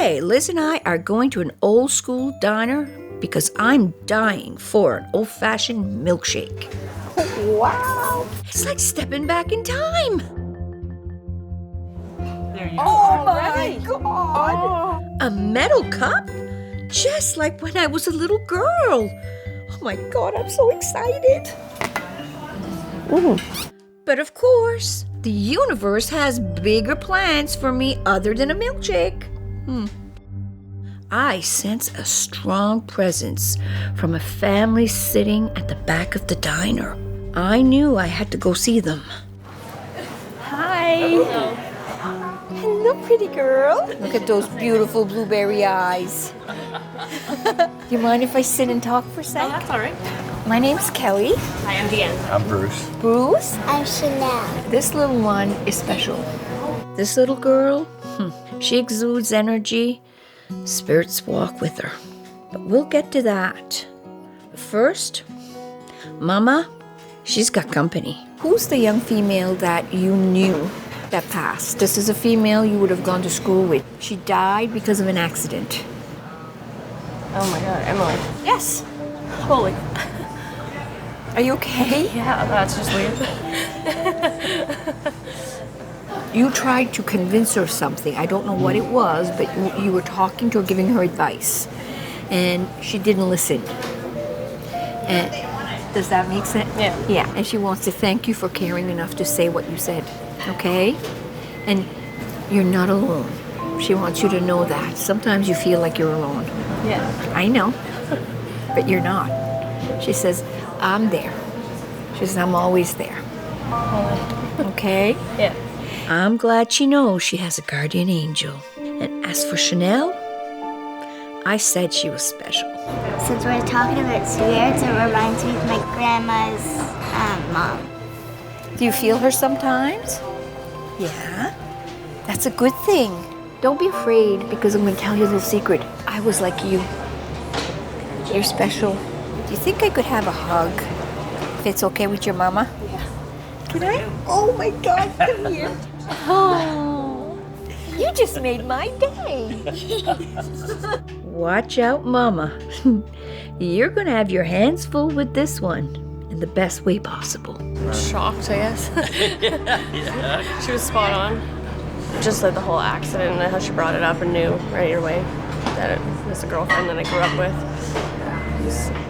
Today, Liz and I are going to an old school diner because I'm dying for an old-fashioned milkshake. Wow. It's like stepping back in time. There you Oh go. my God. A metal cup? Just like when I was a little girl. Oh my God, I'm so excited. But of course, the universe has bigger plans for me other than a milkshake. I sense a strong presence from a family sitting at the back of the diner. I knew I had to go see them. Hi. Hello, pretty girl. Look at those beautiful blueberry eyes. You mind if I sit and talk for a Oh, sec? that's all right. My name's Kelley. Hi, I'm Deanne. I'm Bruce. Bruce? I'm Chanel. This little one is special. This little girl, she exudes energy. Spirits walk with her. But we'll get to that. First, Mama, she's got company. Who's the young female that you knew that passed? This is a female you would have gone to school with. She died because of an accident. Oh my God, Emily. Yes. Holy. Are you okay? Yeah, that's just weird. You tried to convince her of something. I don't know what it was, but you were talking to her, giving her advice. And she didn't listen. And does that make sense? Yeah. Yeah, and she wants to thank you for caring enough to say what you said, okay? And you're not alone. She wants you to know that. Sometimes you feel like you're alone. Yeah. I know, but you're not. She says, I'm there. She says, I'm always there. Okay? Yeah. I'm glad she knows she has a guardian angel. And as for Chanel, I said she was special. Since we're talking about spirits, it reminds me of my grandma's mom. Do you feel her sometimes? Yeah? That's a good thing. Don't be afraid, because I'm going to tell you a little secret. I was like you. You're special. Do you think I could have a hug? If it's okay with your mama? Yeah. Can I? Oh my God, come here. Oh, you just made my day. Watch out, Mama. You're going to have your hands full with this one in the best way possible. Shocked, I guess. Yeah. She was spot on. Just like the whole accident and how she brought it up and knew right away that it was a girlfriend that I grew up with.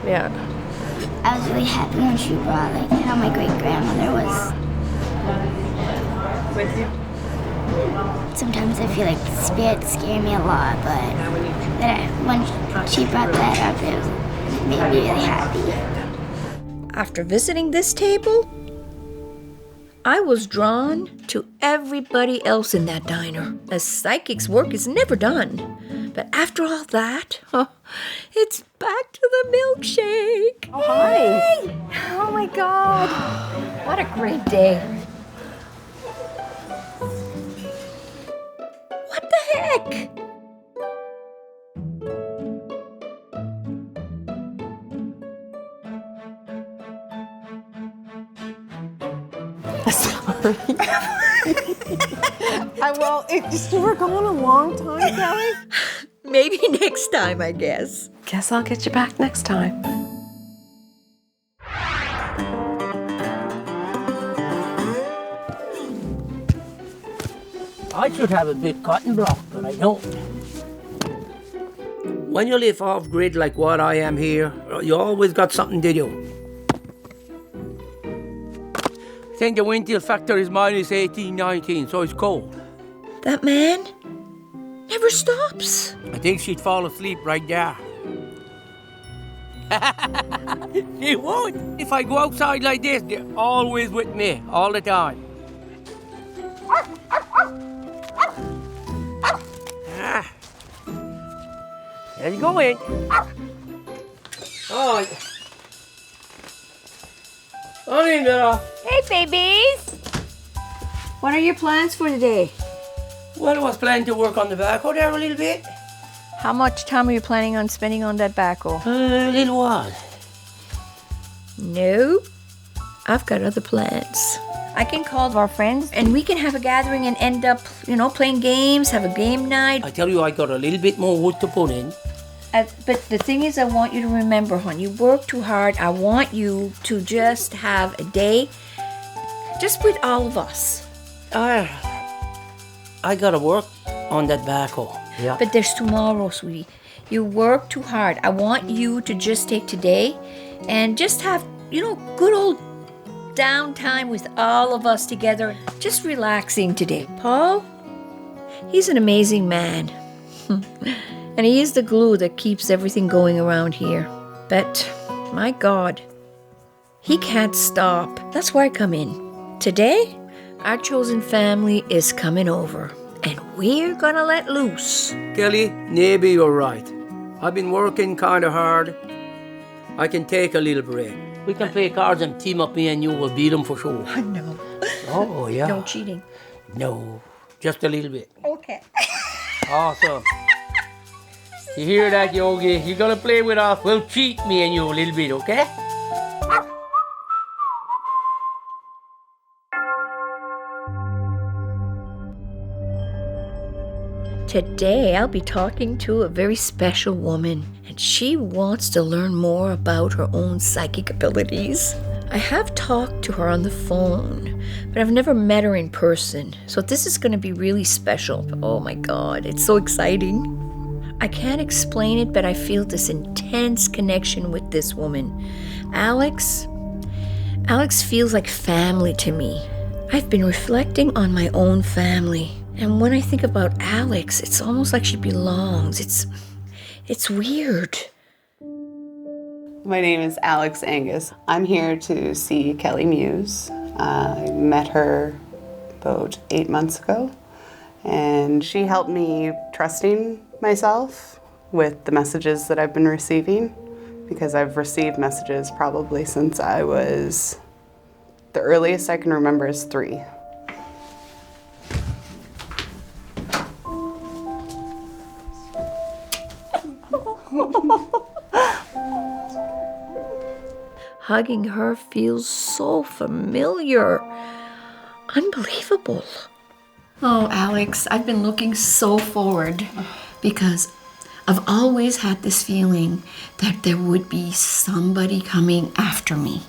Yeah. I was really happy when she brought like how my great grandmother was. With you? Sometimes I feel like spirits scare me a lot, but when she brought that up, it made me really happy. After visiting this table, I was drawn to everybody else in that diner. A psychic's work is never done. But after all that, it's back to the milkshake. Oh, hi. Hey! Oh my God. What a great day. What the heck? Sorry. You were gone a long time, Kelley. Maybe next time, I guess. Guess I'll get you back next time. I should have a big cotton block, but I don't. When you live off grid like what I am here, you always got something to do. I think the wind chill factor is minus 18, 19, so it's cold. That man never stops. I think she'd fall asleep right there. She won't. If I go outside like this, they're always with me, all the time. There you go in. Oh, on in there. Hey, babies. What are your plans for today? Well, I was planning to work on the backhoe there a little bit. How much time are you planning on spending on that backhoe? A little while. No, I've got other plans. I can call our friends and we can have a gathering and end up, playing games, have a game night. I tell you, I got a little bit more wood to put in. But the thing is, I want you to remember, hon, you work too hard. I want you to just have a day just with all of us. I gotta work on that backhoe. Yeah. But there's tomorrow, sweetie. You work too hard. I want you to just take today and just have, good old downtime with all of us together. Just relaxing today. Paul, he's an amazing man. And he is the glue that keeps everything going around here. But, my God, he can't stop. That's why I come in. Today, our chosen family is coming over. And we're gonna let loose. Kelly, maybe you're right. I've been working kind of hard. I can take a little break. We can play cards and team up, me and you will beat them for sure. No. Oh, yeah. No cheating. No, just a little bit. Okay. Awesome. You hear that, Yogi? You're gonna play with us. We'll cheat, me and you, a little bit, okay? Today, I'll be talking to a very special woman, and she wants to learn more about her own psychic abilities. I have talked to her on the phone, but I've never met her in person, so this is going to be really special. Oh my God, it's so exciting. I can't explain it, but I feel this intense connection with this woman. Alex feels like family to me. I've been reflecting on my own family. And when I think about Alex, it's almost like she belongs. It's weird. My name is Alex Angus. I'm here to see Kelly Muse. I met her about 8 months ago, and she helped me trusting myself with the messages that I've been receiving, because I've received messages probably since I was, the earliest I can remember is 3. Hugging her feels so familiar. Unbelievable. Oh, Alex, I've been looking so forward because I've always had this feeling that there would be somebody coming after me.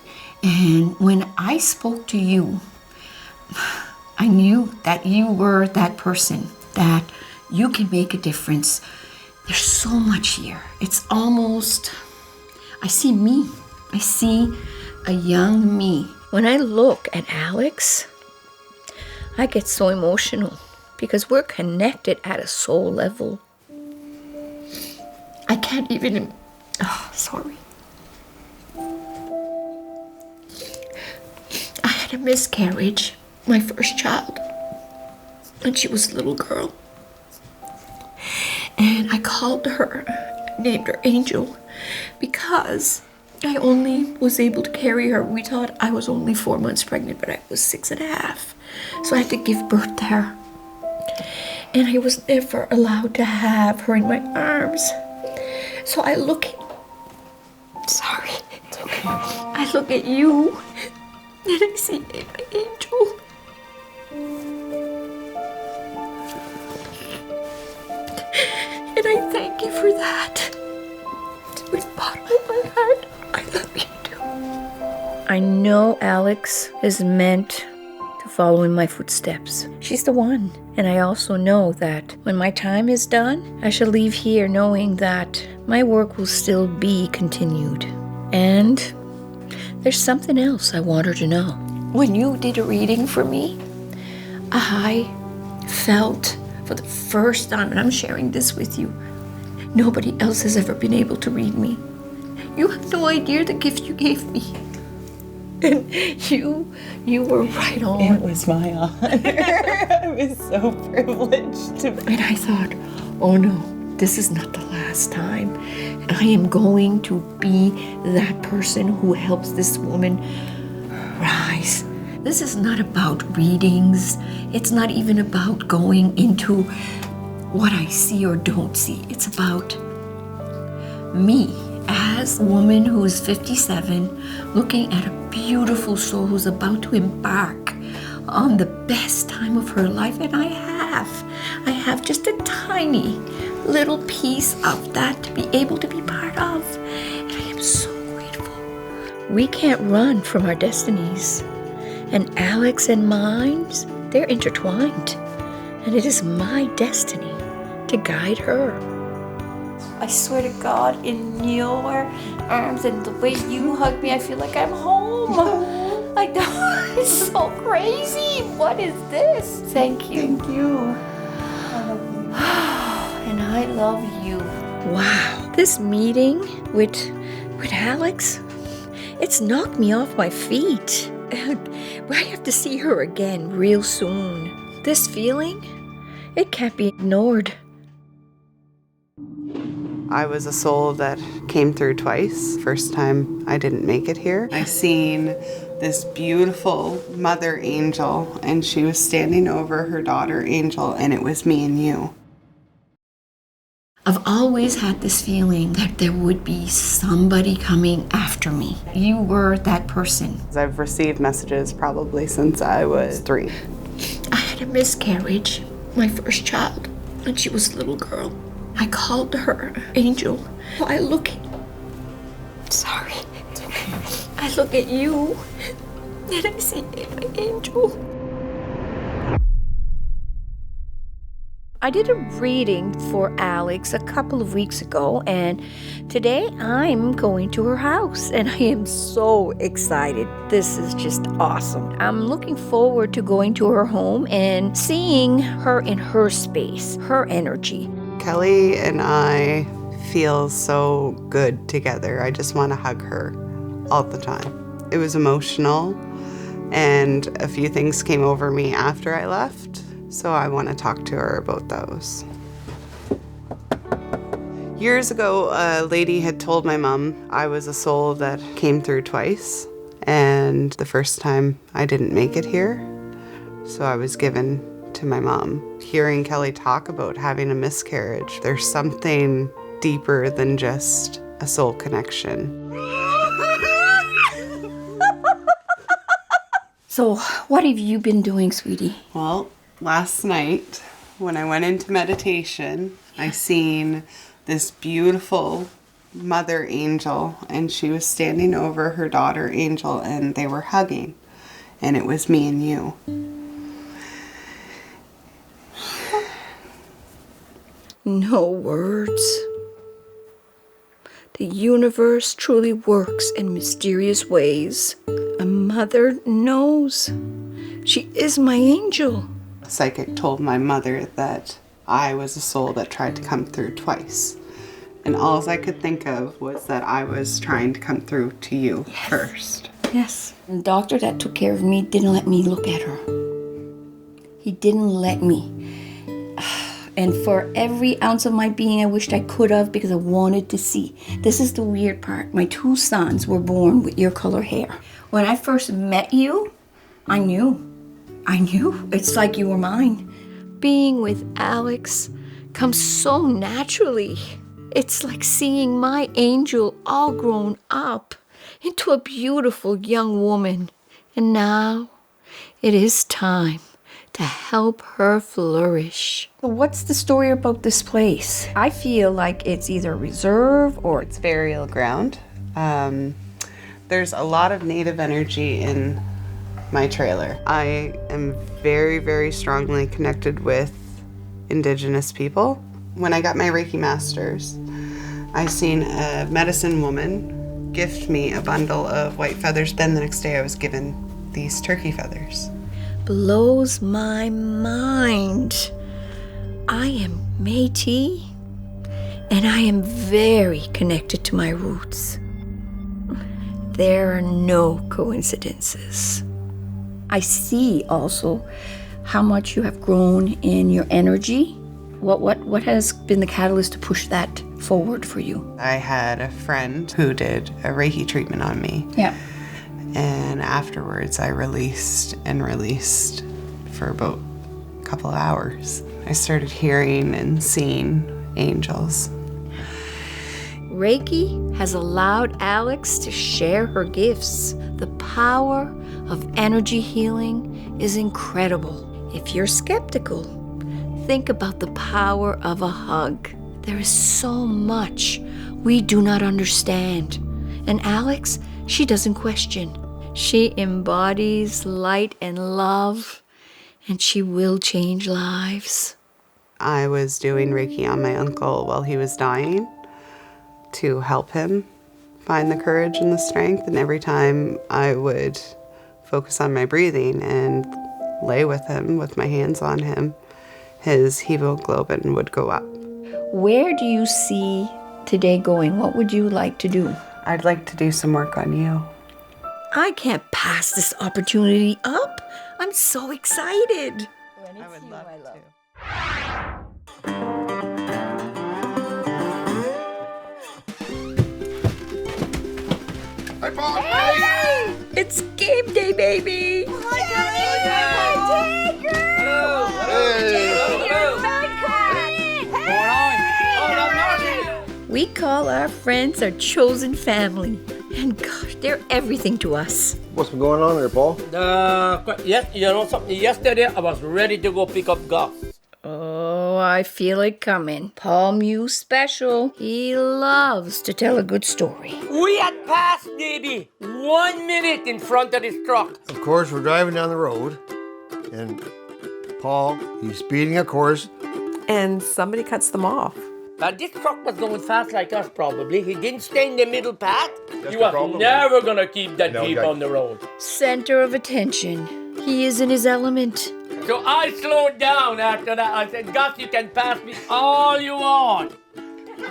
And when I spoke to you, I knew that you were that person, that you can make a difference. There's so much here. It's almost, I see me. I see a young me. When I look at Alex, I get so emotional because we're connected at a soul level. I can't even, sorry. I had a miscarriage, my first child, and she was a little girl. And I called her, named her Angel, because I only was able to carry her. We thought I was only 4 months pregnant, but I was 6.5. So I had to give birth to her. And I was never allowed to have her in my arms. So I look at, sorry, it's okay. I look at you and I see my Angel. And I thank you for that. With the bottom of my heart, I love you too. I know Alex is meant to follow in my footsteps. She's the one. And I also know that when my time is done, I shall leave here knowing that my work will still be continued. And there's something else I want her to know. When you did a reading for me, I felt for the first time, and I'm sharing this with you, nobody else has ever been able to read me. You have no idea the gift you gave me. And you were right on. It was my honor. I was so privileged to be. And I thought, oh no, this is not the last time. I am going to be that person who helps this woman rise. This is not about readings. It's not even about going into what I see or don't see. It's about me as a woman who is 57, looking at a beautiful soul who's about to embark on the best time of her life, and I have just a tiny little piece of that to be able to be part of, and I am so grateful. We can't run from our destinies, and Alex and mine's, they're intertwined, and it is my destiny to guide her. I swear to God, in your arms and the way you hug me, I feel like I'm home. I know, it's so crazy. What is this? Thank you. Thank you. And I love you. Wow, this meeting with Alex, it's knocked me off my feet. I have to see her again real soon. This feeling, it can't be ignored. I was a soul that came through twice. First time I didn't make it here. I seen this beautiful mother angel, and she was standing over her daughter angel, and it was me and you. I've always had this feeling that there would be somebody coming after me. You were that person. I've received messages probably since I was 3. I had a miscarriage, my first child, and she was a little girl. I called her Angel. I look at you, and I see my angel. I did a reading for Alex a couple of weeks ago, and today I'm going to her house, and I am so excited. This is just awesome. I'm looking forward to going to her home and seeing her in her space, her energy. Kelley and I feel so good together. I just want to hug her all the time. It was emotional, and a few things came over me after I left, so I want to talk to her about those. Years ago, a lady had told my mom I was a soul that came through twice, and the first time I didn't make it here, so I was given to my mom. Hearing Kelley talk about having a miscarriage, there's something deeper than just a soul connection. So, what have you been doing, sweetie? Well, last night when I went into meditation, I seen this beautiful mother angel, and she was standing over her daughter angel, and they were hugging, and it was me and you. No words. The universe truly works in mysterious ways. A mother knows. She is my angel. A psychic told my mother that I was a soul that tried to come through twice. And all I could think of was that I was trying to come through to you first. Yes. The doctor that took care of me didn't let me look at her. He didn't let me. And for every ounce of my being, I wished I could have, because I wanted to see. This is the weird part. My 2 sons were born with your color hair. When I first met you, I knew. It's like you were mine. Being with Alex comes so naturally. It's like seeing my angel all grown up into a beautiful young woman. And now it is time to help her flourish. What's the story about this place? I feel like it's either a reserve or It's burial ground. There's a lot of native energy in my trailer. I am very, very strongly connected with Indigenous people. When I got my Reiki Masters, I seen a medicine woman gift me a bundle of white feathers. Then the next day I was given these turkey feathers. blows my mind. I am Métis, and I am very connected to my roots. There are no coincidences. I see also how much you have grown in your energy. What has been the catalyst to push that forward for you? I had a friend who did a Reiki treatment on me. Yeah. And afterwards I released for about a couple of hours. I started hearing and seeing angels. Reiki has allowed Alex to share her gifts. The power of energy healing is incredible. If you're skeptical, think about the power of a hug. There is so much we do not understand. And Alex, she doesn't question. She embodies light and love, and she will change lives. I was doing Reiki on my uncle while he was dying to help him find the courage and the strength. And every time I would focus on my breathing and lay with him, with my hands on him, his hemoglobin would go up. Where do you see today going? What would you like to do? I'd like to do some work on you. I can't pass this opportunity up. I'm so excited. I would love to. Hi, Paul. Hey! It's game day, baby. We call our friends our chosen family. And gosh, they're everything to us. What's been going on there, Paul? Yes, you know something? Yesterday I was ready to go pick up Gus. Oh, I feel it coming. Paul Muse special. He loves to tell a good story. We had passed maybe 1 minute in front of this truck. Of course, we're driving down the road, and Paul, he's speeding, of course. And somebody cuts them off. But this truck was going fast like us probably. He didn't stay in the middle path. That's He the was problem. never gonna keep that Jeep guy- on the road. Center of attention. He is in his element. So I slowed down after that. I said, Gus, you can pass me all you want.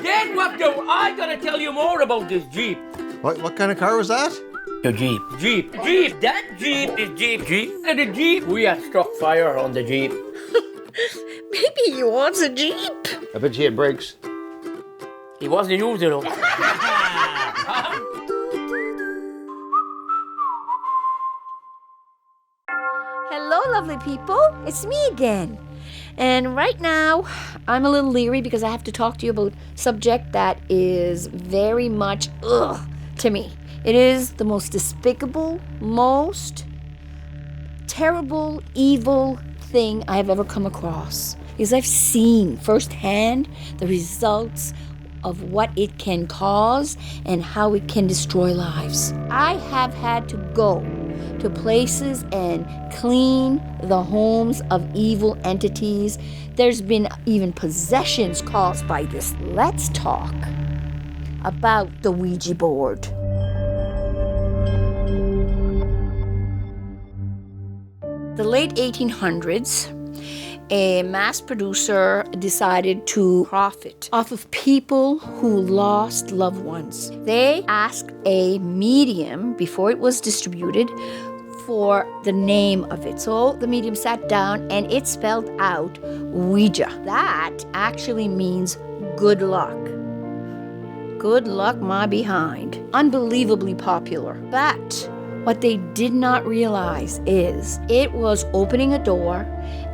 Then I gotta tell you more about this Jeep. What kind of car was that? The Jeep. Jeep. That Jeep is Jeep. And the Jeep, we had struck fire on the Jeep. Maybe he wants a Jeep. I bet you had brakes. He wasn't using them. Hello, lovely people. It's me again. And right now, I'm a little leery because I have to talk to you about a subject that is very much to me. It is the most despicable, most terrible, evil thing I have ever come across. Because I've seen firsthand the results of what it can cause and how it can destroy lives. I have had to go to places and clean the homes of evil entities. There's been even possessions caused by this. Let's talk about the Ouija board. The late 1800s, a mass producer decided to profit off of people who lost loved ones. They asked a medium before it was distributed for the name of it. So the medium sat down and it spelled out Ouija. That actually means good luck. Good luck, my behind. Unbelievably popular. But what they did not realize is it was opening a door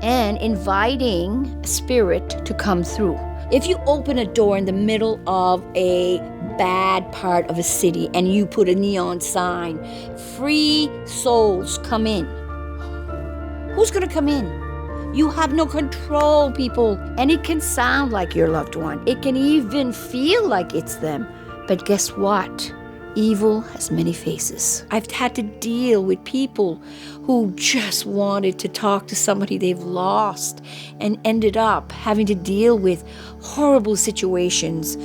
and inviting spirit to come through. If you open a door in the middle of a bad part of a city and you put a neon sign, free souls come in. Who's gonna come in? You have no control, people. And it can sound like your loved one. It can even feel like it's them. But guess what? Evil has many faces. I've had to deal with people who just wanted to talk to somebody they've lost and ended up having to deal with horrible situations.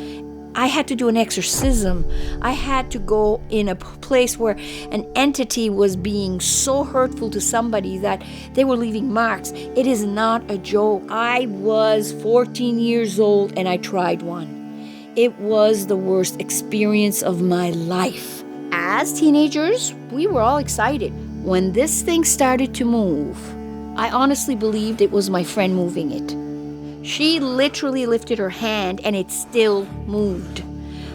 I had to do an exorcism. I had to go in a place where an entity was being so hurtful to somebody that they were leaving marks. It is not a joke. I was 14 years old and I tried one. It was the worst experience of my life. As teenagers, we were all excited. When this thing started to move, I honestly believed it was my friend moving it. She literally lifted her hand and it still moved.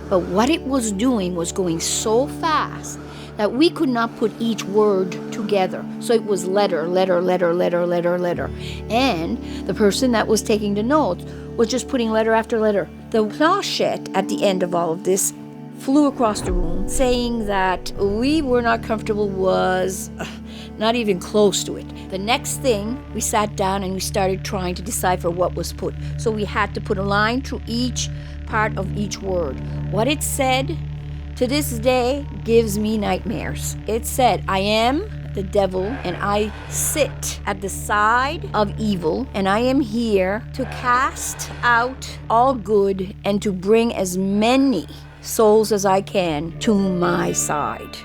But what it was doing was going so fast that we could not put each word together. So it was letter, letter, letter, letter, letter, letter. And the person that was taking the notes was just putting letter after letter. The planchette at the end of all of this flew across the room saying that we were not comfortable was not even close to it. The next thing, we sat down and we started trying to decipher what was put. So we had to put a line through each part of each word. What it said, to this day, gives me nightmares. It said, I am the devil, and I sit at the side of evil, and I am here to cast out all good and to bring as many souls as I can to my side.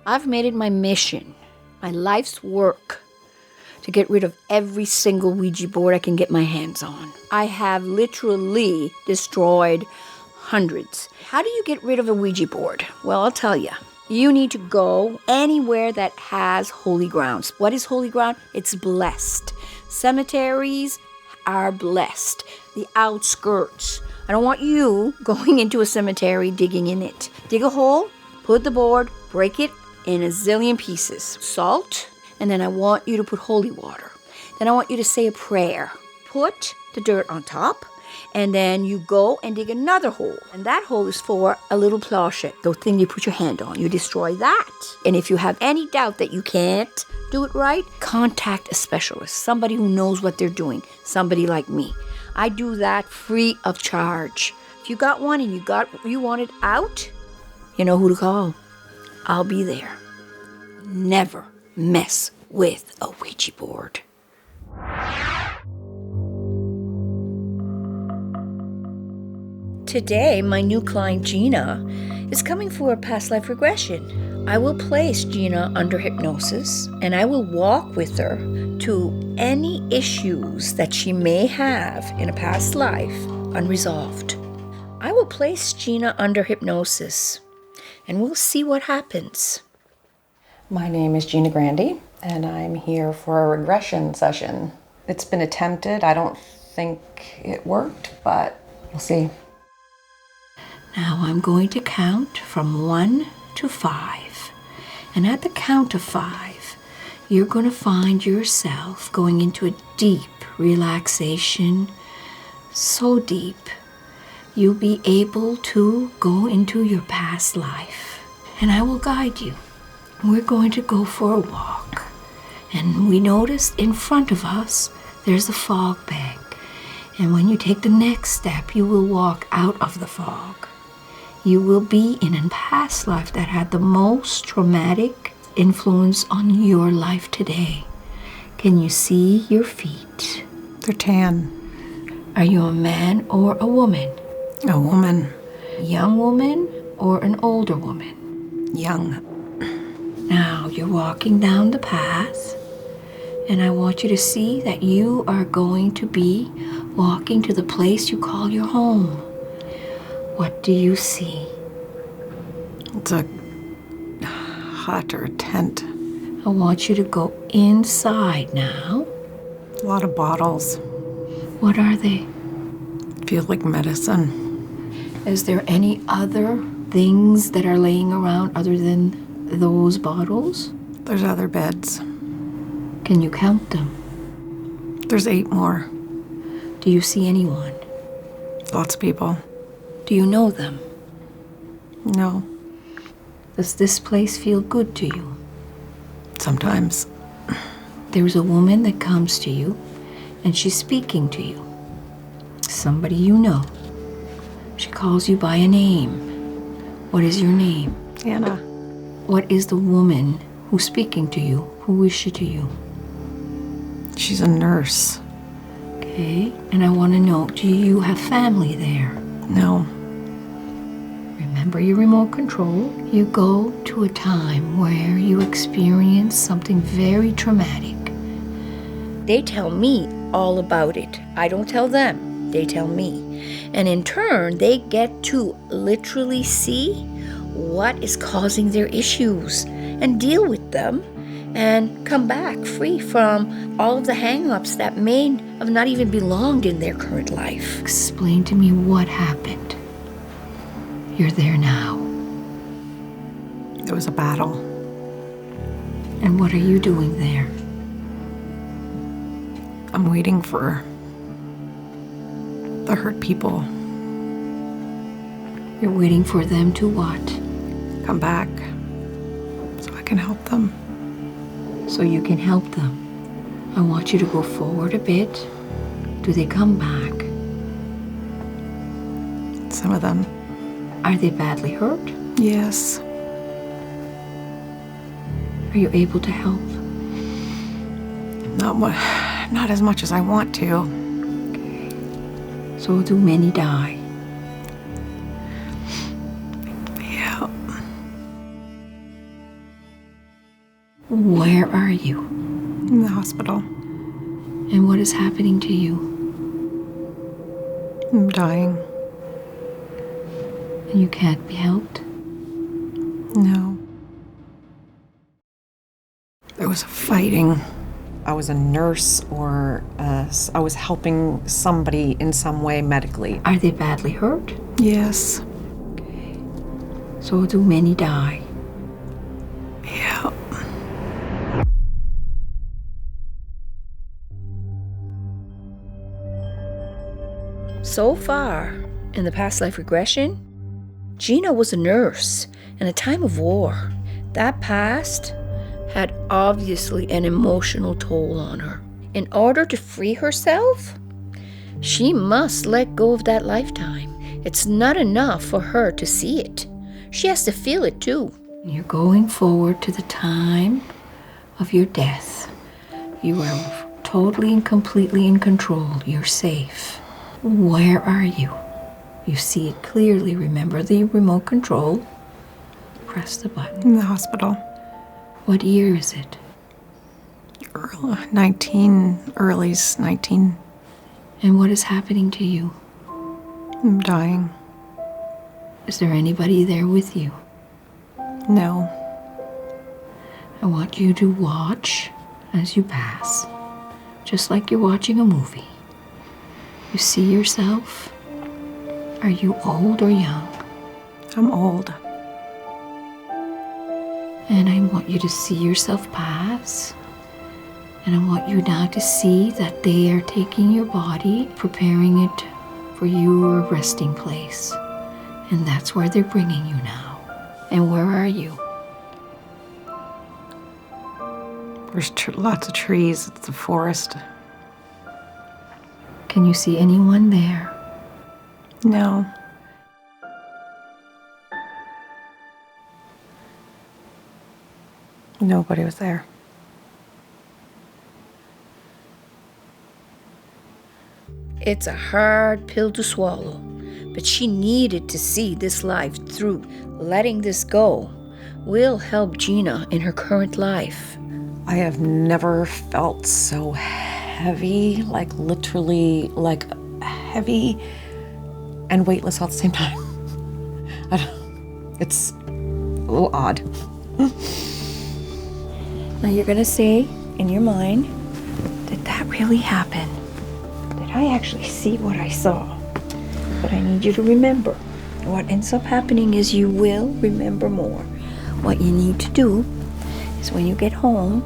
I've made it my mission, my life's work, to get rid of every single Ouija board I can get my hands on. I have literally destroyed hundreds. How do you get rid of a Ouija board? Well, I'll tell you. You need to go anywhere that has holy grounds. What is holy ground? It's blessed. Cemeteries are blessed. The outskirts. I don't want you going into a cemetery digging in it. Dig a hole, put the board, break it in a zillion pieces. Salt, and then I want you to put holy water. Then I want you to say a prayer. Put the dirt on top, and then you go and dig another hole. And that hole is for a little planchette, the thing you put your hand on. You destroy that. And if you have any doubt that you can't do it right, contact a specialist, somebody who knows what they're doing, somebody like me. I do that free of charge. If you got one and you want it out, you know who to call. I'll be there. Never mess with a Ouija board. Today, my new client Gina is coming for a past life regression. I will place Gina under hypnosis and I will walk with her to any issues that she may have in a past life unresolved. I will place Gina under hypnosis and we'll see what happens. My name is Gina Grandy, and I'm here for a regression session. It's been attempted. I don't think it worked, but we'll see. Now I'm going to count from 1 to 5. And at the count of 5, you're going to find yourself going into a deep relaxation. So deep, you'll be able to go into your past life. And I will guide you. We're going to go for a walk. And we noticed in front of us, there's a fog bag. And when you take the next step, you will walk out of the fog. You will be in a past life that had the most traumatic influence on your life today. Can you see your feet? They're tan. Are you a man or a woman? A woman. A young woman or an older woman? Young. Now you're walking down the path, and I want you to see that you are going to be walking to the place you call your home. What do you see? It's a hut or a tent. I want you to go inside now. A lot of bottles. What are they? Feel like medicine. Is there any other things that are laying around other than those bottles? There's other beds. Can you count them? There's 8 more. Do you see anyone? Lots of people. Do you know them? No. Does this place feel good to you? Sometimes. There's a woman that comes to you, and she's speaking to you. Somebody you know. She calls you by a name. What is your name? Anna. What is the woman who's speaking to you? Who is she to you? She's a nurse. Okay, and I want to know, do you have family there? No. Remember your remote control. You go to a time where you experience something very traumatic. They tell me all about it. I don't tell them. They tell me. And in turn, they get to literally see what is causing their issues and deal with them and come back free from all of the hang-ups that may have not even belonged in their current life. Explain to me what happened. You're there now. There was a battle. And what are you doing there? I'm waiting for the hurt people. You're waiting for them to what? Come back so I can help them. so you can help them. I want you to go forward a bit. Do they come back? Some of them. Are they badly hurt? Yes. Are you able to help? Not as much as I want to. So do many die? Yeah. Where are you? In the hospital. And what is happening to you? I'm dying. And you can't be helped? No. There was a fighting. I was a nurse or I was helping somebody in some way medically. Are they badly hurt? Yes. So do many die? Yeah. So far, in the past life regression, Gina was a nurse in a time of war. That past had obviously an emotional toll on her. In order to free herself, she must let go of that lifetime. It's not enough for her to see it. She has to feel it too. You're going forward to the time of your death. You are totally and completely in control. You're safe. Where are you? You see it clearly. Remember the remote control. Press the button. In the hospital. What year is it? Early's 19. And what is happening to you? I'm dying. Is there anybody there with you? No. I want you to watch as you pass, just like you're watching a movie. You see yourself? Are you old or young? I'm old. And I want you to see yourself pass. And I want you now to see that they are taking your body, preparing it for your resting place. And that's where they're bringing you now. And where are you? There's lots of trees. It's a forest. Can you see anyone there? No. Nobody was there. It's a hard pill to swallow, but she needed to see this life through. Letting this go will help Gina in her current life. I have never felt so heavy, like literally, like heavy and weightless all at the same time. It's a little odd. Now you're gonna say in your mind, did that really happen? Did I actually see what I saw? But I need you to remember. What ends up happening is you will remember more. What you need to do is when you get home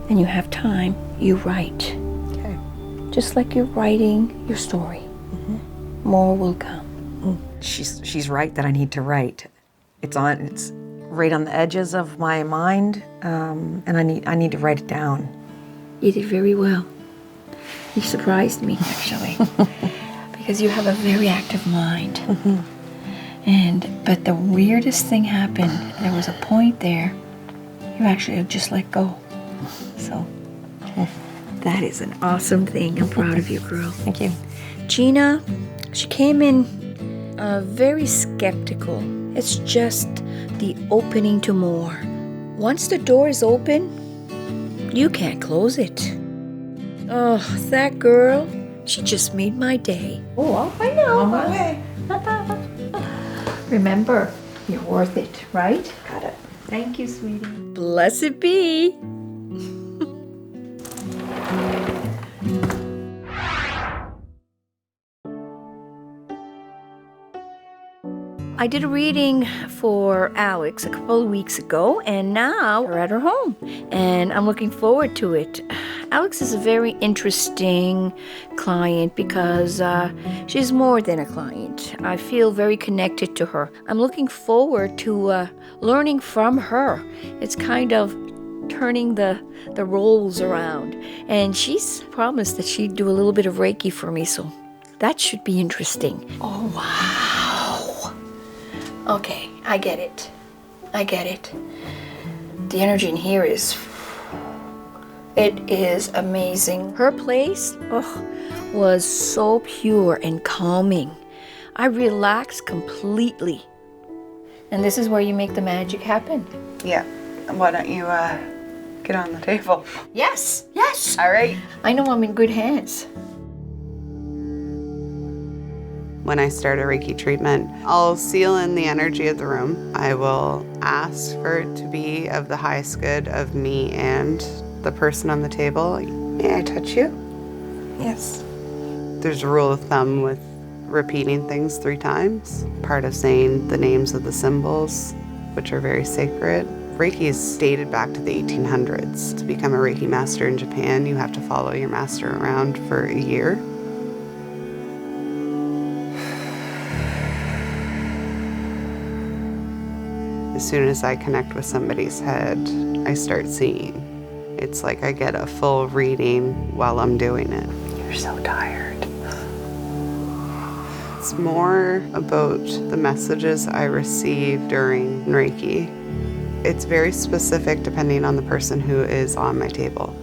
and you have time, you write. Okay. Just like you're writing your story. Mm-hmm. More will come. She's right that I need to write. It's right on the edges of my mind, and I need to write it down. You did very well. You surprised me, actually, because you have a very active mind. Mm-hmm. But the weirdest thing happened. There was a point there. You actually just let go. So that is an awesome thing. I'm proud of you, girl. Thank you. Gina, she came in very skeptical. It's just the opening to more. Once the door is open, you can't close it. Oh, that girl, she just made my day. Oh, I know. On my way. Remember, you're worth it, right? Got it. Thank you, sweetie. Blessed be. I did a reading for Alex a couple of weeks ago, and now we're at her home, and I'm looking forward to it. Alex is a very interesting client because she's more than a client. I feel very connected to her. I'm looking forward to learning from her. It's kind of turning the roles around. And she's promised that she'd do a little bit of Reiki for me, so that should be interesting. Oh, wow. Okay, I get it. The energy in here is amazing. Her place was so pure and calming. I relaxed completely. And this is where you make the magic happen. Yeah. Why don't you get on the table? Yes. All right. I know I'm in good hands. When I start a Reiki treatment, I'll seal in the energy of the room. I will ask for it to be of the highest good of me and the person on the table. May I touch you? Yes. There's a rule of thumb with repeating things 3 times. Part of saying the names of the symbols, which are very sacred. Reiki is dated back to the 1800s. To become a Reiki master in Japan, you have to follow your master around for a year. As soon as I connect with somebody's head, I start seeing. It's like I get a full reading while I'm doing it. You're so tired. It's more about the messages I receive during Reiki. It's very specific depending on the person who is on my table.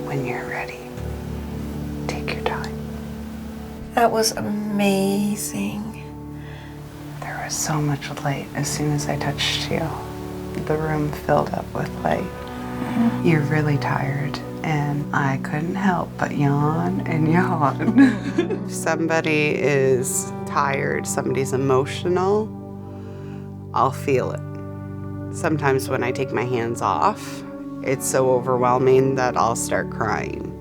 When you're ready, take your time. That was amazing. There was so much light as soon as I touched you. The room filled up with light. You're really tired, and I couldn't help but yawn and yawn. If somebody is tired, somebody's emotional, I'll feel it. Sometimes when I take my hands off, it's so overwhelming that I'll start crying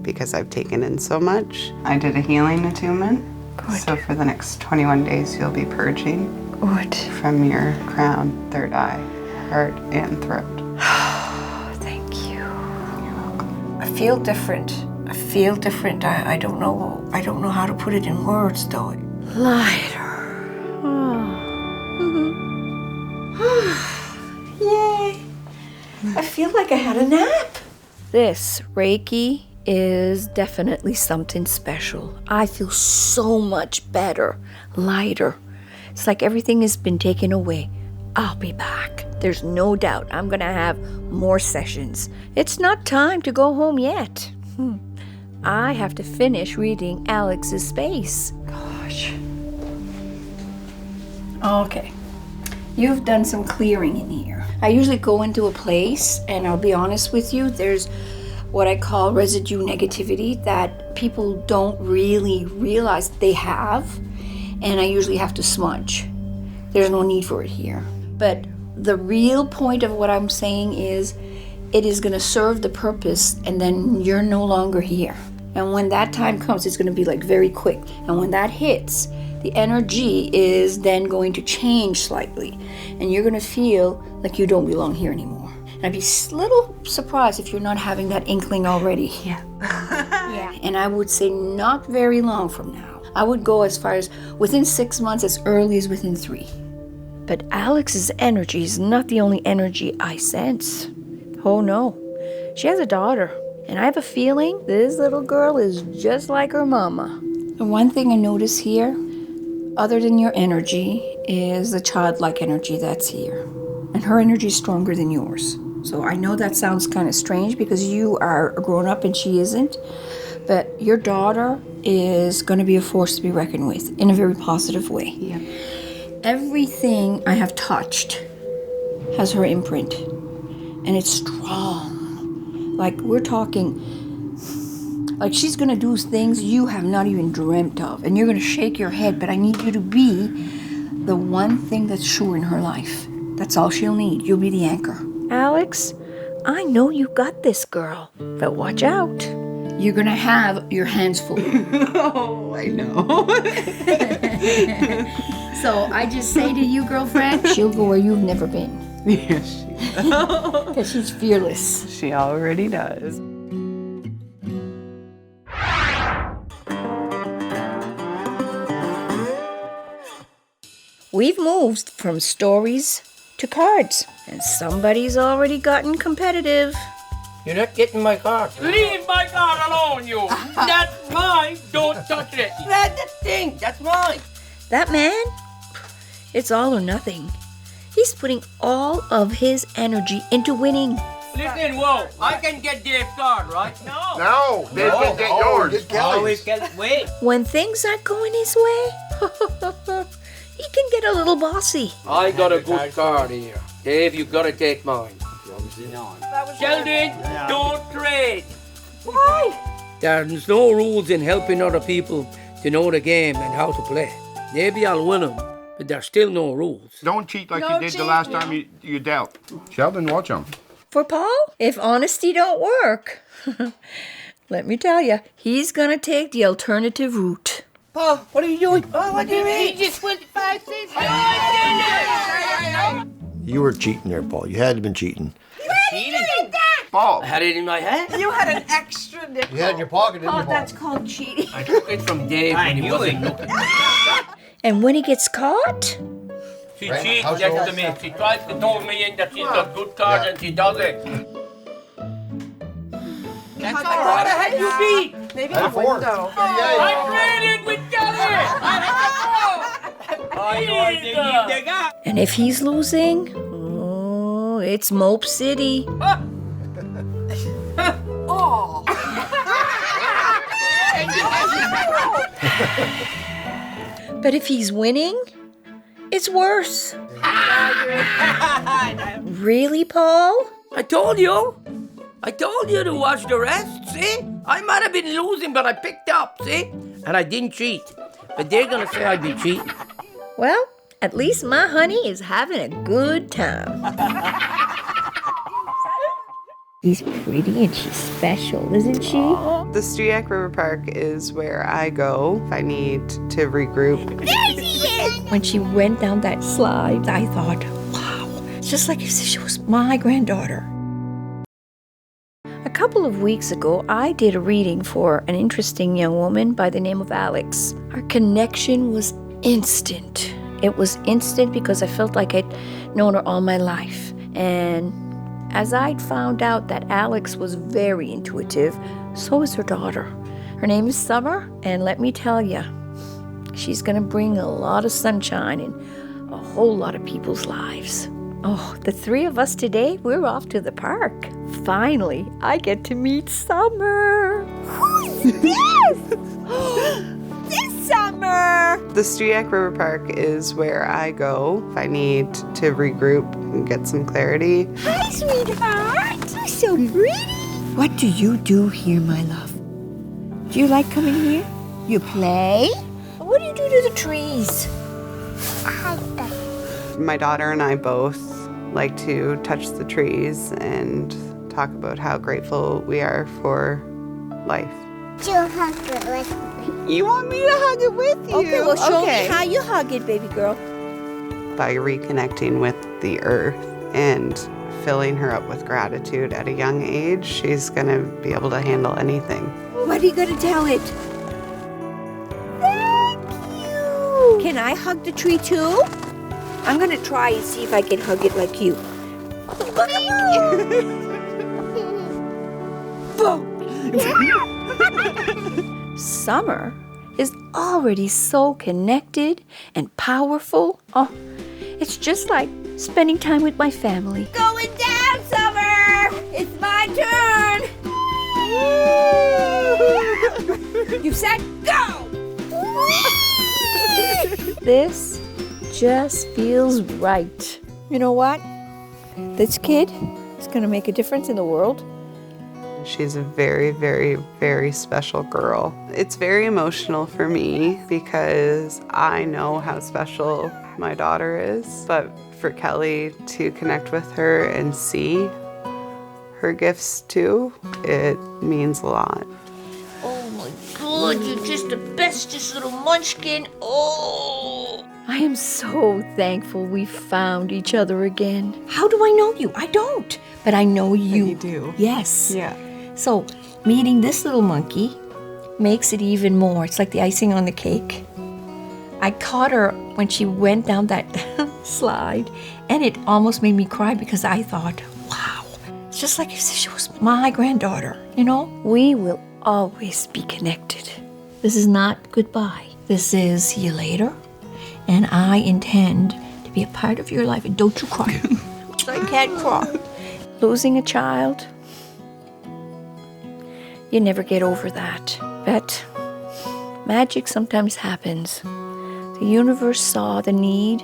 because I've taken in so much. I did a healing attunement. Good. So for the next 21 days, you'll be purging. Good. From your crown, third eye, heart, and throat. Thank you. You're welcome. I feel different. I don't know how to put it in words, though. Lighter. Yay. I feel like I had a nap. This Reiki is definitely something special. I feel so much better, lighter. It's like everything has been taken away. I'll be back. There's no doubt I'm gonna have more sessions. It's not time to go home yet. I have to finish reading Alex's space. Gosh. Okay. You've done some clearing in here. I usually go into a place, and I'll be honest with you, there's what I call residue negativity that people don't really realize they have, and I usually have to smudge. There's no need for it here. But the real point of what I'm saying is it is going to serve the purpose, and then you're no longer here. And when that time comes, it's going to be like very quick. And when that hits, the energy is then going to change slightly, and you're going to feel like you don't belong here anymore. And I'd be a little surprised if you're not having that inkling already. Yeah. Yeah. And I would say not very long from now. I would go as far as within 6 months, as early as within 3. But Alex's energy is not the only energy I sense. Oh no. She has a daughter, and I have a feeling this little girl is just like her mama. And one thing I notice here, other than your energy, is the childlike energy that's here. And her energy is stronger than yours. So I know that sounds kind of strange because you are a grown-up and she isn't. But your daughter is going to be a force to be reckoned with in a very positive way. Yeah. Everything I have touched has her imprint. And it's strong. Like we're talking, like she's going to do things you have not even dreamt of. And you're going to shake your head, but I need you to be the one thing that's sure in her life. That's all she'll need. You'll be the anchor. Alex, I know you got this, girl. But watch out. You're going to have your hands full. Oh, I know. So I just say to you, girlfriend, she'll go where you've never been. Yes, she will. Because she's fearless. She already does. We've moved from stories to cards, and somebody's already gotten competitive. You're not getting my card. Leave my card alone, you. That's mine. Don't touch it. That's the thing. That's mine. That man, it's all or nothing. He's putting all of his energy into winning. Listen, whoa. I can get Dave's card, right? No, Dave can get yours. Get Kelly's. Wait. When things aren't going his way, he can get a little bossy. I got a good card here. Dave, you gotta take mine. Sheldon, don't trade. Why? There's no rules in helping other people to know the game and how to play. Maybe I'll win them, but there's still no rules. Don't cheat like you did the last time you dealt. Sheldon, watch him. For Paul, if honesty don't work, let me tell you, he's gonna take the alternative route. Paul, what are you doing? Oh, what do you mean? He just went 5 cents. You were cheating there, Paul. You had to have been cheating. Cheating? Paul. I had it in my hand. You had an extra nickel. You had it in your pocket, didn't you, Paul? That's called cheating. I took it from Dave when he wasn't looking. And when he gets caught, She cheats next to me. She tries to tell me in that she's got good cards and she does it. That's all right. How do you beat? Maybe a window. I traded with Kelley. and if he's losing, oh, it's Mope City. But if he's winning, it's worse. Really, Paul? I told you. I told you to watch the rest, see? I might have been losing, but I picked up, see? And I didn't cheat. But they're gonna say I'd be cheating. Well, at least my honey is having a good time. She's pretty and she's special, isn't she? The Striak River Park is where I go if I need to regroup. When she went down that slide, I thought, wow, it's just like if she was my granddaughter. A couple of weeks ago, I did a reading for an interesting young woman by the name of Alex. Our connection was instant. It was instant because I felt like I'd known her all my life. And as I'd found out that Alex was very intuitive, so is her daughter. Her name is Summer, and let me tell you, she's gonna bring a lot of sunshine in a whole lot of people's lives. Oh, the three of us today, we're off to the park. Finally, I get to meet Summer. Who's this? This Summer! The Striak River Park is where I go if I need to regroup and get some clarity. Hi, sweetheart. You're so pretty. What do you do here, my love? Do you like coming here? You play? What do you do to the trees? My daughter and I both like to touch the trees and talk about how grateful we are for life. You'll hug it with me. You want me to hug it with you? Okay, well, show me how you hug it, baby girl. By reconnecting with the earth and filling her up with gratitude at a young age, she's gonna be able to handle anything. What are you going to tell it? Thank you. Can I hug the tree too? I'm going to try and see if I can hug it like you. Look at you. Summer is already so connected and powerful. Oh, it's just like spending time with my family. Going down, Summer! It's my turn! You said go! This just feels right. You know what? This kid is going to make a difference in the world. She's a very, very, very special girl. It's very emotional for me because I know how special my daughter is. But for Kelley to connect with her and see her gifts too, it means a lot. Oh my God, you're just the bestest little munchkin. Oh. I am so thankful we found each other again. How do I know you? I don't. But I know you. You do? Yes. Yeah. So, meeting this little monkey makes it even more. It's like the icing on the cake. I caught her when she went down that slide, and it almost made me cry because I thought, wow, it's just like if she was my granddaughter, you know? We will always be connected. This is not goodbye. This is see you later, and I intend to be a part of your life, and don't you cry. I can't cry. Losing a child, you never get over that. But magic sometimes happens. The universe saw the need,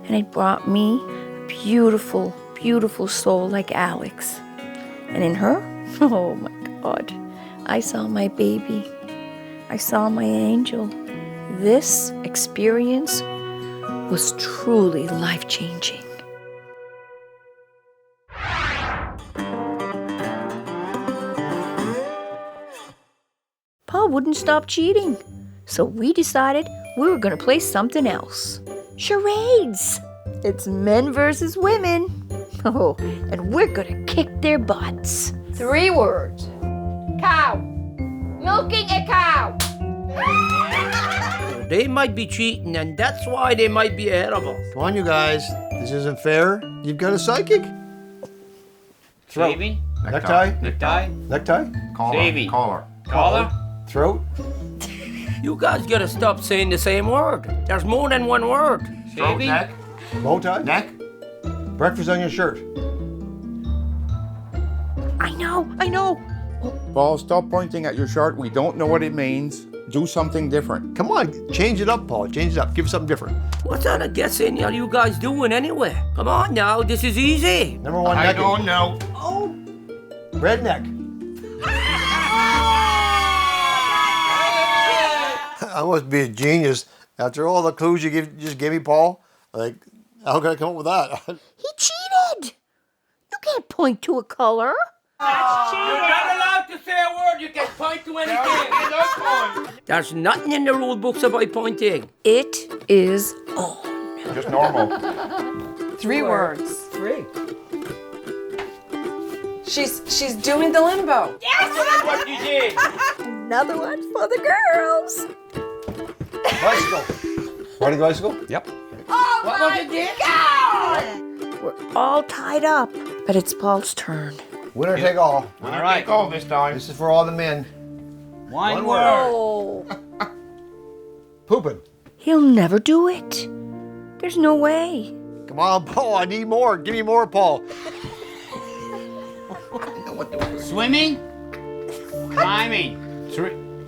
and it brought me a beautiful, beautiful soul like Alex. And in her, oh my God, I saw my baby. I saw my angel. This experience was truly life-changing. Paul wouldn't stop cheating, so we decided we were going to play something else. Charades! It's men versus women. Oh, and we're going to kick their butts. 3 words. Cow. Milking a cow. They might be cheating, and that's why they might be ahead of us. Come on, you guys. This isn't fair. You've got a psychic. Throat. Saving. Necktie. Necktie. Necktie. Saving. Collar. Collar. Throat. You guys gotta stop saying the same word. There's more than one word. Saving. Neck. Bow tie. Neck. Breakfast on your shirt. I know. Paul, stop pointing at your shirt. We don't know what it means. Do something different. Come on, change it up, Paul. Change it up. Give us something different. What kind of guessing are you guys doing anyway? Come on now, this is easy. Number 1, I neck. don't know. Oh. Redneck. I must be a genius. After all the clues you just gave me, Paul, like, how could I come up with that? He cheated. You can't point to a color. You're not allowed to say a word. You can point to anything. There's nothing in the rule books about pointing. It is on. Just normal. 3 words. 3. She's doing the limbo. That's what you did. Another one for the girls. Bicycle. Riding bicycle? Yep. What was it, dear? We're all tied up, but it's Paul's turn. Winner take all. All right. Go this time. This is for all the men. One word. word. Oh. Pooping. He'll never do it. There's no way. Come on, Paul. I need more. Give me more, Paul. Swimming. Climbing.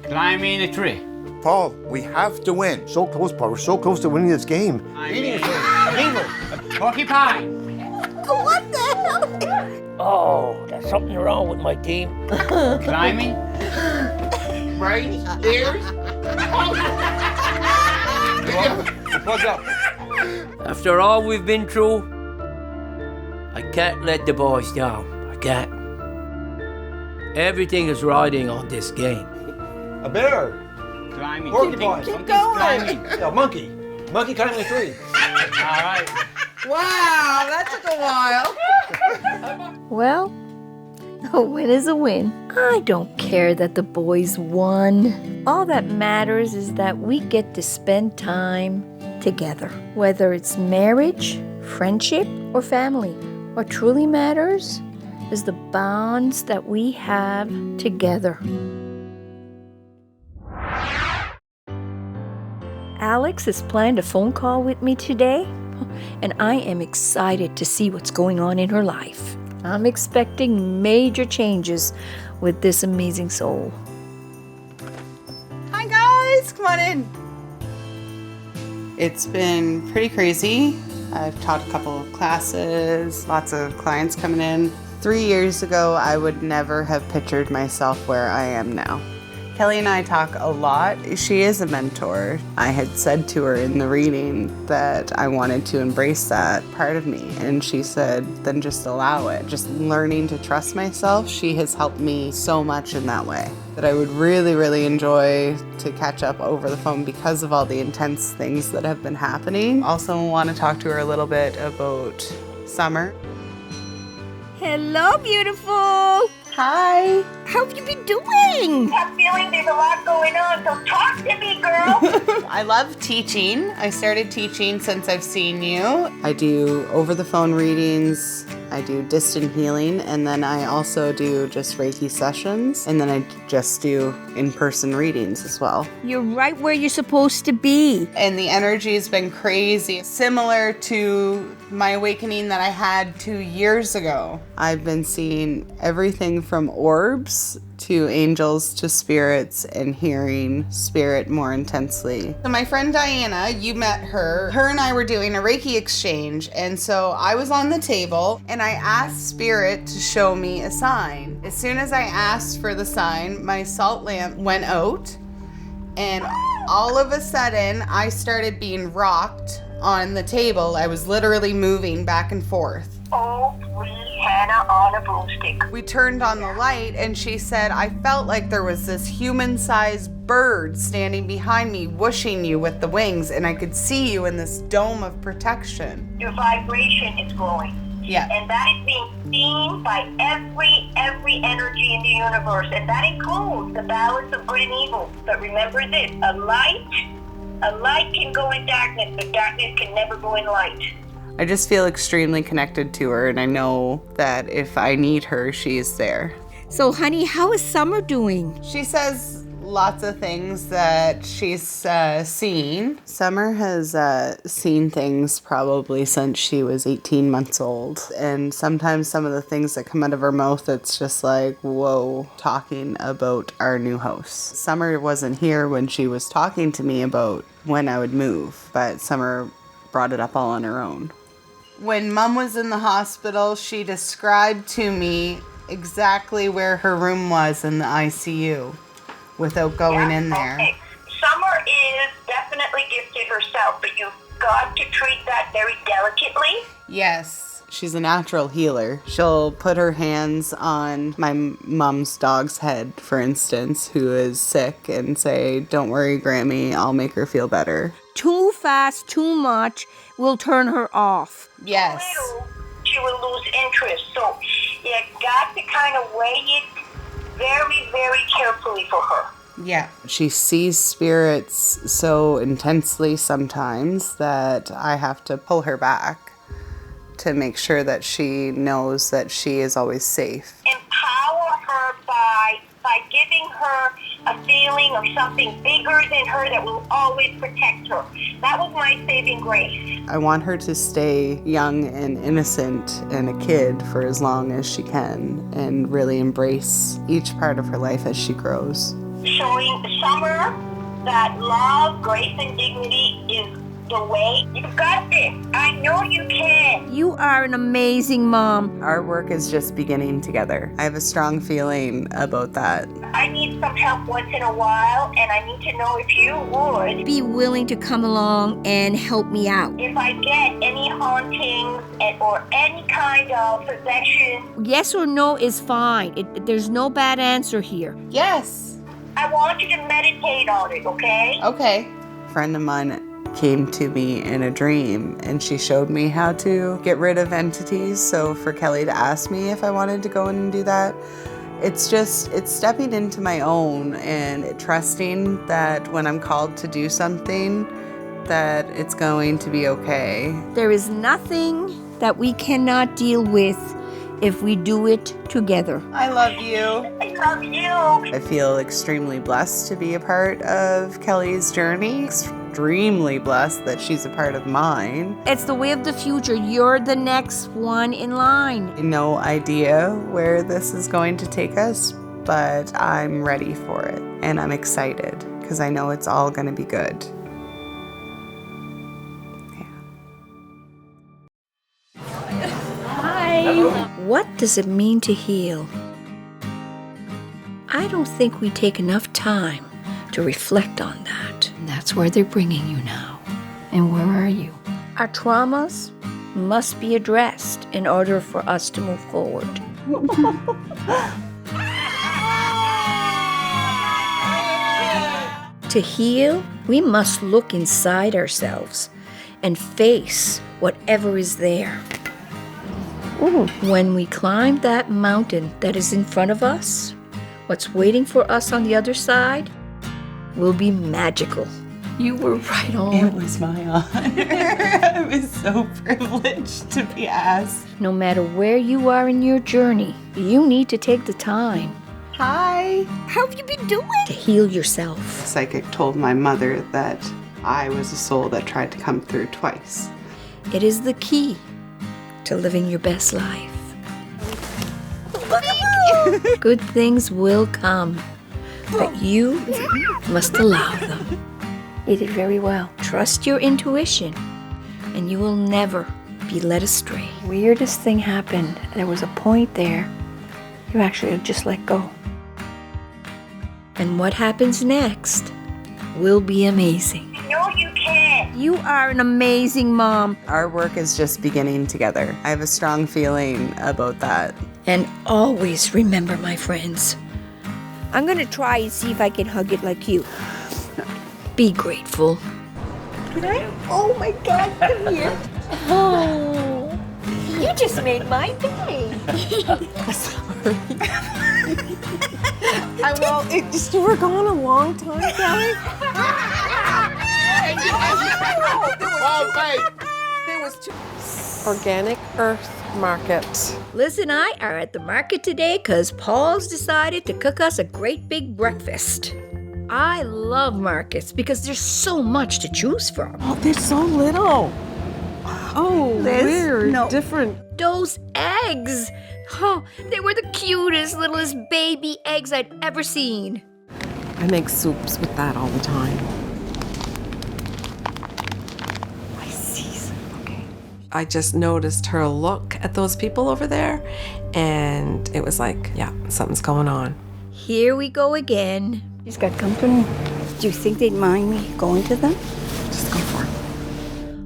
Climbing a tree. Paul, we have to win. So close, Paul. We're so close to winning this game. Eating a beaver. Porcupine. What the hell? Oh, there's something wrong with my team. Climbing. Right? Ears? Plug up. After all we've been through, I can't let the boys down. I can't. Everything is riding on this game. A bear. Climbing. Porcupine. Keep going. A monkey. Monkey climbing a tree. All right. Wow, that took a while. Well, a win is a win. I don't care that the boys won. All that matters is that we get to spend time together. Whether it's marriage, friendship, or family. What truly matters is the bonds that we have together. Alex has planned a phone call with me today, and I am excited to see what's going on in her life. I'm expecting major changes with this amazing soul. Hi guys, come on in. It's been pretty crazy. I've taught a couple of classes, lots of clients coming in. 3 years ago, I would never have pictured myself where I am now. Kelley and I talk a lot. She is a mentor. I had said to her in the reading that I wanted to embrace that part of me, and she said, then just allow it. Just learning to trust myself, she has helped me so much in that way. That I would really, really enjoy to catch up over the phone because of all the intense things that have been happening. Also want to talk to her a little bit about summer. Hello, beautiful. Hi. How have you been doing? I'm feeling there's a lot going on, so talk to me, girl. I love teaching. I started teaching since I've seen you. I do over-the-phone readings, I do distant healing, and then I also do just Reiki sessions, and then I just do in-person readings as well. You're right where you're supposed to be. And the energy has been crazy, similar to my awakening that I had 2 years ago. I've been seeing everything from orbs to angels to spirits and hearing spirit more intensely. So my friend Diana, you met her. Her and I were doing a Reiki exchange, and so I was on the table and I asked spirit to show me a sign. As soon as I asked for the sign, my salt lamp went out, and all of a sudden I started being rocked on the table. I was literally moving back and forth. Oh, please, Hannah on a broomstick. We turned on the light and she said, I felt like there was this human-sized bird standing behind me, whooshing you with the wings, and I could see you in this dome of protection. Your vibration is growing. Yeah. And that is being seen by every energy in the universe, and that includes the balance of good and evil. But remember this, a light can go in darkness, but darkness can never go in light. I just feel extremely connected to her, and I know that if I need her, she is there. So, honey, how is Summer doing? She says lots of things that she's seen. Summer has seen things probably since she was 18 months old, and sometimes some of the things that come out of her mouth, it's just like, whoa, talking about our new house. Summer wasn't here when she was talking to me about when I would move, but Summer brought it up all on her own. When Mom was in the hospital, she described to me exactly where her room was in the ICU without going in there. Okay. Summer is definitely gifted herself, but you've got to treat that very delicately. Yes. She's a natural healer. She'll put her hands on my mom's dog's head, for instance, who is sick, and say, don't worry, Grammy, I'll make her feel better. Too fast, too much will turn her off. Yes. Little, she will lose interest. So you got to kind of weigh it very, very carefully for her. Yeah. She sees spirits so intensely sometimes that I have to pull her back to make sure that she knows that she is always safe. Empower her by giving her a feeling of something bigger than her that will always protect her. That was my saving grace. I want her to stay young and innocent and a kid for as long as she can, and really embrace each part of her life as she grows. Showing Summer that love, grace, and dignity is the way. You've got this. I know you can. You are an amazing mom. Our work is just beginning together. I have a strong feeling about that. I need some help once in a while, and I need to know if you would Be willing to come along and help me out. if I get any hauntings or any kind of possession. Yes or no is fine. There's no bad answer here. Yes. I want you to meditate on it, okay? Okay. A friend of mine came to me in a dream, and she showed me how to get rid of entities. So for Kelley to ask me if I wanted to go in and do that, it's stepping into my own and trusting that when I'm called to do something, that it's going to be okay. There is nothing that we cannot deal with if we do it together. I love you. I love you. I feel extremely blessed to be a part of Kelley's journey. Extremely blessed that she's a part of mine. It's the way of the future. You're the next one in line. No idea where this is going to take us, but I'm ready for it. And I'm excited because I know it's all going to be good. Hi. What does it mean to heal? I don't think we take enough time to reflect on that. And that's where they're bringing you now. And where are you? Our traumas must be addressed in order for us to move forward. To heal, we must look inside ourselves and face whatever is there. When we climb that mountain that is in front of us, what's waiting for us on the other side will be magical. You were right on. It was my honor. I was so privileged to be asked. No matter where you are in your journey, you need to take the time. Hi. How have you been doing? To heal yourself. Psychic told my mother that I was a soul that tried to come through twice. It is the key to living your best life. Good things will come, but you must allow them. You did very well. Trust your intuition, and you will never be led astray. Weirdest thing happened. There was a point there. You actually just let go. And what happens next will be amazing. No, you can't. You are an amazing mom. Our work is just beginning together. I have a strong feeling about that. And always remember, my friends, I'm gonna try and see if I can hug it like you. Be grateful. Can I? Oh my God, come here. Oh, you just made my day. Sorry. You were gone a long time, Kelly. There was two. Organic Earth Market. Liz and I are at the market today because Paul's decided to cook us a great big breakfast. I love markets because there's so much to choose from. Oh, they're so little. Oh, Liz, weird. no. Different. Those eggs! Oh, they were the cutest, littlest baby eggs I'd ever seen. I make soups with that all the time. I see. Okay. I just noticed her look at those people over there, and it was like, yeah, something's going on. Here we go again. She's got company. Do you think they'd mind me going to them? Just go for it.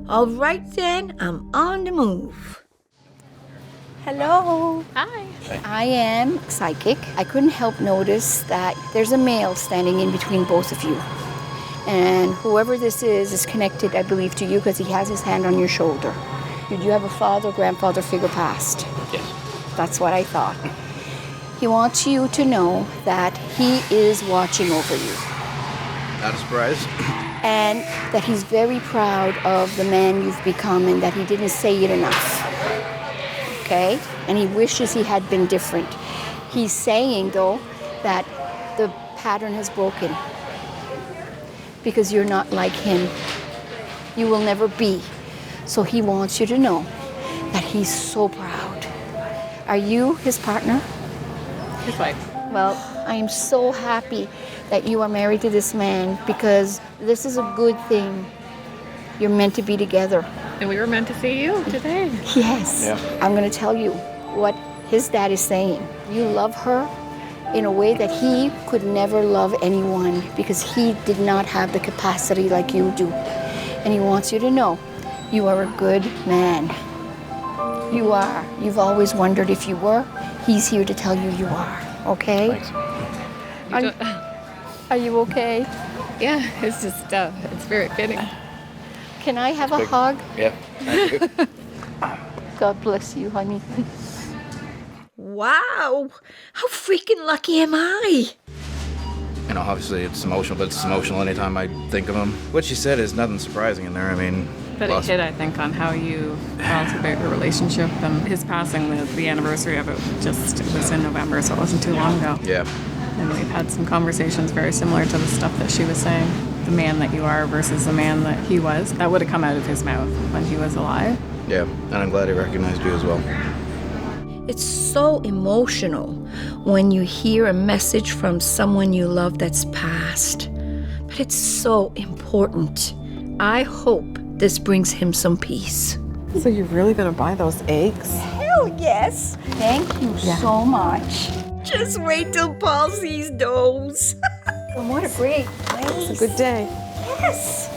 All right then, I'm on the move. Hello. Hi. I am psychic. I couldn't help notice that there's a male standing in between both of you. And whoever this is connected, I believe, to you because he has his hand on your shoulder. Did you have a father or grandfather figure past? Yes. That's what I thought. He wants you to know that he is watching over you. Not a surprise. And that he's very proud of the man you've become and that he didn't say it enough. Okay? And he wishes he had been different. He's saying, though, that the pattern has broken because you're not like him. You will never be. So he wants you to know that he's so proud. Are you his partner? His wife. Well, I am so happy that you are married to this man because this is a good thing. You're meant to be together. And we were meant to see you today. Yes. Yeah. I'm going to tell you what his dad is saying. You love her in a way that he could never love anyone because he did not have the capacity like you do. And he wants you to know you are a good man. You are. You've always wondered if you were. He's here to tell you you are. Okay? Thanks. Are you okay? Yeah, it's just, it's very fitting. Can I have a hug? Yeah. Thank you. God bless you, honey. Wow! How freaking lucky am I? You know, obviously it's emotional, but it's emotional anytime I think of him. What she said is nothing surprising in there. I mean, But it hit, I think, on how you felt about your relationship and his passing. The anniversary of it it was in November, so it wasn't too long ago. Yeah. And we've had some conversations very similar to the stuff that she was saying. The man that you are versus the man that he was. That would have come out of his mouth when he was alive. Yeah, and I'm glad he recognized you as well. It's so emotional when you hear a message from someone you love that's passed. But it's so important. I hope this brings him some peace. So you're really going to buy those eggs? Hell yes. Thank you so much. Just wait till Paul sees those. And what a great place. It's a good day. Yes.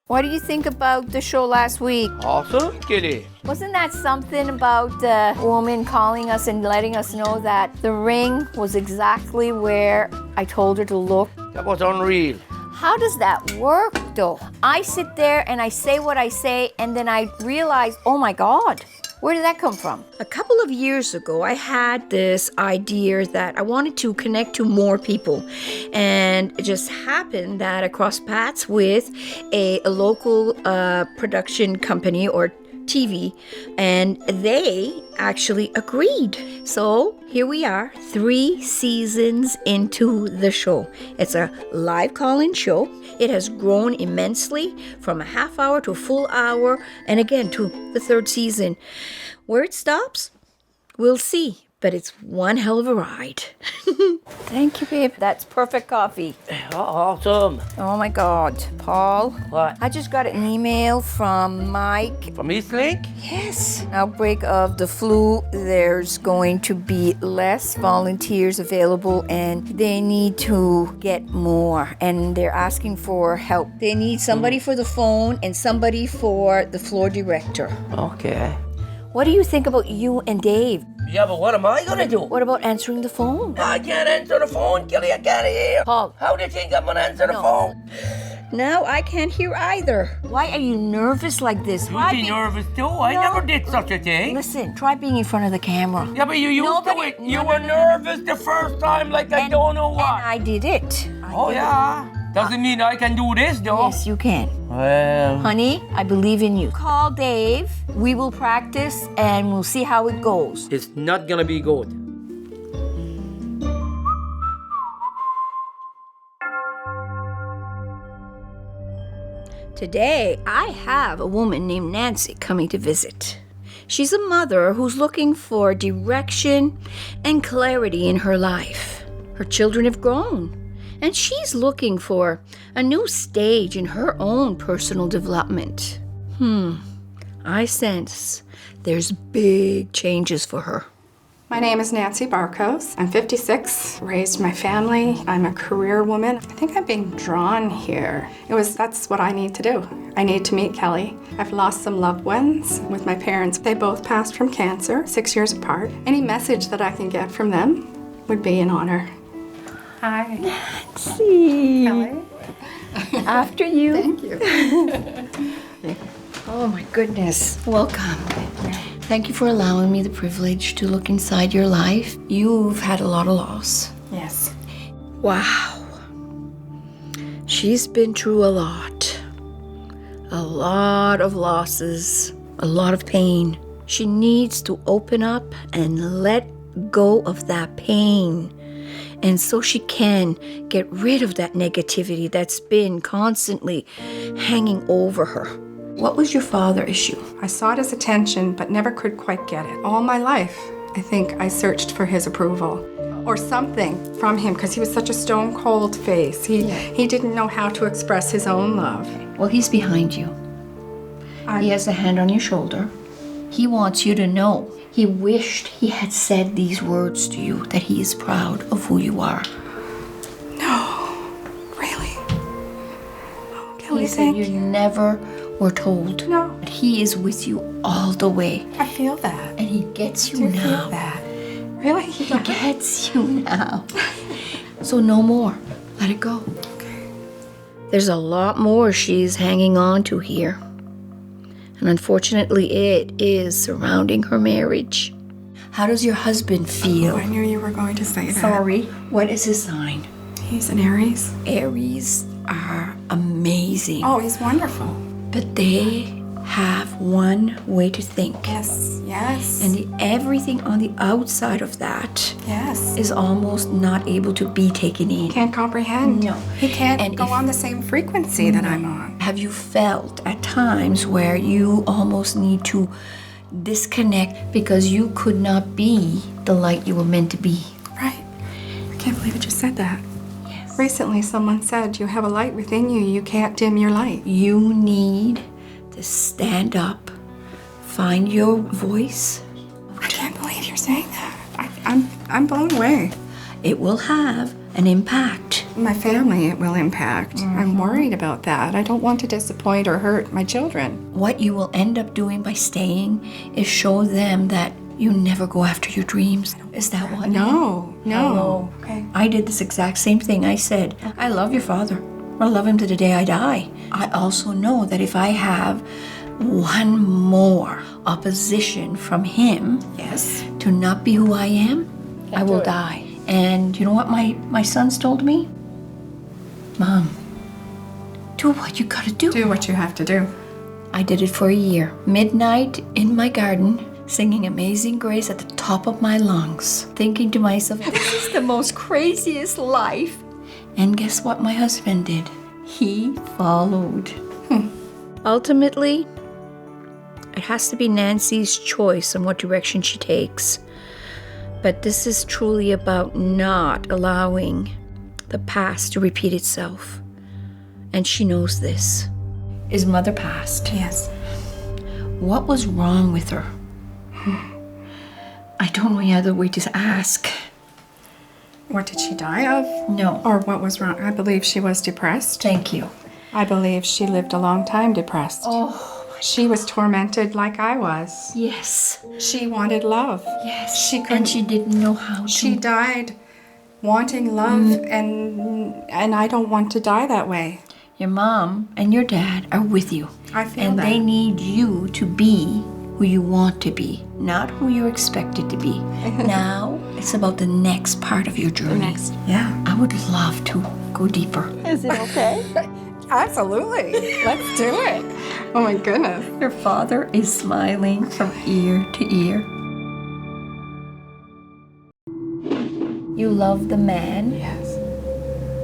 What do you think about the show last week? Awesome, kitty. Wasn't that something about the woman calling us and letting us know that the ring was exactly where I told her to look? That was unreal. How does that work, though? I sit there and I say what I say, and then I realize, oh my God, Where did that come from? A couple of years ago, I had this idea that I wanted to connect to more people. And it just happened that I crossed paths with a local production company or TV, and they actually agreed. So here we are, 3 seasons into the show. It's a live call-in show. It has grown immensely from a half hour to a full hour, and again to the 3rd season. Where it stops, we'll see. But it's one hell of a ride. Thank you, babe. That's perfect coffee. Awesome. Oh my God, Paul. What? I just got an email from Mike. From Eastlink? Yes. Outbreak of the flu. There's going to be less volunteers available and they need to get more. And they're asking for help. They need somebody for the phone and somebody for the floor director. Okay. What do you think about you and Dave? Yeah, but what am I gonna do? What about answering the phone? I can't answer the phone, Kelley. I can't hear. Paul. How do you think I'm gonna answer the phone? No, I can't hear either. Why are you nervous like this? You'd be nervous too. I never did such a thing. Listen, try being in front of the camera. Yeah, but you used to it. You were nervous the first time, like I don't know what. And I did it. Yeah. Doesn't mean I can do this, though. Yes, you can. Well. Honey, I believe in you. Call Dave. We will practice and we'll see how it goes. It's not gonna be good. Today, I have a woman named Nancy coming to visit. She's a mother who's looking for direction and clarity in her life. Her children have grown, and she's looking for a new stage in her own personal development. I sense there's big changes for her. My name is Nancy Barcos. I'm 56, raised my family. I'm a career woman. I think I'm being drawn here. That's what I need to do. I need to meet Kelley. I've lost some loved ones with my parents. They both passed from cancer, 6 years apart. Any message that I can get from them would be an honor. Hi. Nancy. Kelley. After you. Thank you. Oh my goodness. Welcome. Thank you for allowing me the privilege to look inside your life. You've had a lot of loss. Yes. Wow. She's been through a lot. A lot of losses, a lot of pain. She needs to open up and let go of that pain. And so she can get rid of that negativity that's been constantly hanging over her. What was your father's issue? I sought his attention, but never could quite get it. All my life, I think I searched for his approval or something from him because he was such a stone cold face. He didn't know how to express his own love. Well, he's behind you. He has a hand on your shoulder. He wants you to know. He wished he had said these words to you, that he is proud of who you are. No, really? Oh, Kelley, He said you never were told. No. But he is with you all the way. I feel that. And he gets you I now. feel that. Really? He gets you now. So no more. Let it go. Okay. There's a lot more she's hanging on to here. And unfortunately, it is surrounding her marriage. How does your husband feel? Oh, I knew you were going to say that. Sorry. What is his sign? He's an Aries. Aries are amazing. Oh, he's wonderful. But they have one way to think. Yes, yes. And everything on the outside of that yes. is almost not able to be taken in. Can't comprehend. No. He can't go on the same frequency that I'm on. Have you felt at times where you almost need to disconnect because you could not be the light you were meant to be? Right. I can't believe you just said that. Yes. Recently, someone said you have a light within you. You can't dim your light. You need to stand up, find your voice. I can't believe you're saying that. I'm blown away. It will have an impact. My family, it will impact. Mm-hmm. I'm worried about that. I don't want to disappoint or hurt my children. What you will end up doing by staying is show them that you never go after your dreams. Is that what? No. Okay. I did this exact same thing. I said, I love your father. I love him to the day I die. I also know that if I have one more opposition from him to not be who I am, I will die. And you know what my sons told me? Mom, do what you gotta do. Do what you have to do. I did it for a year. Midnight in my garden, singing Amazing Grace at the top of my lungs, thinking to myself, this is the most craziest life. And guess what my husband did? He followed. Ultimately, it has to be Nancy's choice on what direction she takes. But this is truly about not allowing the past to repeat itself. And she knows this. His mother passed. Yes. What was wrong with her? I don't know any other way to ask. What did she die of? No. Or what was wrong? I believe she was depressed. Thank you. I believe she lived a long time depressed. Oh. She was tormented like I was. Yes. She wanted love. Yes. She couldn't. And she didn't know how to. She died wanting love, and I don't want to die that way. Your mom and your dad are with you. I feel and that. they need you to be who you want to be, not who you're expected to be. Now it's about the next part of your journey. Yeah. I would love to go deeper. Is it okay? Absolutely. Let's do it. Oh my goodness. Your father is smiling from ear to ear. You love the man. Yes.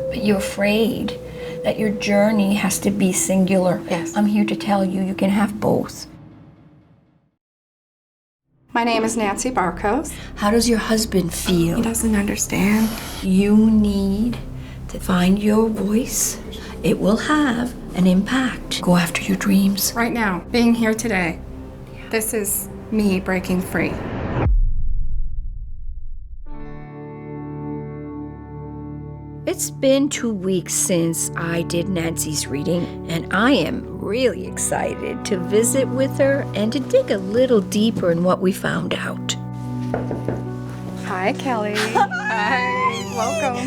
But you're afraid that your journey has to be singular. Yes. I'm here to tell you you can have both. My name is Nancy Barcos. How does your husband feel? He doesn't understand. You need to find your voice. It will have an impact. Go after your dreams. Right now, being here today, this is me breaking free. It's been 2 weeks since I did Nancy's reading, and I am really excited to visit with her and to dig a little deeper in what we found out. Hi, Kelley. Hi. Welcome.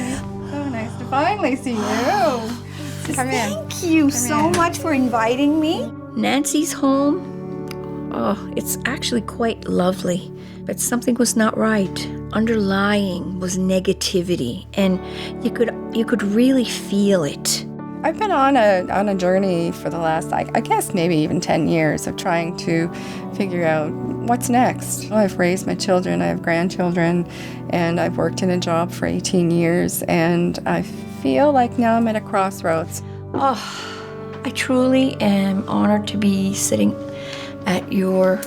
So nice to finally see you. Come in. Thank you so much for inviting me. Nancy's home, it's actually quite lovely, but something was not right. Underlying was negativity, and you could really feel it. I've been on a journey for the last, I guess maybe even 10 years of trying to figure out what's next. I've raised my children, I have grandchildren, and I've worked in a job for 18 years, and I feel like now I'm at a crossroads. I truly am honored to be sitting at your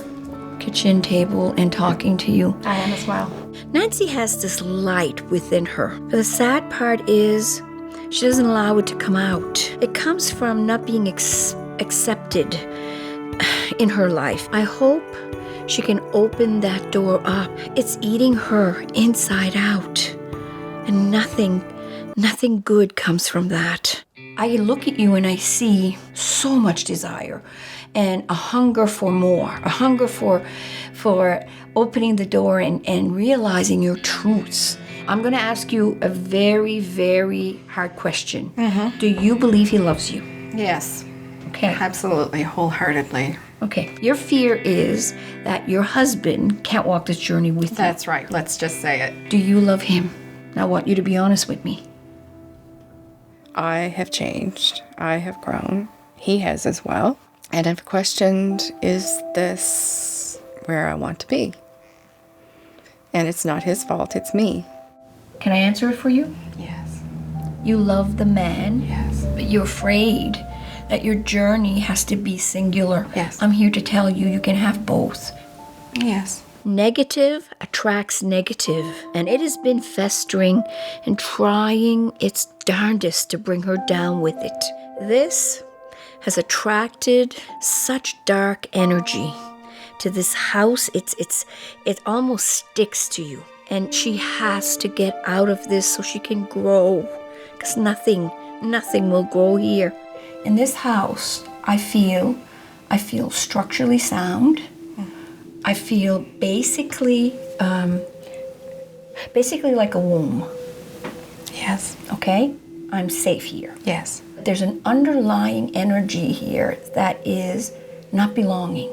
kitchen table and talking to you. I am as well. Nancy has this light within her. But the sad part is she doesn't allow it to come out. It comes from not being accepted in her life. I hope she can open that door up. It's eating her inside out. And nothing good comes from that. I look at you and I see so much desire and a hunger for more, a hunger for opening the door and realizing your truths. I'm going to ask you a very, very hard question. Mm-hmm. Do you believe he loves you? Yes. Okay. Absolutely, wholeheartedly. Okay. Your fear is that your husband can't walk this journey with you. That's right. Let's just say it. Do you love him? I want you to be honest with me. I have changed. I have grown. He has as well. And I've questioned, is this where I want to be? And it's not his fault, it's me. Can I answer it for you? Yes. You love the man. Yes. But you're afraid that your journey has to be singular. Yes. I'm here to tell you you can have both. Yes. Negative attracts negative, and it has been festering and trying its darndest to bring her down with it. This has attracted such dark energy to this house. It almost sticks to you, and she has to get out of this so she can grow, because nothing will grow here. In this house, I feel structurally sound. I feel basically like a womb. Yes. Okay? I'm safe here. Yes. There's an underlying energy here that is not belonging.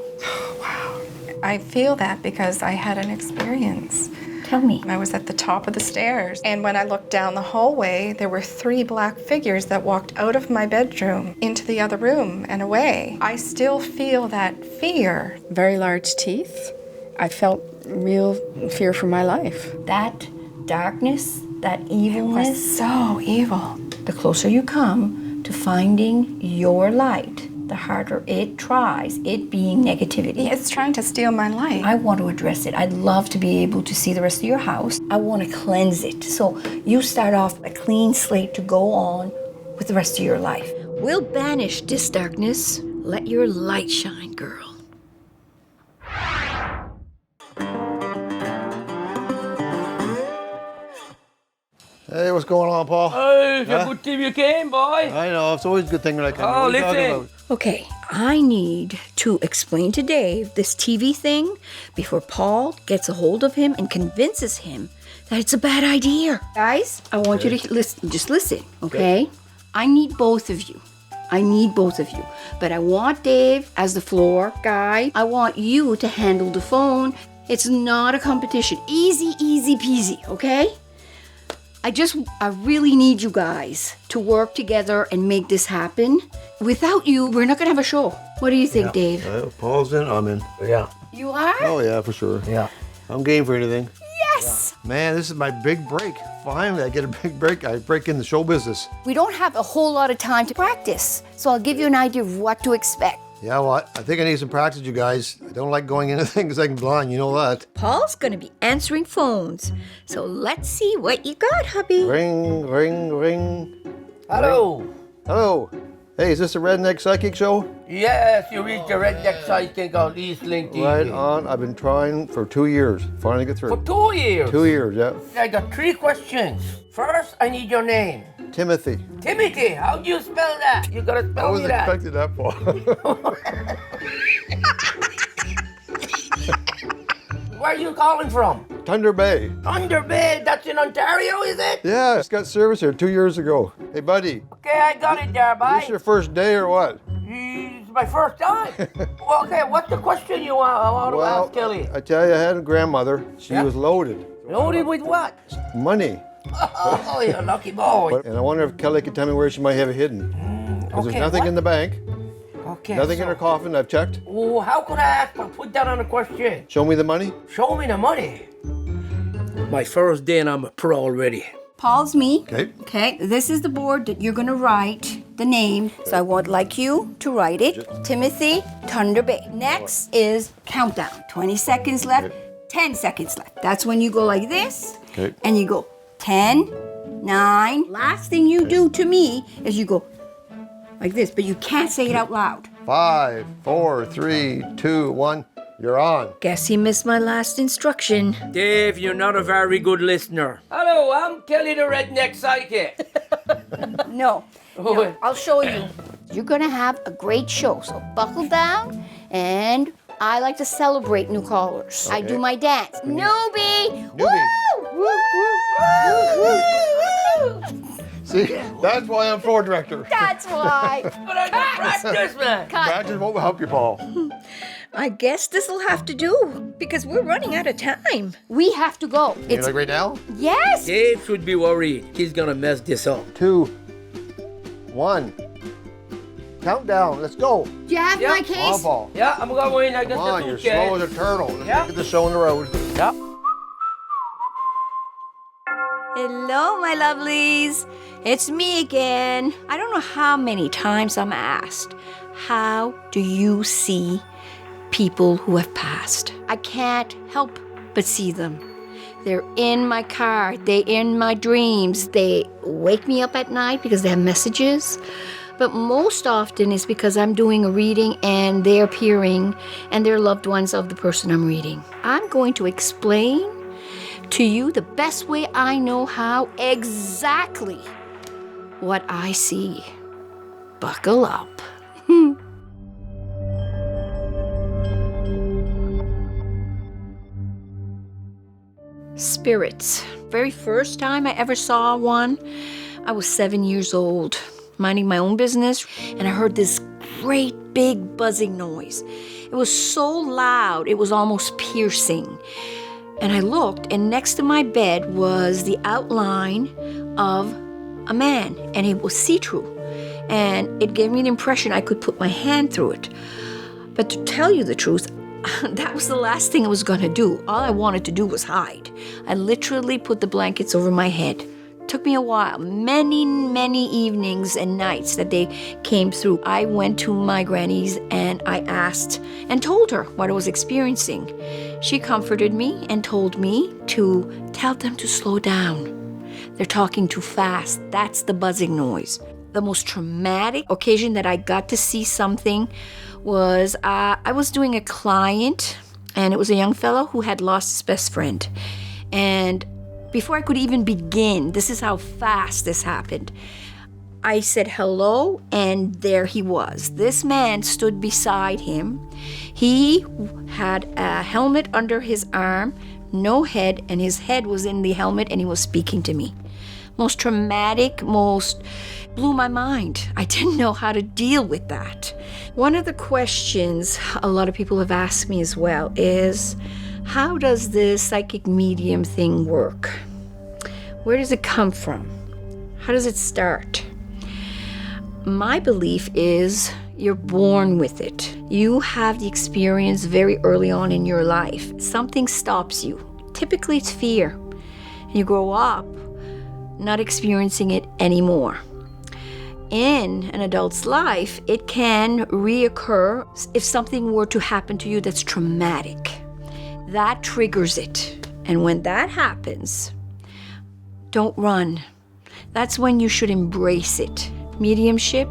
I feel that because I had an experience. Tell me. I was at the top of the stairs, and when I looked down the hallway, there were 3 black figures that walked out of my bedroom into the other room and away. I still feel that fear. Very large teeth. I felt real fear for my life. That darkness, that evilness. It was so evil. The closer you come to finding your light, the harder it tries, it being negativity. It's trying to steal my light. I want to address it. I'd love to be able to see the rest of your house. I want to cleanse it. So you start off a clean slate to go on with the rest of your life. We'll banish this darkness. Let your light shine, girl. Hey, what's going on, Paul? Hey, it's a good thing you came, boy. I know, it's always a good thing when I come. Oh, What are you talking listen. about? Okay, I need to explain to Dave this TV thing before Paul gets a hold of him and convinces him that it's a bad idea. Guys, I want you to listen. Just listen, okay? I need both of you. But I want Dave as the floor guy. I want you to handle the phone. It's not a competition. Easy, easy peasy, okay? I really need you guys to work together and make this happen. Without you, we're not gonna have a show. What do you think, Dave? Paul's in, I'm in. Yeah. You are? Oh, yeah, for sure. Yeah. I'm game for anything. Yes! Man, this is my big break. Finally, I get a big break. I break in the show business. We don't have a whole lot of time to practice, so I'll give you an idea of what to expect. Yeah, well, I think I need some practice, you guys. I don't like going into things like blind, you know that. Paul's gonna be answering phones, so let's see what you got, hubby. Ring, ring, ring. Hello. Hello. Hey, is this a Redneck Psychic Show? Yes, you reached the Redneck Psychic on East Link TV. Right on. I've been trying for 2 years. Finally get through. For 2 years? 2 years, yeah. I got 3 questions. First, I need your name. Timothy. Timothy, how do you spell that? You gotta spell I me wasn't that. expecting that, Paul. Where are you calling from? Thunder Bay. Thunder Bay, that's in Ontario, is it? Yeah, just got service here 2 years ago. Hey, buddy. Okay, I got it there, bye. This your first day or what? It's my first time. Well, okay, what's the question you want to ask, Kelley? I tell you, I had a grandmother. She Yeah. was loaded. Loaded with what? Money. Oh, you're a lucky boy. And I wonder if Kelley could tell me where she might have it hidden. Because okay, there's nothing what? in the bank. Okay. Nothing in her coffin, I've checked. Oh, how could I ask? Put that on a question. Show me the money. Show me the money. My first day and I'm a pro already. Paul's me. Okay. Okay, this is the board that you're gonna write the name. So I would like you to write it. Timothy Thunder Bay. Next is countdown. 20 seconds left, 10 seconds left. That's when you go like this. Okay. And you go 10, 9. Last thing you do to me is you go like this, but you can't say it out loud. 5, 4, 3, 2, 1. You're on. Guess he missed my last instruction. Dave, you're not a very good listener. Hello, I'm Kelley the Redneck Psychic. No, I'll show you. You're gonna have a great show, so buckle down. And I like to celebrate new callers. I do my dance. Newbie! Newbie. Woo! Woo! Woo! See, that's why I'm floor director. That's why. But I got practice, man. Practice won't help you, Paul. I guess this'll have to do because we're running out of time. We have to go. You like right now? Yes. Dave should be worried. He's gonna mess this up. 2, 1. Countdown. Let's go. Do you have Yeah. my Come case? on, Paul. Yeah, I'm going. I got Come on, the you're suitcase. slow as a turtle. Let's Yeah. get the show on the road. Yeah. Hello, my lovelies. It's me again. I don't know how many times I'm asked, how do you see people who have passed? I can't help but see them. They're in my car. They're in my dreams. They wake me up at night because they have messages. But most often it's because I'm doing a reading and they're appearing and they're loved ones of the person I'm reading. I'm going to explain to you the best way I know how exactly what I see. Buckle up. Spirits. Very first time I ever saw one, I was 7 years old, minding my own business, and I heard this great big buzzing noise. It was so loud, it was almost piercing. And I looked, and next to my bed was the outline of a man, and it was see-through. And it gave me an impression I could put my hand through it. But to tell you the truth, that was the last thing I was going to do. All I wanted to do was hide. I literally put the blankets over my head. It took me a while, many, many evenings and nights that they came through. I went to my granny's and I asked and told her what I was experiencing. She comforted me and told me to tell them to slow down. They're talking too fast. That's the buzzing noise. The most traumatic occasion that I got to see something was I was doing a client, and it was a young fellow who had lost his best friend. And before I could even begin, this is how fast this happened. I said hello, and there he was. This man stood beside him. He had a helmet under his arm, no head, and his head was in the helmet, and he was speaking to me. Most traumatic, blew my mind. I didn't know how to deal with that. One of the questions a lot of people have asked me as well is, how does this psychic medium thing work? Where does it come from? How does it start? My belief is you're born with it. You have the experience very early on in your life. Something stops you. Typically it's fear. And you grow up not experiencing it anymore. In an adult's life, it can reoccur if something were to happen to you that's traumatic. That triggers it. And when that happens, don't run. That's when you should embrace it. Mediumship,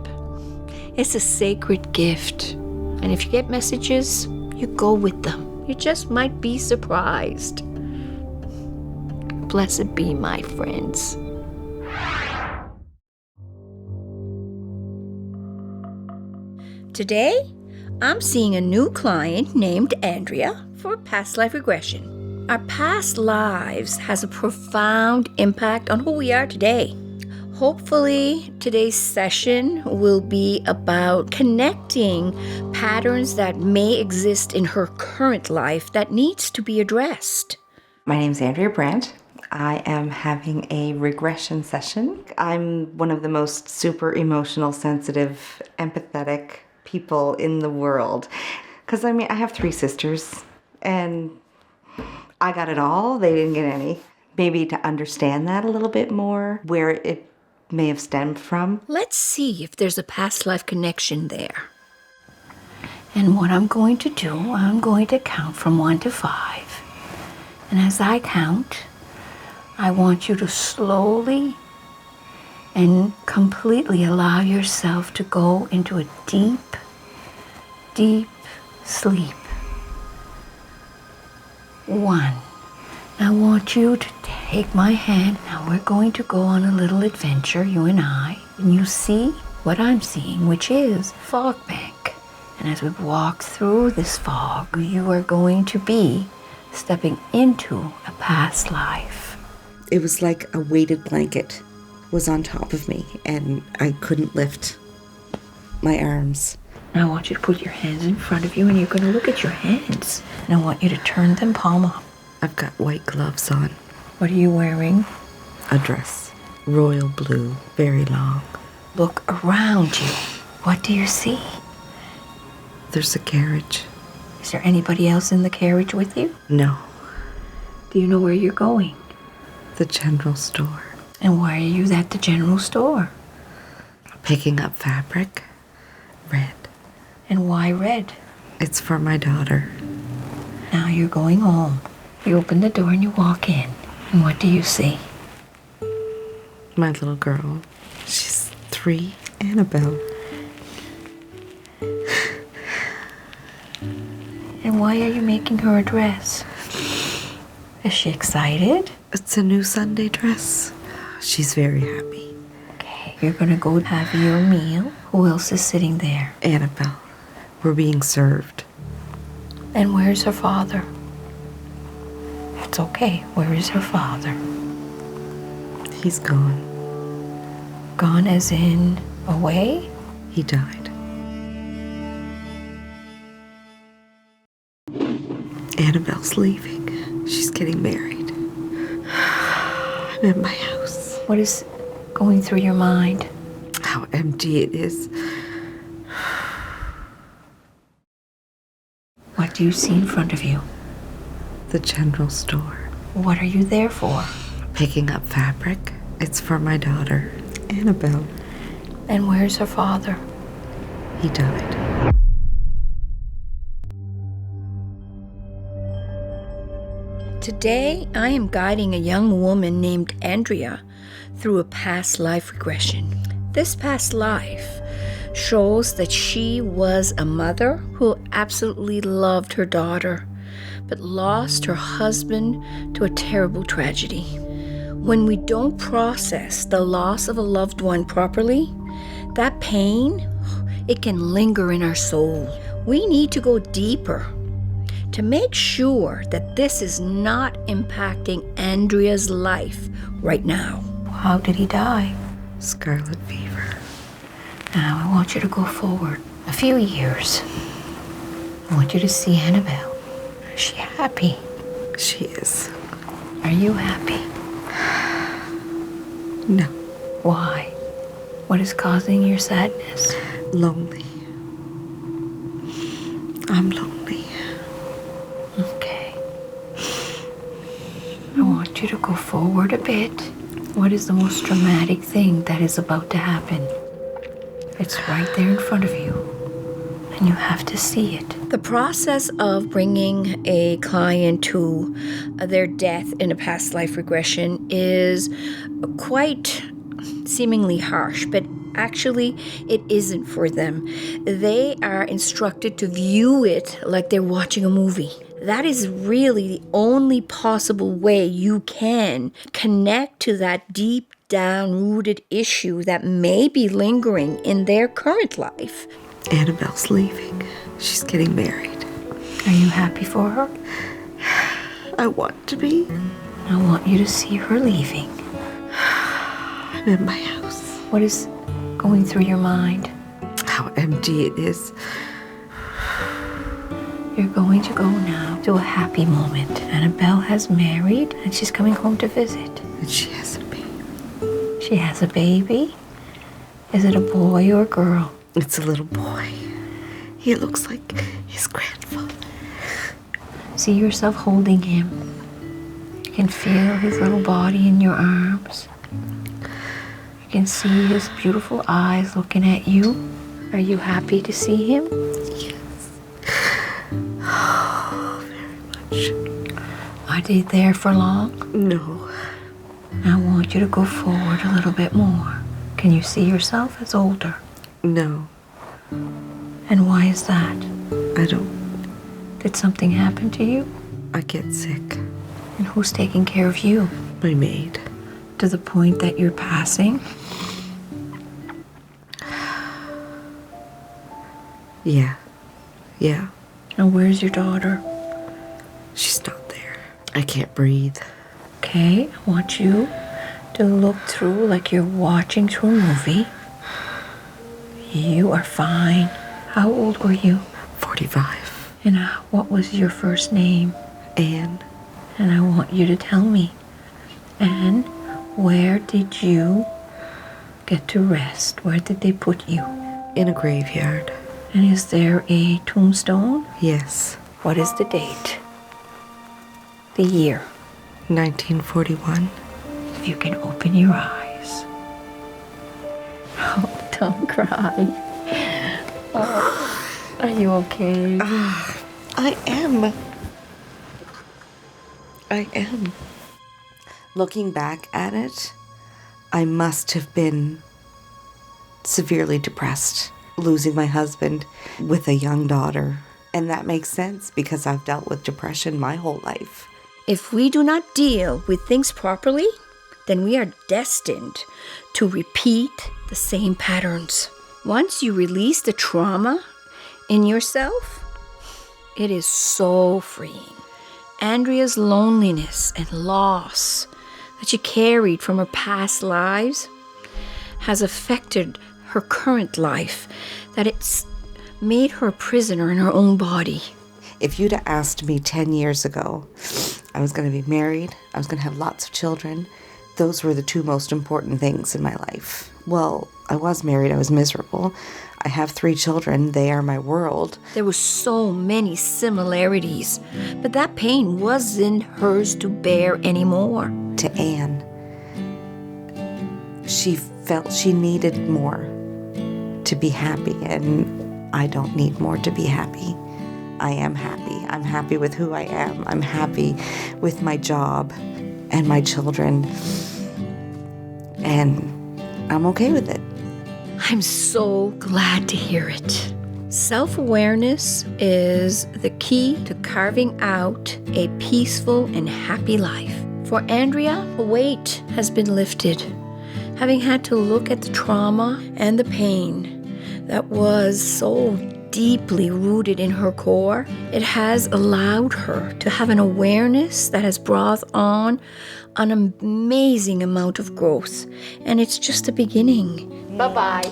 it's a sacred gift. And if you get messages, you go with them. You just might be surprised. Blessed be, my friends. Today, I'm seeing a new client named Andrea for past life regression. Our past lives has a profound impact on who we are today. Hopefully, today's session will be about connecting patterns that may exist in her current life that needs to be addressed. My name's Andrea Brandt. I am having a regression session. I'm one of the most super emotional, sensitive, empathetic people in the world. Because, I have 3 sisters, and I got it all. They didn't get any. Maybe to understand that a little bit more, where it may have stemmed from. Let's see if there's a past life connection there. And what I'm going to do, I'm going to count from 1 to 5. And as I count, I want you to slowly and completely allow yourself to go into a deep, deep sleep. 1. I want you to take my hand. Now we're going to go on a little adventure, you and I. And you see what I'm seeing, which is fog bank. And as we walk through this fog, you are going to be stepping into a past life. It was like a weighted blanket was on top of me, and I couldn't lift my arms. Now I want you to put your hands in front of you, and you're going to look at your hands. And I want you to turn them palm up. I've got white gloves on. What are you wearing? A dress. Royal blue, very long. Look around you. What do you see? There's a carriage. Is there anybody else in the carriage with you? No. Do you know where you're going? The general store. And why are you at the general store? Picking up fabric. Red. And why red? It's for my daughter. Now you're going home. You open the door and you walk in. And what do you see? My little girl. She's 3, Annabelle. And why are you making her a dress? Is she excited? It's a new Sunday dress. She's very happy. Okay, you're gonna go have your meal. Who else is sitting there? Annabelle. We're being served. And where's her father? It's okay. Where is her father? He's gone. Gone as in away? He died. Annabelle's leaving. She's getting married. I'm in my house. What is going through your mind? How empty it is. What do you see in front of you? The general store. What are you there for? Picking up fabric. It's for my daughter, Annabelle. And where's her father? He died. Today, I am guiding a young woman named Andrea through a past life regression. This past life shows that she was a mother who absolutely loved her daughter, but lost her husband to a terrible tragedy. When we don't process the loss of a loved one properly, that pain, it can linger in our soul. We need to go deeper to make sure that this is not impacting Andrea's life right now. How did he die? Scarlet fever. Now I want you to go forward a few years. I want you to see Annabelle. Is she happy? She is. Are you happy? No. Why? What is causing your sadness? Lonely. I'm lonely. Okay. I want you to go forward a bit. What is the most dramatic thing that is about to happen? It's right there in front of you, and you have to see it. The process of bringing a client to their death in a past life regression is quite seemingly harsh, but actually it isn't for them. They are instructed to view it like they're watching a movie. That is really the only possible way you can connect to that deep down-rooted issue that may be lingering in their current life. Annabelle's leaving. She's getting married. Are you happy for her? I want to be. I want you to see her leaving. I'm in my house. What is going through your mind? How empty it is. You're going to go now to a happy moment. Annabelle has married and she's coming home to visit. And she has a baby. She has a baby? Is it a boy or a girl? It's a little boy. He looks like his grandfather. See yourself holding him. You can feel his little body in your arms. You can see his beautiful eyes looking at you. Are you happy to see him? Yes. Oh, very much. Are they there for long? No. I want you to go forward a little bit more. Can you see yourself as older? No. And why is that? I don't. Did something happen to you? I get sick. And who's taking care of you? My maid. To the point that you're passing? Yeah. Yeah. And where's your daughter? She's not there. I can't breathe. Okay, I want you to look through like you're watching through a movie. You are fine. How old were you? 45. And what was your first name? Anne. And I want you to tell me. Anne, where did you get to rest? Where did they put you? In a graveyard. And is there a tombstone? Yes. What is the date? The year? 1941. If you can open your eyes. Oh, don't cry. Oh, are you okay? I am. I am. Looking back at it, I must have been severely depressed, losing my husband with a young daughter. And that makes sense because I've dealt with depression my whole life. If we do not deal with things properly, then we are destined to repeat the same patterns. Once you release the trauma in yourself, it is so freeing. Andrea's loneliness and loss that she carried from her past lives has affected her current life, that it's made her a prisoner in her own body. If you'd have asked me 10 years ago, I was going to be married, I was going to have lots of children, those were the two most important things in my life. Well, I was married, I was miserable. I have 3 children, they are my world. There were so many similarities, but that pain wasn't hers to bear anymore. To Anne, she felt she needed more to be happy, and I don't need more to be happy. I am happy. I'm happy with who I am. I'm happy with my job and my children, and I'm okay with it. I'm so glad to hear it. Self-awareness is the key to carving out a peaceful and happy life. For Andrea, a weight has been lifted. Having had to look at the trauma and the pain that was so deeply rooted in her core, it has allowed her to have an awareness that has brought on an amazing amount of growth. And it's just a beginning. Bye-bye.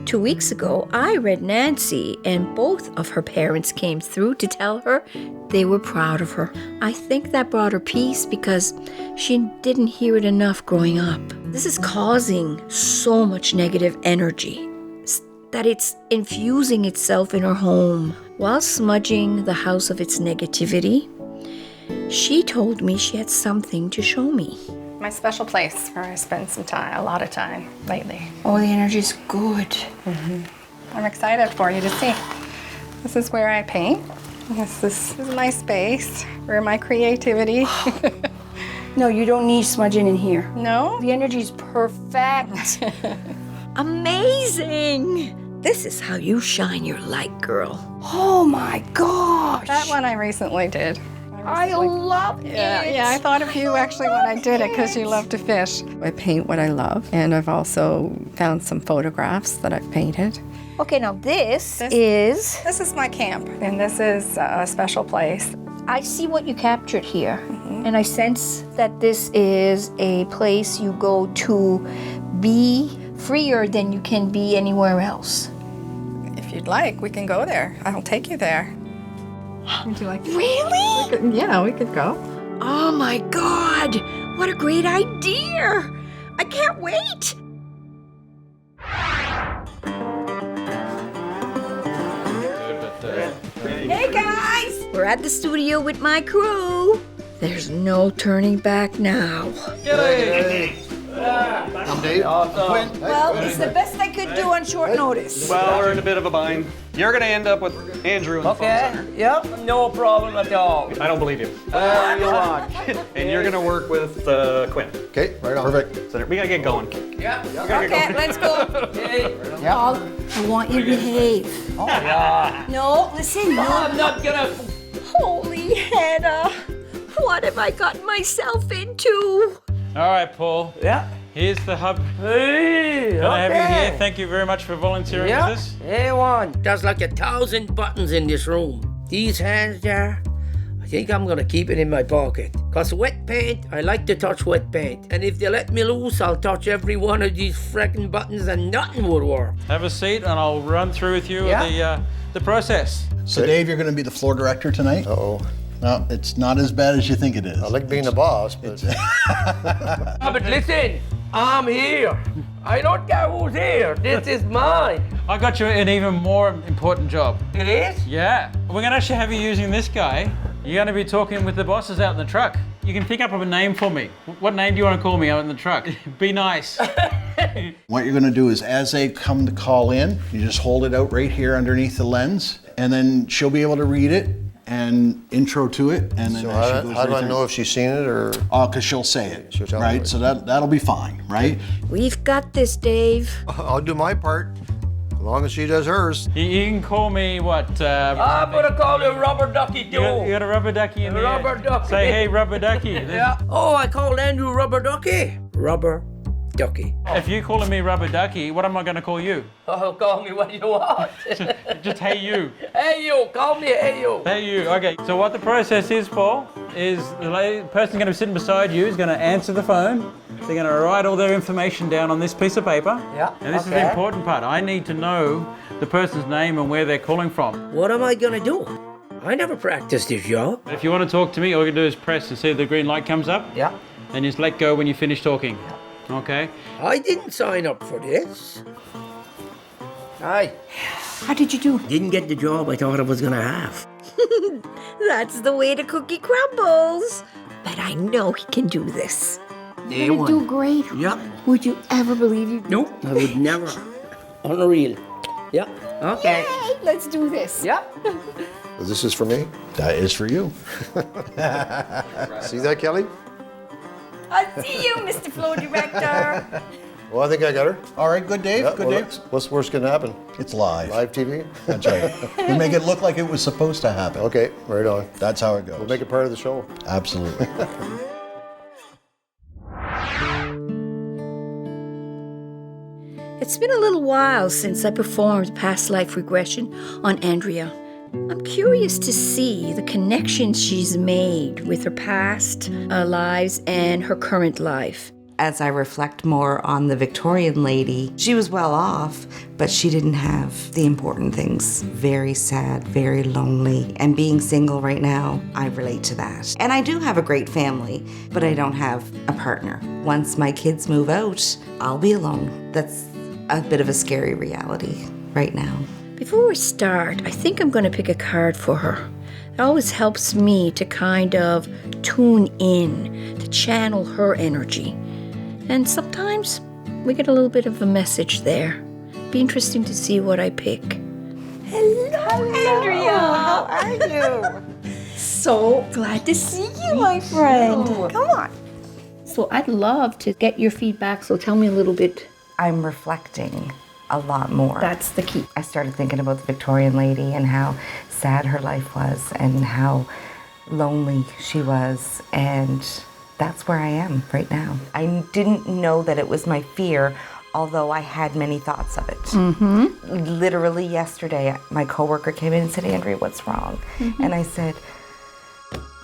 2 weeks ago, I read Nancy, and both of her parents came through to tell her they were proud of her. I think that brought her peace because she didn't hear it enough growing up. This is causing so much negative energy that it's infusing itself in her home while smudging the house of its negativity. She told me she had something to show me. My special place where I spend a lot of time lately. Oh, the energy's good. I'm excited for you to see. This is where I paint. This is my space, where my creativity. No, you don't need smudging in here. No? The energy's perfect. Amazing. This is how you shine your light, girl. Oh my gosh. That one I recently did. I love it. Yeah, I thought of you actually when I did it because you love to fish. I paint what I love, and I've also found some photographs that I've painted. Okay, now this is... This is my camp, and this is a special place. I see what you captured here, and I sense that this is a place you go to be freer than you can be anywhere else. If you'd like, we can go there. I'll take you there. Would you like to? Really? Yeah, we could go. Oh my God! What a great idea! I can't wait! Hey guys! We're at the studio with my crew. There's no turning back now. Hey. I'm Dave. Awesome. Well, it's the best I could do on short notice. Well, we're in a bit of a bind. You're going to end up with Andrew in the phone center. Yep, no problem at all. I don't believe you. You want. And you're going to work with Quinn. Okay, right on. Perfect. So we got to get going. Yeah. Okay, let's go. Paul, I want you to behave. Oh, yeah. No, listen, no. I'm not gonna. Holy Hannah, what have I gotten myself into? All right, Paul. Yeah. Here's the hub. Hey, Can I have you okay. here? Thank you very much for volunteering Yeah. with us. Hey, one. There's like 1,000 buttons in this room. These hands there, I think I'm gonna keep it in my pocket. Cause wet paint, I like to touch wet paint. And if they let me loose, I'll touch every one of these frickin' buttons and nothing would work. Have a seat and I'll run through with you the process. So Dave, you're going to be the floor director tonight? Uh-oh. No, it's not as bad as you think it is. I like being the boss, but... But listen, I'm here. I don't care who's here. This is mine. I got you an even more important job. It is? Yeah. We're going to actually have you using this guy. You're going to be talking with the bosses out in the truck. You can pick up a name for me. What name do you want to call me out in the truck? Be nice. What you're going to do is as they come to call in, you just hold it out right here underneath the lens, and then she'll be able to read it and intro to it, and then So as she how, goes how do right I there- know if she's seen it or... Oh, because she'll say it, She'll tell me. right? So that'll be fine, right? We've got this, Dave. I'll do my part, as long as she does hers. You can call me what? I'm gonna call you Rubber Ducky too. You got a rubber ducky in there. Rubber Ducky. Say, hey, rubber ducky. Yeah. Oh, I called Andrew Rubber Ducky. Rubber Ducky. If you're calling me rubber ducky, what am I going to call you? Oh, call me what you want. Just hey you. Hey you, call me hey you. Hey you. Okay. So what the process is, Paul, is the person going to be sitting beside you is going to answer the phone. They're going to write all their information down on this piece of paper. Yeah. And this is the important part. I need to know the person's name and where they're calling from. What am I going to do? I never practiced this job. If you want to talk to me, all you do is press and see the green light comes up. Yeah. And just let go when you finish talking. Okay? I didn't sign up for this. Hi. How did you do? Didn't get the job I thought I was going to have. That's the way the cookie crumbles. But I know he can do this. Day You're one. gonna do great. Yep. Would you ever believe you? Nope. I would never. Unreal. Yep. Okay. Yay, let's do this. Yep. This is for me. That is for you. See that, Kelly? I see you, Mr. Flow Director. Well, I think I got her. All right, good, Dave. Yeah, Good, well, Dave. what's worse can happen? It's live. Live TV? That's right. We make it look like it was supposed to happen. Okay, right on. That's how it goes. We'll make it part of the show. Absolutely. It's been a little while since I performed past life regression on Andrea. I'm curious to see the connections she's made with her past lives and her current life. As I reflect more on the Victorian lady, she was well off, but she didn't have the important things. Very sad, very lonely, and being single right now, I relate to that. And I do have a great family, but I don't have a partner. Once my kids move out, I'll be alone. That's a bit of a scary reality right now. Before we start, I think I'm going to pick a card for her. It always helps me to kind of tune in, to channel her energy. And sometimes we get a little bit of a message there. Be interesting to see what I pick. Hello, Andrea. How are you? So glad to see you, my friend. Come on. So I'd love to get your feedback, so tell me a little bit. I'm reflecting a lot more. That's the key. I started thinking about the Victorian lady and how sad her life was and how lonely she was, and that's where I am right now. I didn't know that it was my fear, although I had many thoughts of it. Mm-hmm. Literally yesterday, my coworker came in and said, Andrea, what's wrong? Mm-hmm. And I said,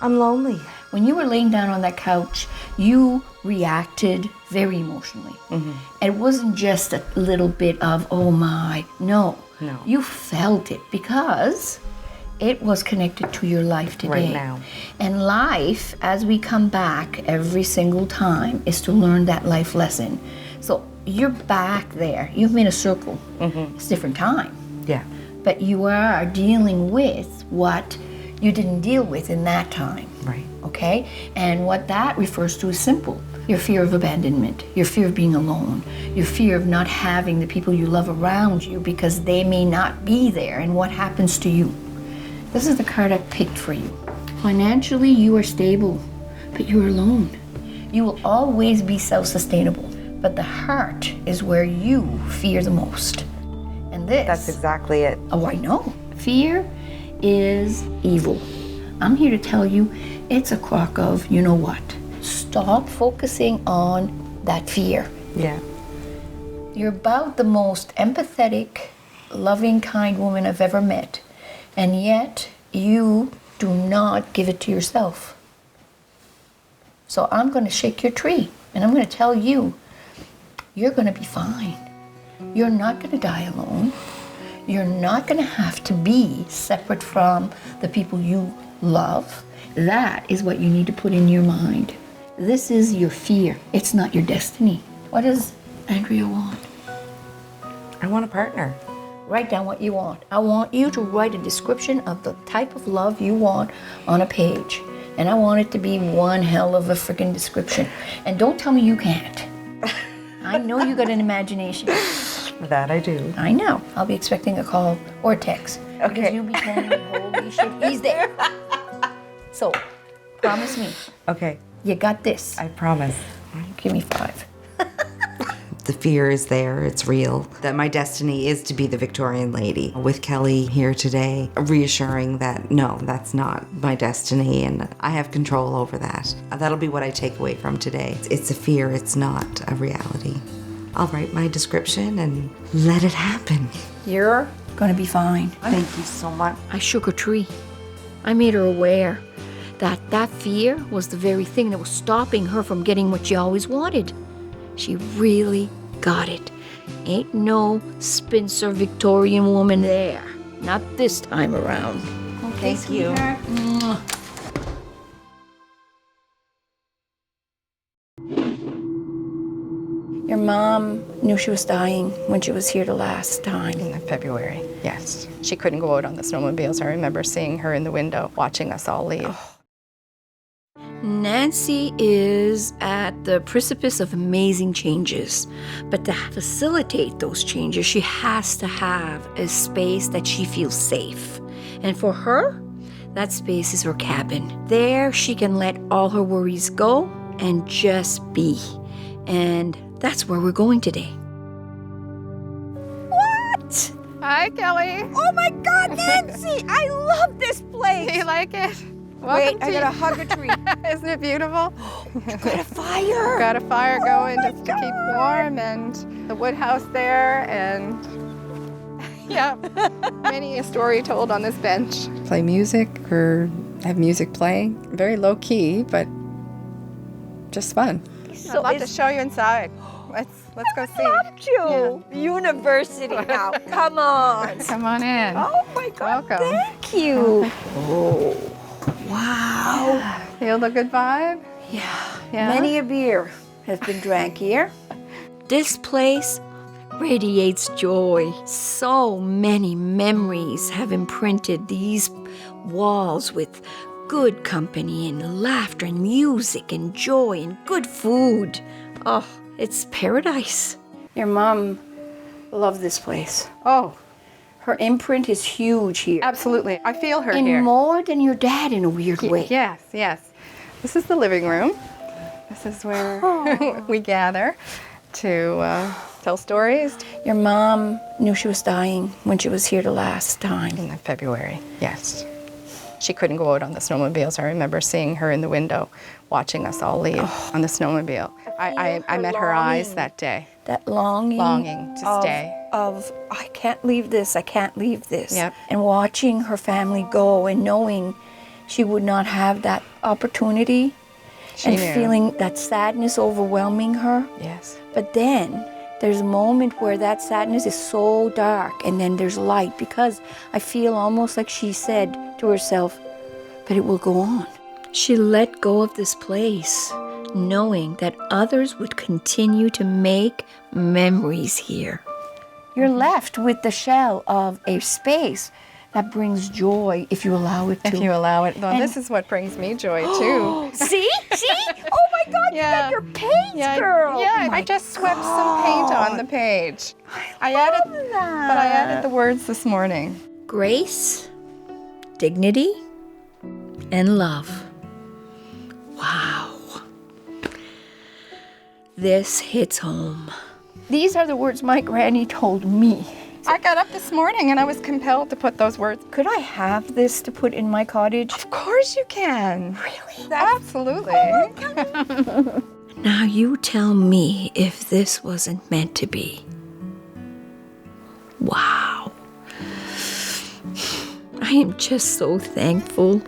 I'm lonely. When you were laying down on that couch, you reacted very emotionally. Mm-hmm. It wasn't just a little bit of, oh my, no. No. You felt it because it was connected to your life today. Right now. And life, as we come back every single time, is to learn that life lesson. So you're back there. You've made a circle. Mm-hmm. It's a different time. Yeah. But you are dealing with what you didn't deal with in that time. Right. Okay? And what that refers to is simple. Your fear of abandonment, your fear of being alone, your fear of not having the people you love around you because they may not be there, and what happens to you. This is the card I picked for you. Financially, you are stable, but you're alone. You will always be self-sustainable, but the heart is where you fear the most. And this... That's exactly it. Oh, I know. Fear is evil. I'm here to tell you it's a crock of you know what. Stop focusing on that fear. Yeah. You're about the most empathetic, loving, kind woman I've ever met. And yet, you do not give it to yourself. So I'm going to shake your tree, and I'm going to tell you, you're going to be fine. You're not going to die alone. You're not going to have to be separate from the people you love. That is what you need to put in your mind. This is your fear. It's not your destiny. What does Andrea want? I want a partner. Write down what you want. I want you to write a description of the type of love you want on a page. And I want it to be one hell of a freaking description. And don't tell me you can't. I know you got an imagination. That I do. I know. I'll be expecting a call or a text. Okay. Because you'll be telling me, holy shit, he's there. So, promise me. Okay. You got this. I promise. Give me 5. The fear is there, it's real. That my destiny is to be the Victorian lady. With Kelley here today, reassuring that no, that's not my destiny and I have control over that. That'll be what I take away from today. It's a fear, it's not a reality. I'll write my description and let it happen. You're gonna be fine. Thank you so much. I shook her tree. I made her aware. That fear was the very thing that was stopping her from getting what she always wanted. She really got it. Ain't no Spencer Victorian woman there. Not this time around. Okay, Thank you. sweetheart. Mwah. Your mom knew she was dying when she was here the last time. In February, yes. She couldn't go out on the snowmobiles. I remember seeing her in the window, watching us all leave. Nancy is at the precipice of amazing changes, but to facilitate those changes, she has to have a space that she feels safe. And for her, that space is her cabin. There, she can let all her worries go and just be. And that's where we're going today. What? Hi, Kelley. Oh my God, Nancy! I love this place. Do you like it? Wait, I gotta hug a tree. Isn't it beautiful? You got a fire. Got a fire going just to keep warm, and the wood house there, and yeah, many a story told on this bench. Play music or have music playing. Very low key, but just fun. So I'd love to show you inside. Let's go see. Loved you. Yeah. University now. Come on. Come on in. Oh my God. Welcome. Thank you. Oh. Wow. Feel the good vibe? Yeah. Yeah. Many a beer has been drank here. This place radiates joy. So many memories have imprinted these walls with good company and laughter and music and joy and good food. Oh, it's paradise. Your mom loved this place. Oh. Her imprint is huge here. Absolutely. I feel her in here. More than your dad in a weird way. Yes, yes. This is the living room. This is where we gather to tell stories. Your mom knew she was dying when she was here the last time. In February, yes. She couldn't go out on the snowmobiles. I remember seeing her in the window, watching us all leave on the snowmobile. I met her eyes that day. That longing to stay. I can't leave this, I can't leave this. Yep. And watching her family go and knowing she would not have that opportunity She and knew. feeling that sadness overwhelming her. Yes. But then there's a moment where that sadness is so dark and then there's light, because I feel almost like she said to herself, but it will go on. She let go of this place, knowing that others would continue to make memories here. You're left with the shell of a space that brings joy if you allow it to. If you allow it. Well, this is what brings me joy, too. See? See? Oh my God, you got your paint, girl. Yeah, Oh I my just swept some paint on the page. I added the words this morning. Grace, dignity, and love. Wow. This hits home. These are the words my granny told me. I got up this morning and I was compelled to put those words. Could I have this to put in my cottage? Of course you can. Really? Absolutely. Now you tell me if this wasn't meant to be. Wow. I am just so thankful.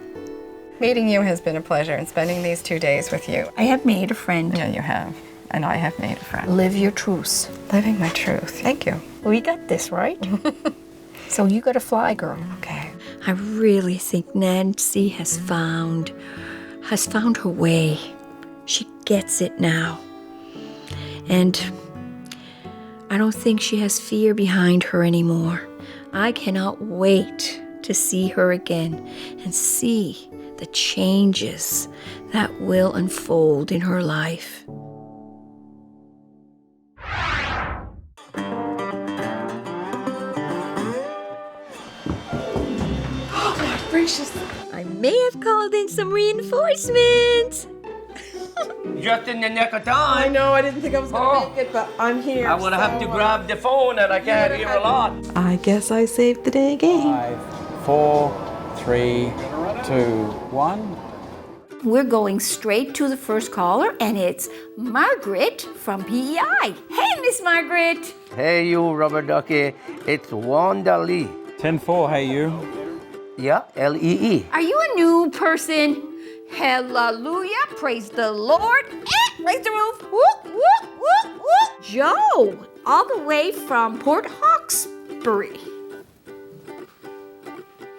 Meeting you has been a pleasure, and spending these 2 days with you. I have made a friend. Yeah, you have. And I have made a friend. Live your truths. Living my truth. Thank you. We got this, right? So you gotta fly, girl. Okay. I really think Nancy has found her way. She gets it now. And I don't think she has fear behind her anymore. I cannot wait to see her again and see the changes that will unfold in her life. Oh my gracious. I may have called in some reinforcements. Just in the nick of time. I know, I didn't think I was going to make it, but I'm here. I would have to grab the phone and I can't hear a lot. I guess I saved the day again. 5, 4, 3, 2, 1. We're going straight to the first caller, and it's Margaret from PEI. Hey, Miss Margaret. Hey, you rubber ducky. It's Wanda Lee. 10-4, hey you. Yeah, L-E-E. Are you a new person Hallelujah, praise the Lord. Raise the roof. Whoop, whoop, whoop, whoop. Joe, all the way from Port Hawkesbury.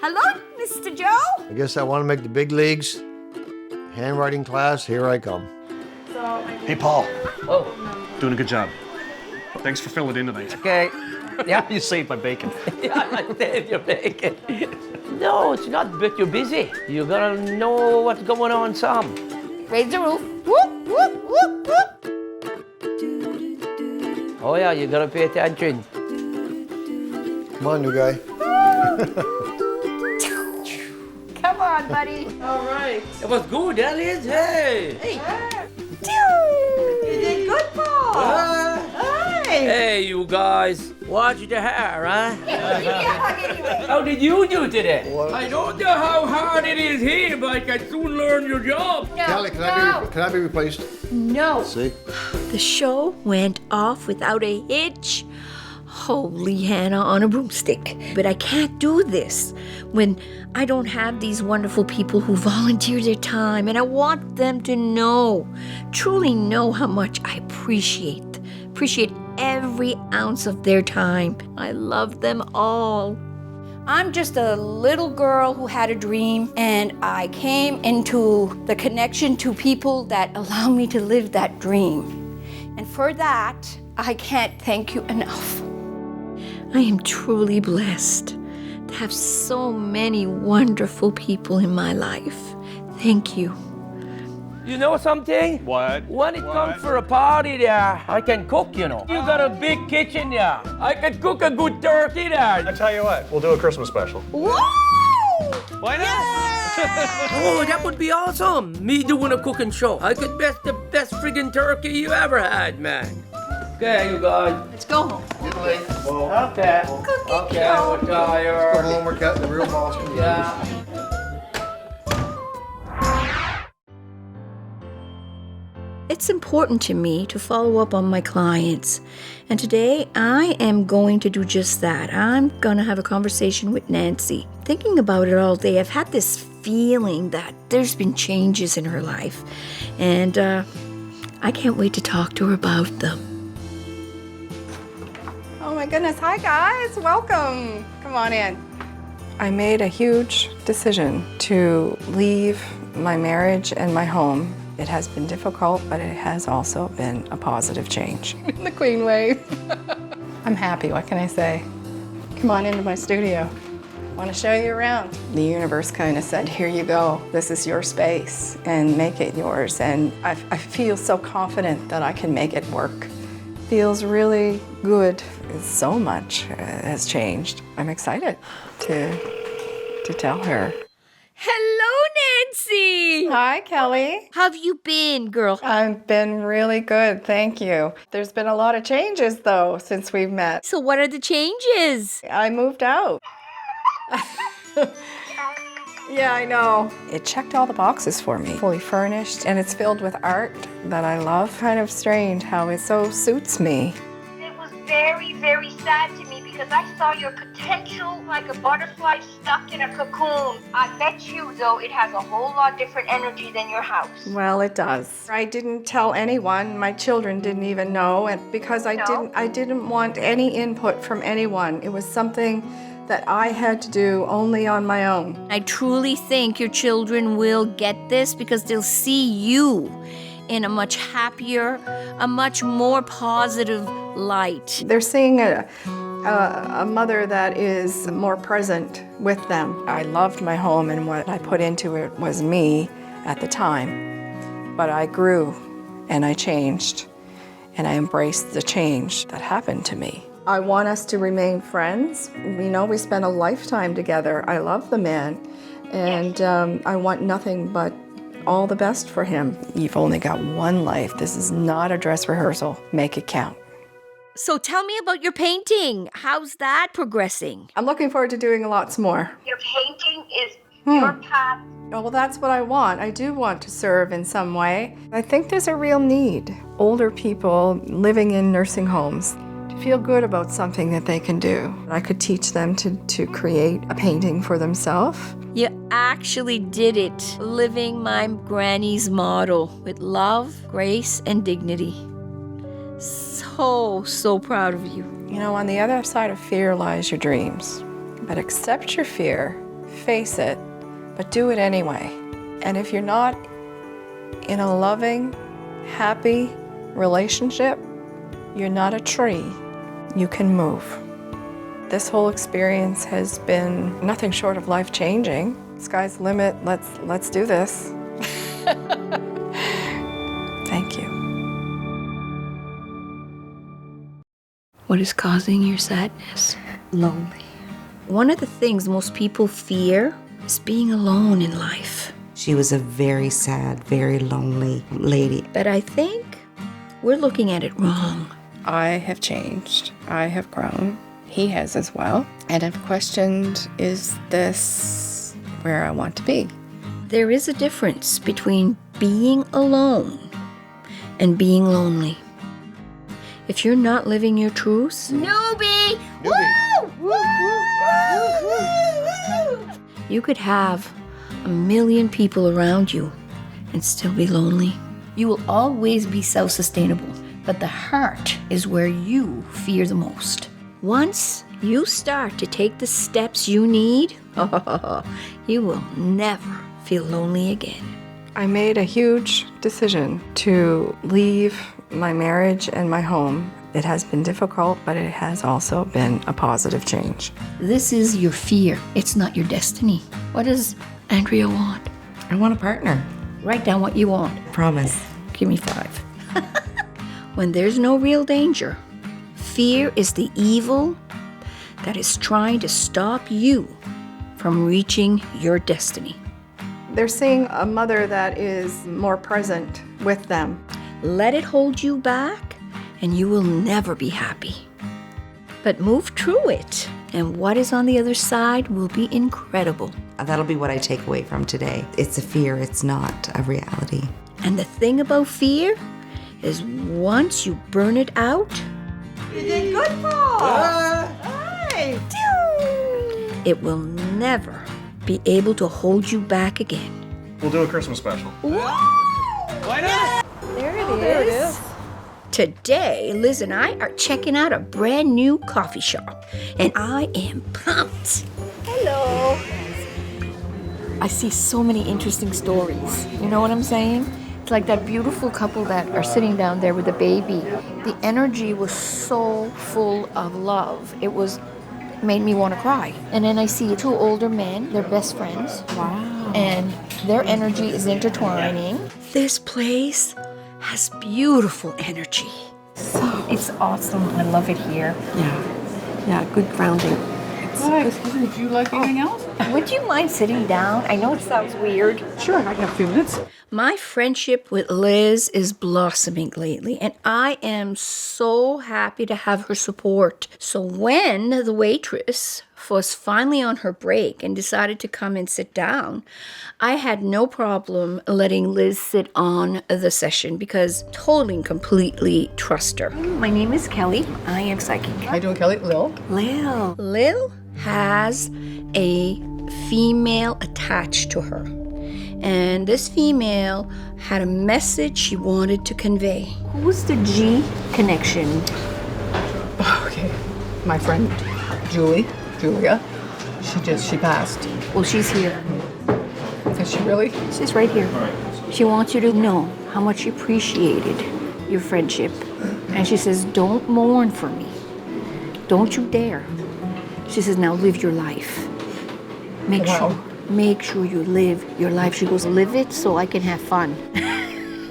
Hello, Mr. Joe. I guess I want to make the big leagues. Handwriting class, here I come. Hey, Paul. Oh. Doing a good job. Thanks for filling in tonight. Okay. Yeah. You saved my bacon. Yeah, I saved your bacon. No, it's not, but you're busy. You gotta know what's going on, Sam. Raise the roof. Whoop, whoop, whoop, whoop. Oh yeah, you gotta pay attention. Come on, new guy. Come on, buddy. All right. It was good, Elliot. Hey. Hey. You did good, Paul. Hey. Hey, you guys. Watch the hair, huh? Anyway. How did you do today? I don't know how hard it is here, but I can soon learn your job. No, Kelly, can I be replaced? No. See? The show went off without a hitch. Holy Hannah on a broomstick. But I can't do this when I don't have these wonderful people who volunteer their time, and I want them to know, truly know how much I appreciate every ounce of their time. I love them all. I'm just a little girl who had a dream, and I came into the connection to people that allow me to live that dream. And for that, I can't thank you enough. I am truly blessed to have so many wonderful people in my life. Thank you. You know something? What? When it comes for a party there, I can cook, you know. You got a big kitchen there. I can cook a good turkey there. I tell you what, we'll do a Christmas special. Whoa! Why not? Oh, that would be awesome. Me doing a cooking show. I could best the best friggin' turkey you ever had, man. Okay, you guys. Let's go home. Okay. Cooking Okay, show. we're tired. Go home, we're cutting the real boss. Yeah. It's important to me to follow up on my clients. And today I am going to do just that. I'm going to have a conversation with Nancy. Thinking about it all day, I've had this feeling that there's been changes in her life. And I can't wait to talk to her about them. Oh my goodness, hi guys, welcome. Come on in. I made a huge decision to leave my marriage and my home. It has been difficult, but it has also been a positive change. In the Queen wave. I'm happy, what can I say? Come on into my studio. I want to show you around. The universe kind of said, here you go, this is your space, and make it yours. And I feel so confident that I can make it work. Feels really good. So much has changed. I'm excited to tell her. Hello, Nancy. Hi, Kelly. How have you been, girl? I've been really good, thank you. There's been a lot of changes, though, since we've met. So what are the changes? I moved out. Yeah, I know. It checked all the boxes for me. Fully furnished, and it's filled with art that I love. Kind of strange how it so suits me. It was very, very sad to me because I saw your potential like a butterfly stuck in a cocoon. I bet you, though, it has a whole lot different energy than your house. Well, it does. I didn't tell anyone. My children didn't even know, and because I didn't want any input from anyone. It was something that I had to do only on my own. I truly think your children will get this because they'll see you in a much happier, a much more positive light. They're seeing a mother that is more present with them. I loved my home, and what I put into it was me at the time. But I grew and I changed, and I embraced the change that happened to me. I want us to remain friends. We spent a lifetime together. I love the man, and I want nothing but all the best for him. You've only got one life. This is not a dress rehearsal. Make it count. So tell me about your painting. How's that progressing? I'm looking forward to doing lots more. Your painting is your path. Oh, well, that's what I want. I do want to serve in some way. I think there's a real need. Older people living in nursing homes to feel good about something that they can do. I could teach them to create a painting for themselves. You actually did it, living my granny's model with love, grace, and dignity. So proud of you. You know, on the other side of fear lies your dreams. But accept your fear, face it, but do it anyway. And if you're not in a loving, happy relationship, you're not a tree. You can move. This whole experience has been nothing short of life-changing. Sky's the limit. Let's do this. Thank you. What is causing your sadness? Lonely. One of the things most people fear is being alone in life. She was a very sad, very lonely lady. But I think we're looking at it wrong. I have changed. I have grown. He has as well. And I've questioned, is this where I want to be? There is a difference between being alone and being lonely. If you're not living your truths, Newbie! Woo! Woo! you could have 1 million people around you and still be lonely. You will always be self-sustainable, but the heart is where you fear the most. Once you start to take the steps you need, you will never feel lonely again. I made a huge decision to leave my marriage and my home. It has been difficult, but it has also been a positive change. This is your fear. It's not your destiny. What does Andrea want? I want a partner. Write down what you want. Promise. Give me 5. When there's no real danger, fear is the evil that is trying to stop you from reaching your destiny. They're seeing a mother that is more present with them. Let it hold you back, and you will never be happy. But move through it, and what is on the other side will be incredible. That'll be what I take away from today. It's a fear, it's not a reality. And the thing about fear is once you burn it out, You did good, Paul! Hi! it will never be able to hold you back again. We'll do a Christmas special. Why not? There it is. Today, Liz and I are checking out a brand new coffee shop, and I am pumped. Hello. I see so many interesting stories. You know what I'm saying? It's like that beautiful couple that are sitting down there with a baby. The energy was so full of love. It made me want to cry. And then I see 2 older men, they're best friends. Wow. And their energy is intertwining. This place has beautiful energy. It's awesome. I love it here. Yeah, good grounding. Would you like anything else? Would you mind sitting down? I know it sounds weird. Sure, I got a few minutes. My friendship with Liz is blossoming lately, and I am so happy to have her support. So when the waitress was finally on her break and decided to come and sit down, I had no problem letting Liz sit on the session because totally and completely trust her. My name is Kelley. I am psychic. How you doing, Kelly? Lil? Lil has a female attached to her. And this female had a message she wanted to convey. Who's the G connection? Okay. My friend Julia, she passed. Well, she's here. Is she really? She's right here. She wants you to know how much she appreciated your friendship. And she says, don't mourn for me. Don't you dare. She says, now live your life. Make sure you live your life. She goes, live it so I can have fun.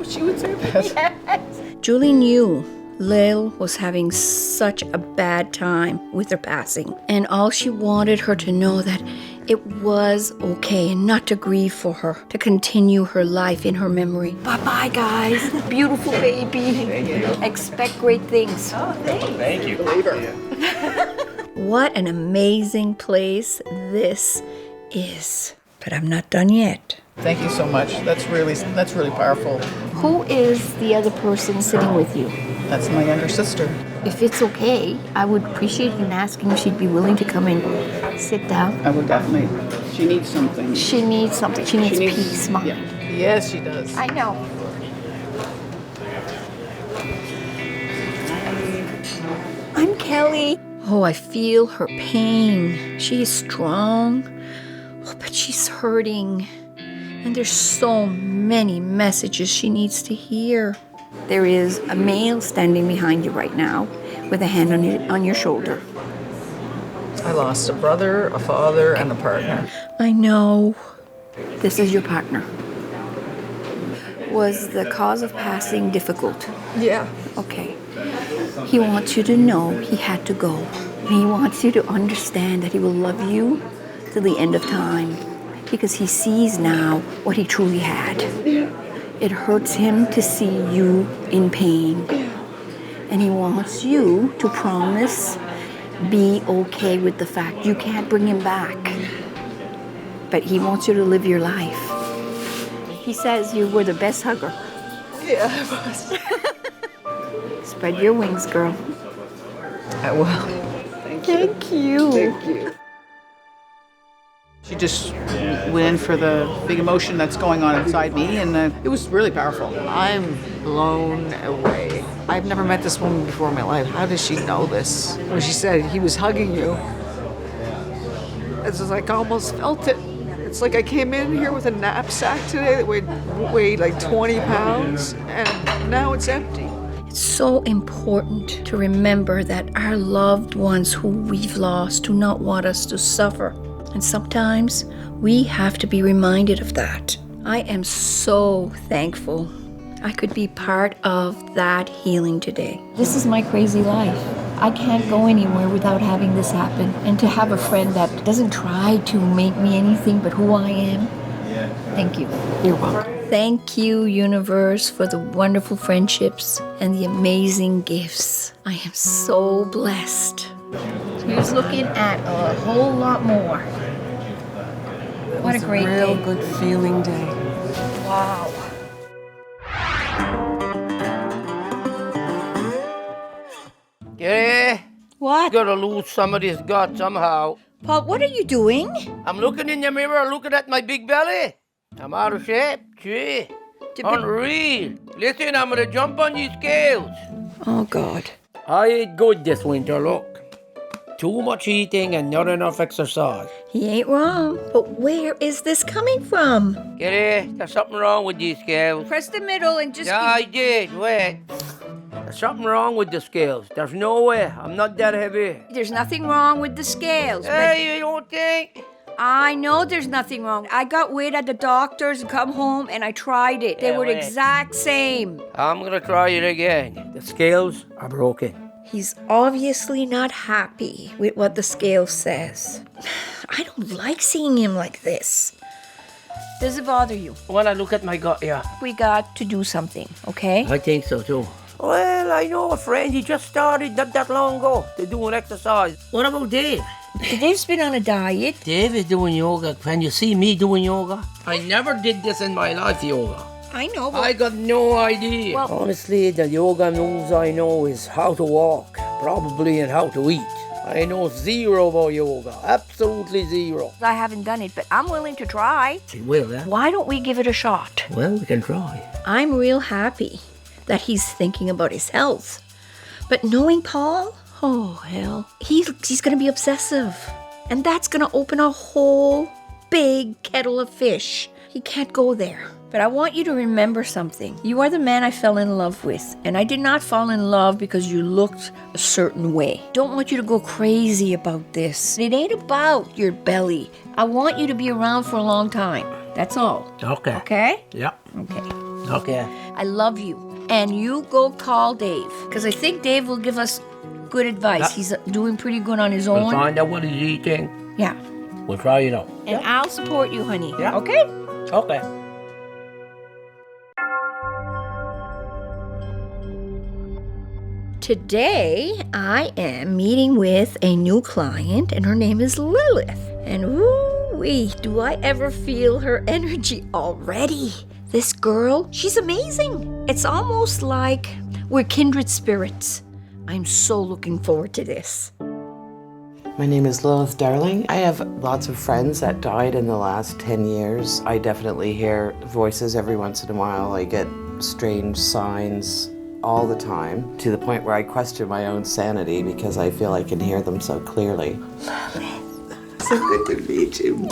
She would say that. Yes. Julie knew Lil was having such a bad time with her passing. And all she wanted her to know that it was okay and not to grieve for her, to continue her life in her memory. Bye-bye, guys. Beautiful baby. Thank you. Expect great things. Oh, thank you. Believer. What an amazing place this is. But I'm not done yet. Thank you so much. That's really powerful. Who is the other person sitting with you? That's my younger sister. If it's okay, I would appreciate him asking if she'd be willing to come and sit down. I will definitely. She needs something. She needs something. She needs peace of mind. Yeah. Yes, she does. I know. I'm Kelley. Oh, I feel her pain. She is strong, but she's hurting. And there's so many messages she needs to hear. There is a male standing behind you right now with a hand on your shoulder. I lost a brother, a father, and a partner. I know. This is your partner. Was the cause of passing difficult? Yeah. Okay. He wants you to know he had to go. He wants you to understand that he will love you till the end of time because he sees now what he truly had. It hurts him to see you in pain. And he wants you to promise, be okay with the fact you can't bring him back. But he wants you to live your life. He says you were the best hugger. Yeah, I was. Spread your wings, girl. I will. Thank you. Thank you. She just went in for the big emotion that's going on inside me, and it was really powerful. I'm blown away. I've never met this woman before in my life. How does she know this? When she said he was hugging you, it's just like I almost felt it. It's like I came in here with a knapsack today that weighed like 20 pounds, and now it's empty. It's so important to remember that our loved ones who we've lost do not want us to suffer. And sometimes we have to be reminded of that. I am so thankful I could be part of that healing today. This is my crazy life. I can't go anywhere without having this happen. And to have a friend that doesn't try to make me anything but who I am, thank you. You're welcome. Thank you, universe, for the wonderful friendships and the amazing gifts. I am so blessed. Here's looking at a whole lot more. What a great real day. good feeling day. Wow. Yeah? What? Gotta lose some of this gut somehow. Paul, what are you doing? I'm looking in the mirror, looking at my big belly. I'm out of shape. Gee. Unreal. Listen, I'm gonna jump on these scales. Oh, God. I ate good this winter, look. Too much eating and not enough exercise. He ain't wrong. But where is this coming from? Kitty, there's something wrong with these scales. Press the middle and just... Yeah, I did. Wait. There's something wrong with the scales. There's no way. I'm not that heavy. There's nothing wrong with the scales. Hey, you don't think? I know there's nothing wrong. I got weighed at the doctor's and come home and I tried it. They Yeah, were the wait. exact same. I'm gonna try it again. The scales are broken. He's obviously not happy with what the scale says. I don't like seeing him like this. Does it bother you? When I look at my gut, yeah. We got to do something, okay? I think so too. Well, I know a friend. He just started not that long ago to do an exercise. What about Dave? Dave's been on a diet. Dave is doing yoga. Can you see me doing yoga? I never did this in my life, yoga. I know, but... I got no idea. Well- Honestly, the yoga moves I know is how to walk, probably, and how to eat. I know zero about yoga. Absolutely zero. I haven't done it, but I'm willing to try. She will, eh? Why don't we give it a shot? Well, we can try. I'm real happy that he's thinking about his health. But knowing Paul, oh hell, he's gonna be obsessive. And that's gonna open a whole big kettle of fish. He can't go there. But I want you to remember something. You are the man I fell in love with. And I did not fall in love because you looked a certain way. Don't want you to go crazy about this. It ain't about your belly. I want you to be around for a long time. That's all. Okay. Okay? Yep. Okay. Okay. I love you. And you go call Dave. Because I think Dave will give us good advice. Yeah. He's doing pretty good on his We'll own. find out what he's eating. Yeah. We'll try it out. And I'll support you, honey. Yeah. Okay? Okay. Today, I am meeting with a new client, and her name is Lilith. And ooh-wee, do I ever feel her energy already. This girl, she's amazing. It's almost like we're kindred spirits. I'm so looking forward to this. My name is Lilith Darling. I have lots of friends that died in the last 10 years. I definitely hear voices every once in a while. I get strange signs all the time, to the point where I question my own sanity because I feel I can hear them so clearly. Lilith. So good to meet you.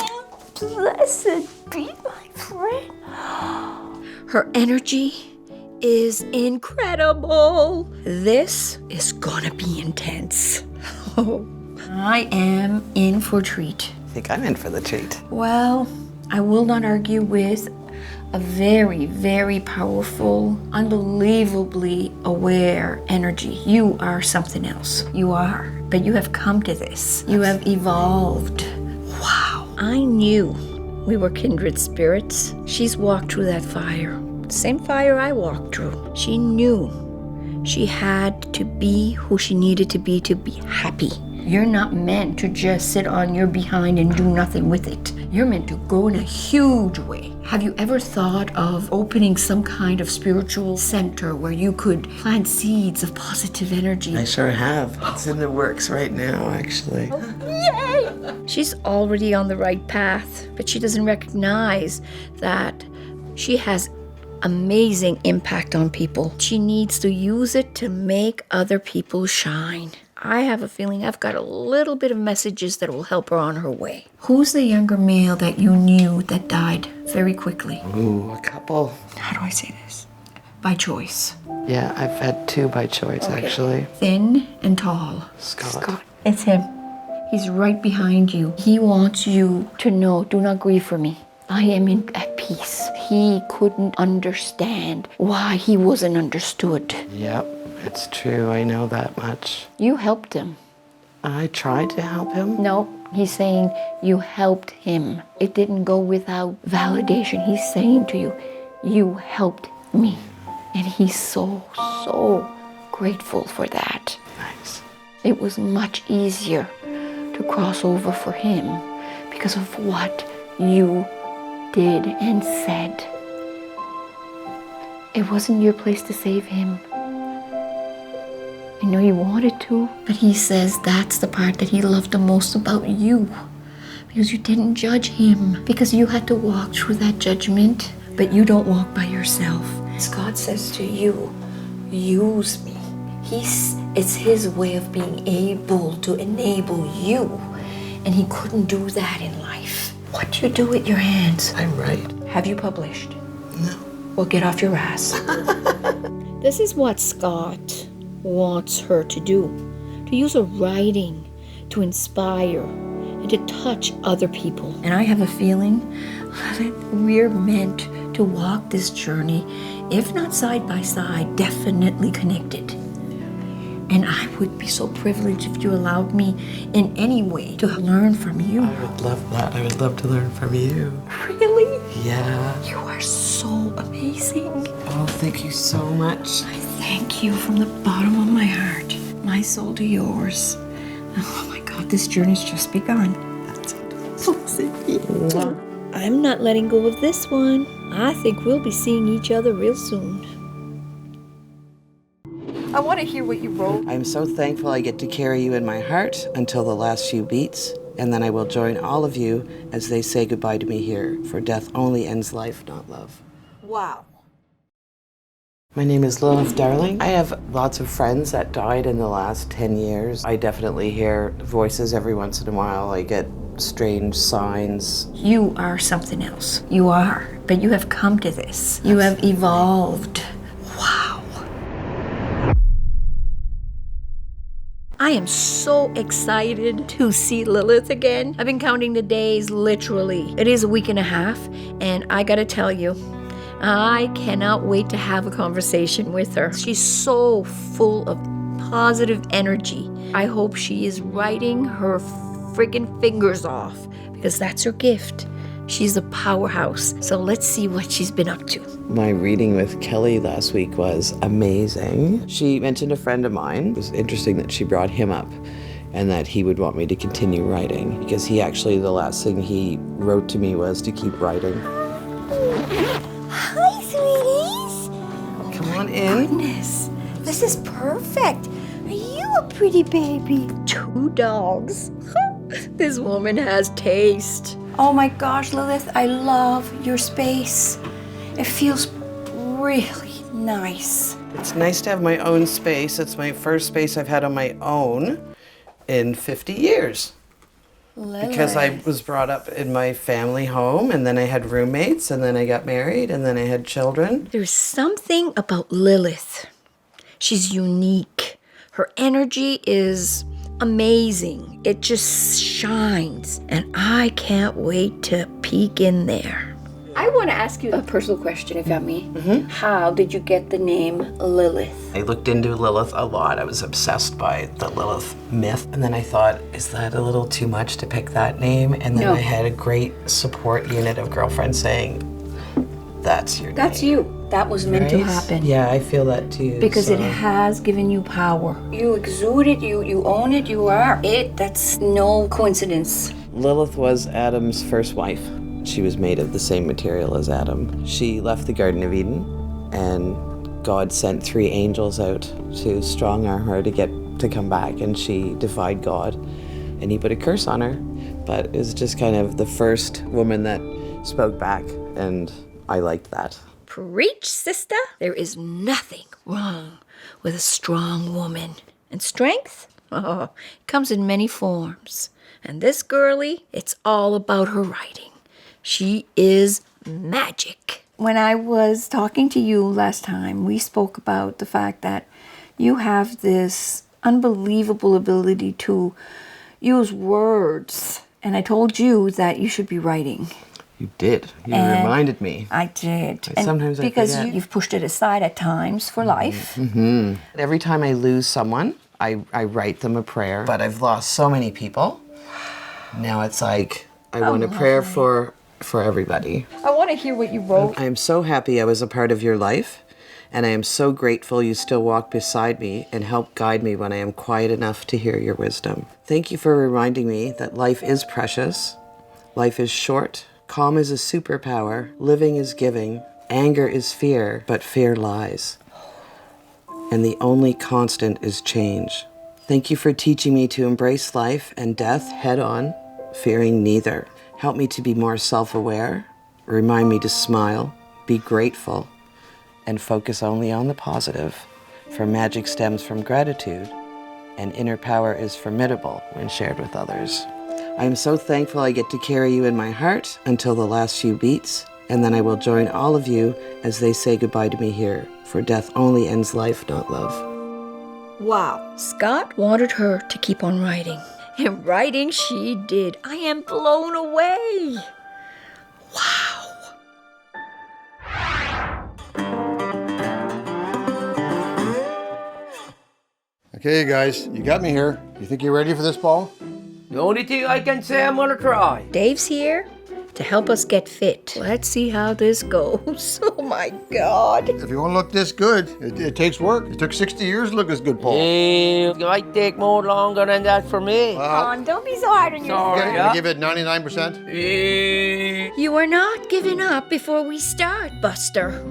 Blessed be my friend. Her energy is incredible. This is gonna be intense. Oh, I am in for a treat. I think I'm in for the treat. Well, I will not argue with a very, very powerful, unbelievably aware energy. You are something else. You are. But you have come to this. You have evolved. Wow. I knew we were kindred spirits. She's walked through that fire. Same fire I walked through. She knew she had to be who she needed to be happy. You're not meant to just sit on your behind and do nothing with it. You're meant to go in a huge way. Have you ever thought of opening some kind of spiritual center where you could plant seeds of positive energy? I sure have. It's in the works right now, actually. Yay! She's already on the right path, but she doesn't recognize that she has amazing impact on people. She needs to use it to make other people shine. I have a feeling I've got a little bit of messages that will help her on her way. Who's the younger male that you knew that died very quickly? Ooh, a couple. How do I say this? By choice. Yeah, I've had two by choice, actually. Thin and tall. Scott. It's him. He's right behind you. He wants you to know, do not grieve for me. I am at peace. He couldn't understand why he wasn't understood. Yep. It's true, I know that much. You helped him. I tried to help him? No, he's saying you helped him. It didn't go without validation. He's saying to you, you helped me. And he's so grateful for that. Nice. It was much easier to cross over for him because of what you did and said. It wasn't your place to save him. I know you wanted to, but he says that's the part that he loved the most about you. Because you didn't judge him. Because you had to walk through that judgment, but you don't walk by yourself. Scott says to you, use me. It's his way of being able to enable you. And he couldn't do that in life. What do you do with your hands? I'm right. Have you published? No. Well, get off your ass. This is what Scott wants her to do, to use her writing to inspire and to touch other people. And I have a feeling that we're meant to walk this journey, if not side by side, definitely connected. And I would be so privileged if you allowed me in any way to learn from you. I would love that. I would love to learn from you. Really? Yeah. You are so amazing. Oh, thank you so much. I thank you from the bottom of my heart, my soul to yours. Oh my God, this journey's just begun. I'm not letting go of this one. I think we'll be seeing each other real soon. I want to hear what you wrote. I'm so thankful I get to carry you in my heart until the last few beats, and then I will join all of you as they say goodbye to me here, for death only ends life, not love. Wow. My name is Lilith Darling. I have lots of friends that died in the last 10 years. I definitely hear voices every once in a while. I get strange signs. You are something else. You are. But you have come to this. You have evolved. Wow. I am so excited to see Lilith again. I've been counting the days, literally. It is a week and a half, and I gotta tell you, I cannot wait to have a conversation with her. She's so full of positive energy. I hope she is writing her friggin' fingers off, because that's her gift. She's a powerhouse. So let's see what she's been up to. My reading with Kelley last week was amazing. She mentioned a friend of mine. It was interesting that she brought him up and that he would want me to continue writing, because he actually, the last thing he wrote to me was to keep writing. Hi, sweeties. Come on in. Goodness, this is perfect. Are you pretty baby. 2 dogs. This woman has taste. Oh my gosh, Lilith, I love your space. It feels really nice. It's nice to have my own space. It's my first space I've had on my own in 50 years. Lilith. Because I was brought up in my family home, and then I had roommates, and then I got married, and then I had children. There's something about Lilith. She's unique. Her energy is amazing. It just shines, and I can't wait to peek in there. I want to ask you a personal question, if you have me. How did you get the name Lilith? I looked into Lilith a lot. I was obsessed by the Lilith myth. And then I thought, is that a little too much to pick that name? And then No. I had a great support unit of girlfriends saying, that's your That's you. That was meant to Right? happen. Yeah, I feel that too. Because it so- has given you power. You exude it, you own it, you are it. That's no coincidence. Lilith was Adam's first wife. She was made of the same material as Adam. She left the Garden of Eden, and God sent 3 angels out to strong-arm her to come back, and she defied God, and he put a curse on her. But it was just kind of the first woman that spoke back, and I liked that. Preach, sister. There is nothing wrong with a strong woman. And strength? Oh, it comes in many forms. And this girlie, it's all about her writing. She is magic. When I was talking to you last time, we spoke about the fact that you have this unbelievable ability to use words. And I told you that you should be writing. You did. You And reminded me. I did. Sometimes I because forget. you've pushed it aside at times for life. Mm-hmm. Every time I lose someone, I write them a prayer. But I've lost so many people. Now it's like I want a prayer for everybody. I want to hear what you wrote. I am so happy I was a part of your life, and I am so grateful you still walk beside me and help guide me when I am quiet enough to hear your wisdom. Thank you for reminding me that life is precious, life is short, calm is a superpower, living is giving, anger is fear, but fear lies. And the only constant is change. Thank you for teaching me to embrace life and death head on, fearing neither. Help me to be more self-aware, remind me to smile, be grateful, and focus only on the positive. For magic stems from gratitude, and inner power is formidable when shared with others. I am so thankful I get to carry you in my heart until the last few beats, and then I will join all of you as they say goodbye to me here, for death only ends life, not love. Wow. Scott wanted her to keep on writing. And writing she did. I am blown away. Wow. Okay, guys, you got me here. You think you're ready for this ball? The only thing I can say, I'm gonna try. Dave's here to help us get fit. Let's see how this goes. Oh my God. If you want to look this good, it takes work. It took 60 years to look this good, Paul. It might take more longer than that for me. Come on, don't be so hard on yourself. Sorry, Gonna give it 99%? You are not giving up before we start, Buster.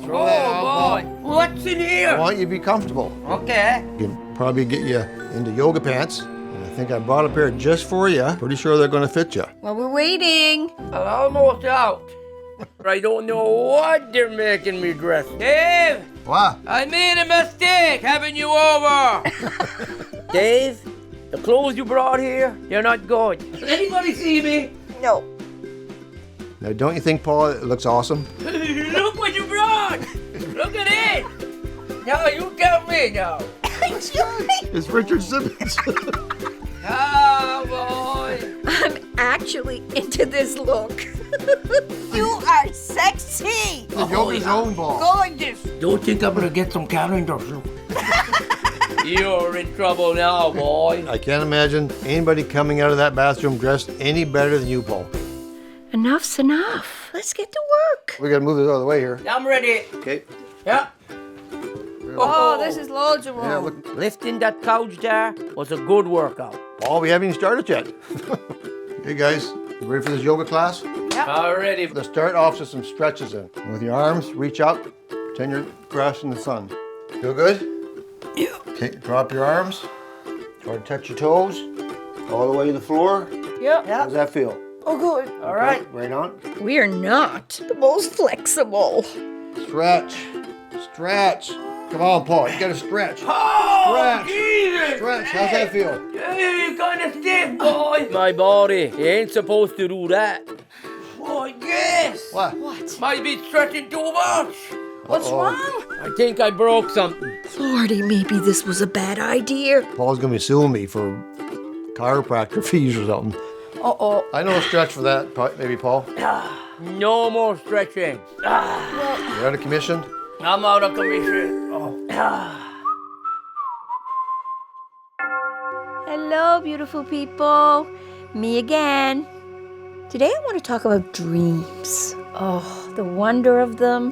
Throw that out, Paul. What's in here? I want you to be comfortable. Okay. You can probably get you into yoga pants. And I think I brought a pair just for you. Pretty sure they're going to fit you. Well, we're waiting. I'm almost out. I don't know what they're making me dress. Dave! What? I made a mistake having you over. Dave, the clothes you brought here, they're not good. Does anybody see me? No. Now, don't you think, Paul, it looks awesome? Look what you brought. Look at it. Now you tell me now. It's Richard Simmons. Oh, boy. I'm actually into this look. You are sexy. The yoga's own ball. Gorgeous. Don't think I'm gonna get some calendars. You're in trouble now, boy. I can't imagine anybody coming out of that bathroom dressed any better than you, Paul. Enough's enough. Let's get to work. We got to move this out of the way here. I'm ready. Okay. Yeah. Oh, this is loads of room. Yeah, look. Lifting that couch there was a good workout. Paul, we haven't even started yet. Hey, guys, you ready for this yoga class? Yeah. Already. Let's start off with some stretches in. With your arms, reach up, pretend you're grasping the sun. Feel good? Yeah. Okay, drop your arms. Try to touch your toes all the way to the floor. Yep. How's that feel? Oh, good. All right. Right on. We are not the most flexible. Stretch. Stretch. Come on, Paul. You got to stretch. Oh, Stretch. Jesus. Stretch. How's that feel? You kind of stiff, boy. My body, you ain't supposed to do that. Oh, yes. What? Might be stretching too much. What's wrong? I think I broke something. Lordy, maybe this was a bad idea. Paul's going to be suing me for chiropractor fees or something. Uh-oh. I know a stretch for that, maybe, Paul. No more stretching. You're out of commission? I'm out of commission. Hello, beautiful people. Me again. Today I want to talk about dreams. Oh, the wonder of them,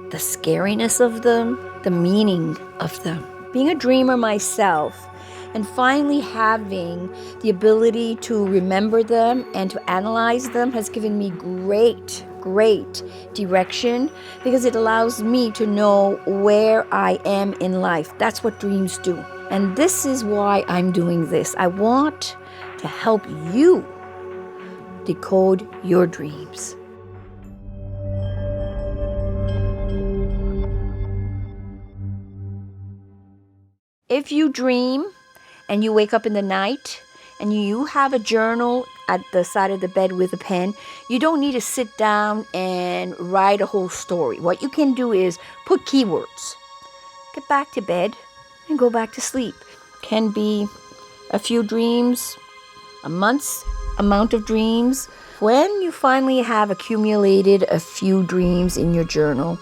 the scariness of them, the meaning of them. Being a dreamer myself and finally having the ability to remember them and to analyze them has given me great direction because it allows me to know where I am in life. That's what dreams do. And this is why I'm doing this. I want to help you decode your dreams. If you dream and you wake up in the night and you have a journal at the side of the bed with a pen, you don't need to sit down and write a whole story. What you can do is put keywords. Get back to bed and go back to sleep. Can be a few dreams, a month's amount of dreams. When you finally have accumulated a few dreams in your journal,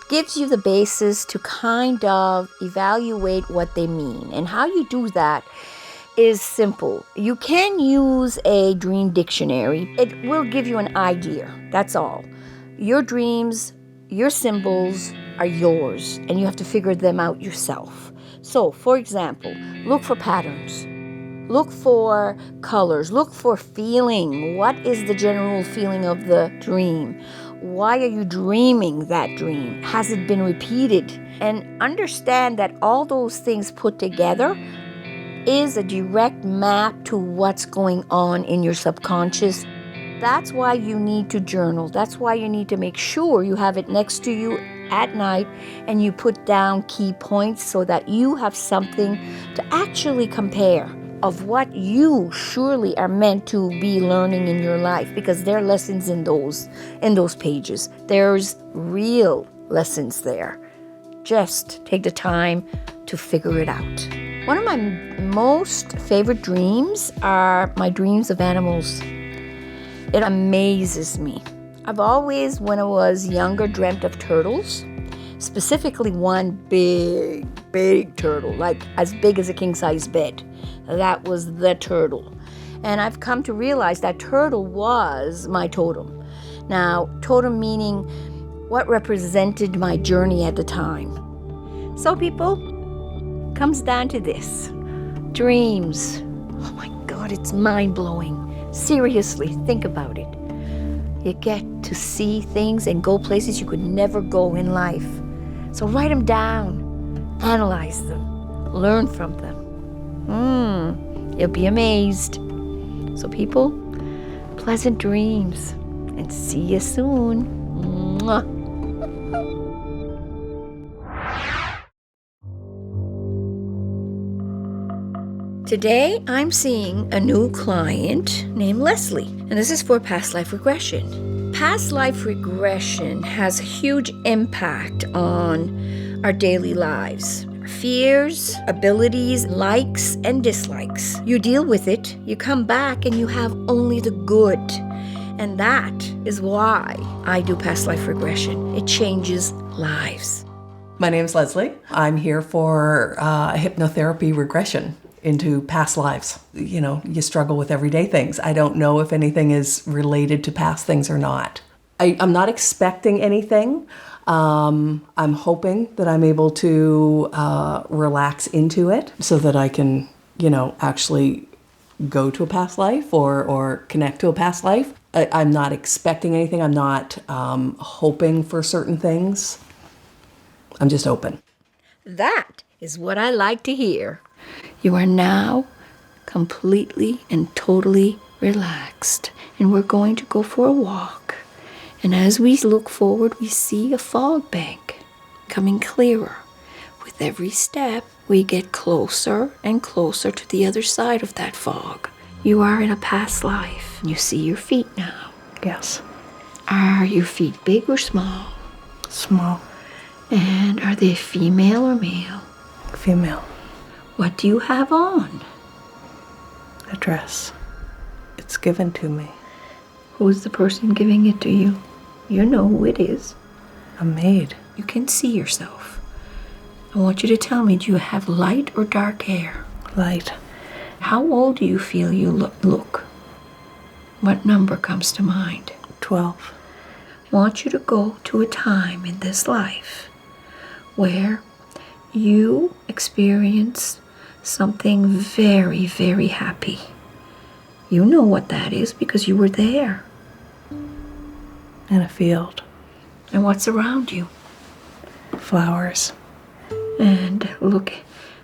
gives you the basis to kind of evaluate what they mean. And how you do that is simple. You can use a dream dictionary. It will give you an idea. That's all. Your dreams, your symbols are yours, and you have to figure them out yourself. So, for example, look for patterns. Look for colors. Look for feeling. What is the general feeling of the dream? Why are you dreaming that dream? Has it been repeated? And understand that all those things put together is a direct map to what's going on in your subconscious. That's why you need to journal. That's why you need to make sure you have it next to you at night and you put down key points so that you have something to actually compare of what you surely are meant to be learning in your life, because there are lessons in those pages. There's real lessons there. Just take the time to figure it out. One of my most favorite dreams are my dreams of animals. It amazes me. I've always, when I was younger, dreamt of turtles, specifically one big turtle, like as big as a king-size bed. That was the turtle. And I've come to realize that turtle was my totem. Now, totem meaning what represented my journey at the time. So people, comes down to this. Dreams. Oh my God, it's mind-blowing. Seriously, think about it. You get to see things and go places you could never go in life. So write them down, analyze them, learn from them. You'll be amazed. So people, pleasant dreams, and see you soon. Mwah. Today, I'm seeing a new client named Leslie, and this is for past life regression. Past life regression has a huge impact on our daily lives. Fears, abilities, likes, and dislikes. You deal with it, you come back, and you have only the good. And that is why I do past life regression. It changes lives. My name's Leslie. I'm here for hypnotherapy regression into past lives. You know, you struggle with everyday things. I don't know if anything is related to past things or not. I'm not expecting anything. I'm hoping that I'm able to relax into it so that I can, actually go to a past life or connect to a past life. I'm not expecting anything. I'm not hoping for certain things. I'm just open. That is what I like to hear. You are now completely and totally relaxed. And we're going to go for a walk. And as we look forward, we see a fog bank coming clearer. With every step, we get closer and closer to the other side of that fog. You are in a past life. You see your feet now. Yes. Are your feet big or small? Small. And are they female or male? Female. What do you have on? A dress. It's given to me. Who's the person giving it to you? You know who it is. A maid. You can see yourself. I want you to tell me, do you have light or dark hair? Light. How old do you feel you look? What number comes to mind? 12. I want you to go to a time in this life where you experience something very, very happy. You know what that is because you were there. In a field. And what's around you? Flowers. And look,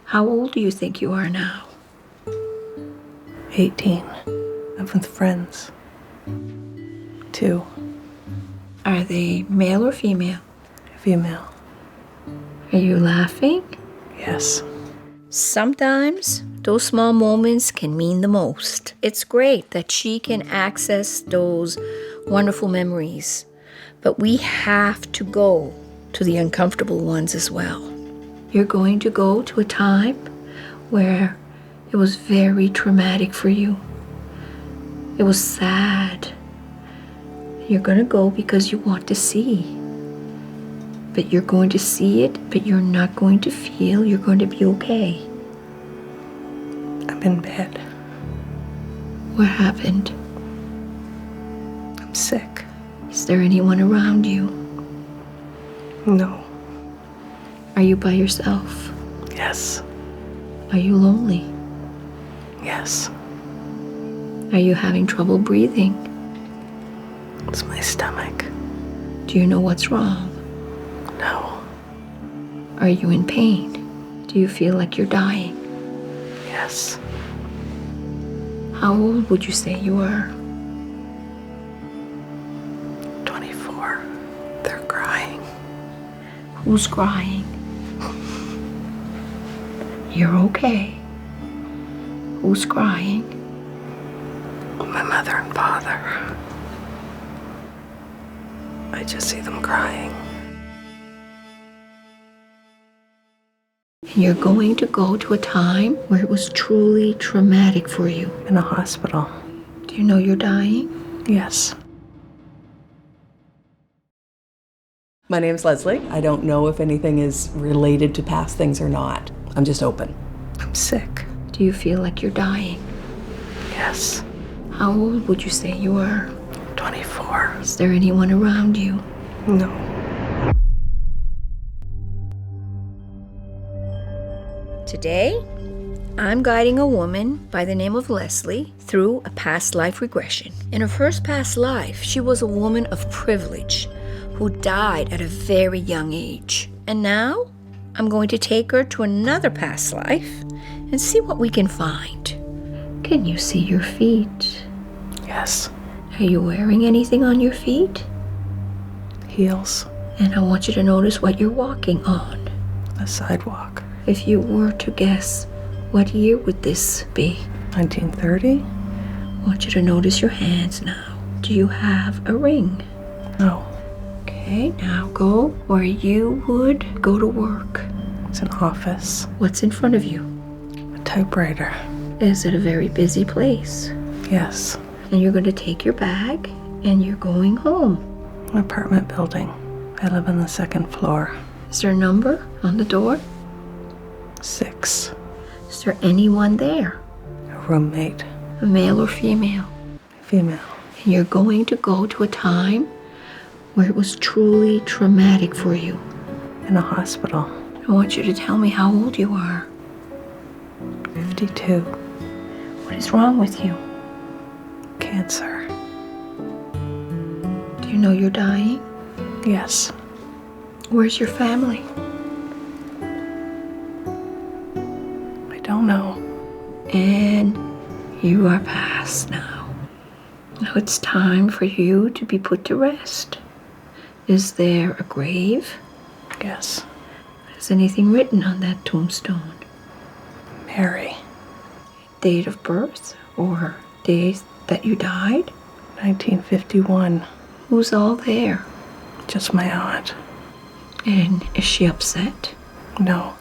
how old do you think you are now? 18. I'm with friends. 2. Are they male or female? Female. Are you laughing? Yes. Sometimes those small moments can mean the most. It's great that she can access those wonderful memories, but we have to go to the uncomfortable ones as well. You're going to go to a time where it was very traumatic for you. It was sad. You're going to go because you want to see. But you're going to see it, but you're not going to feel. You're going to be okay. I'm in bed. What happened? I'm sick. Is there anyone around you? No. Are you by yourself? Yes. Are you lonely? Yes. Are you having trouble breathing? It's my stomach. Do you know what's wrong? No. Are you in pain? Do you feel like you're dying? Yes. How old would you say you are? 24. They're crying. Who's crying? You're okay. Who's crying? My mother and father. I just see them crying. You're going to go to a time where it was truly traumatic for you. In a hospital. Do you know you're dying? Yes. My name's Leslie. I don't know if anything is related to past things or not. I'm just open. I'm sick. Do you feel like you're dying? Yes. How old would you say you are? 24. Is there anyone around you? No. Today, I'm guiding a woman by the name of Leslie through a past life regression. In her first past life, she was a woman of privilege who died at a very young age. And now, I'm going to take her to another past life and see what we can find. Can you see your feet? Yes. Are you wearing anything on your feet? Heels. And I want you to notice what you're walking on. A sidewalk. If you were to guess, what year would this be? 1930. I want you to notice your hands now. Do you have a ring? No. Okay, now go where you would go to work. It's an office. What's in front of you? A typewriter. Is it a very busy place? Yes. And you're going to take your bag and you're going home. An apartment building. I live on the 2nd floor. Is there a number on the door? 6. Is there anyone there? A roommate. A male or female? Female. And you're going to go to a time where it was truly traumatic for you. In a hospital. I want you to tell me how old you are. 52. What is wrong with you? Cancer. Do you know you're dying? Yes. Where's your family? I don't know. And you are past now. Now it's time for you to be put to rest. Is there a grave? Yes. Is anything written on that tombstone? Mary. Date of birth or days that you died? 1951. Who's all there? Just my aunt. And is she upset? No.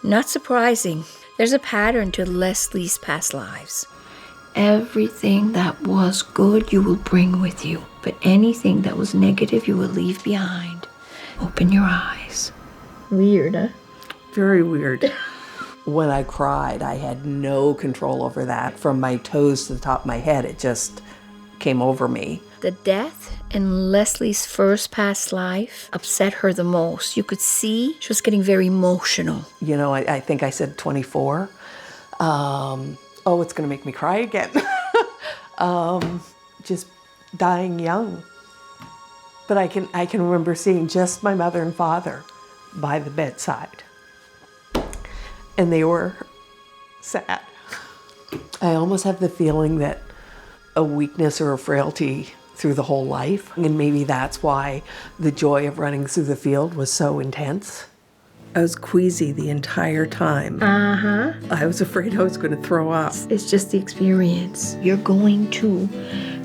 Not surprising. There's a pattern to Leslie's past lives. Everything that was good you will bring with you, but anything that was negative you will leave behind. Open your eyes. Weird, huh? Very weird. When I cried, I had no control over that. From my toes to the top of my head, it just came over me. The death in Leslie's first past life upset her the most. You could see she was getting very emotional. You know, I think I said 24. It's gonna make me cry again. Just dying young. But I can remember seeing just my mother and father by the bedside. And they were sad. I almost have the feeling that a weakness or a frailty through the whole life, and maybe that's why the joy of running through the field was so intense. I was queasy the entire time. I was afraid I was going to throw up. It's just the experience. You're going to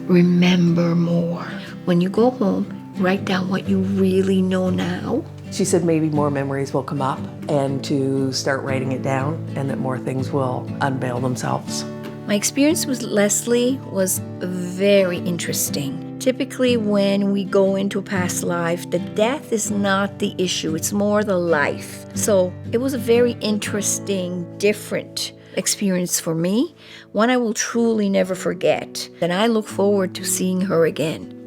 remember more. When you go home, write down what you really know now. She said maybe more memories will come up and to start writing it down and that more things will unveil themselves. My experience with Leslie was very interesting. Typically, when we go into a past life, the death is not the issue, it's more the life. So it was a very interesting, different experience for me, one I will truly never forget. And I look forward to seeing her again.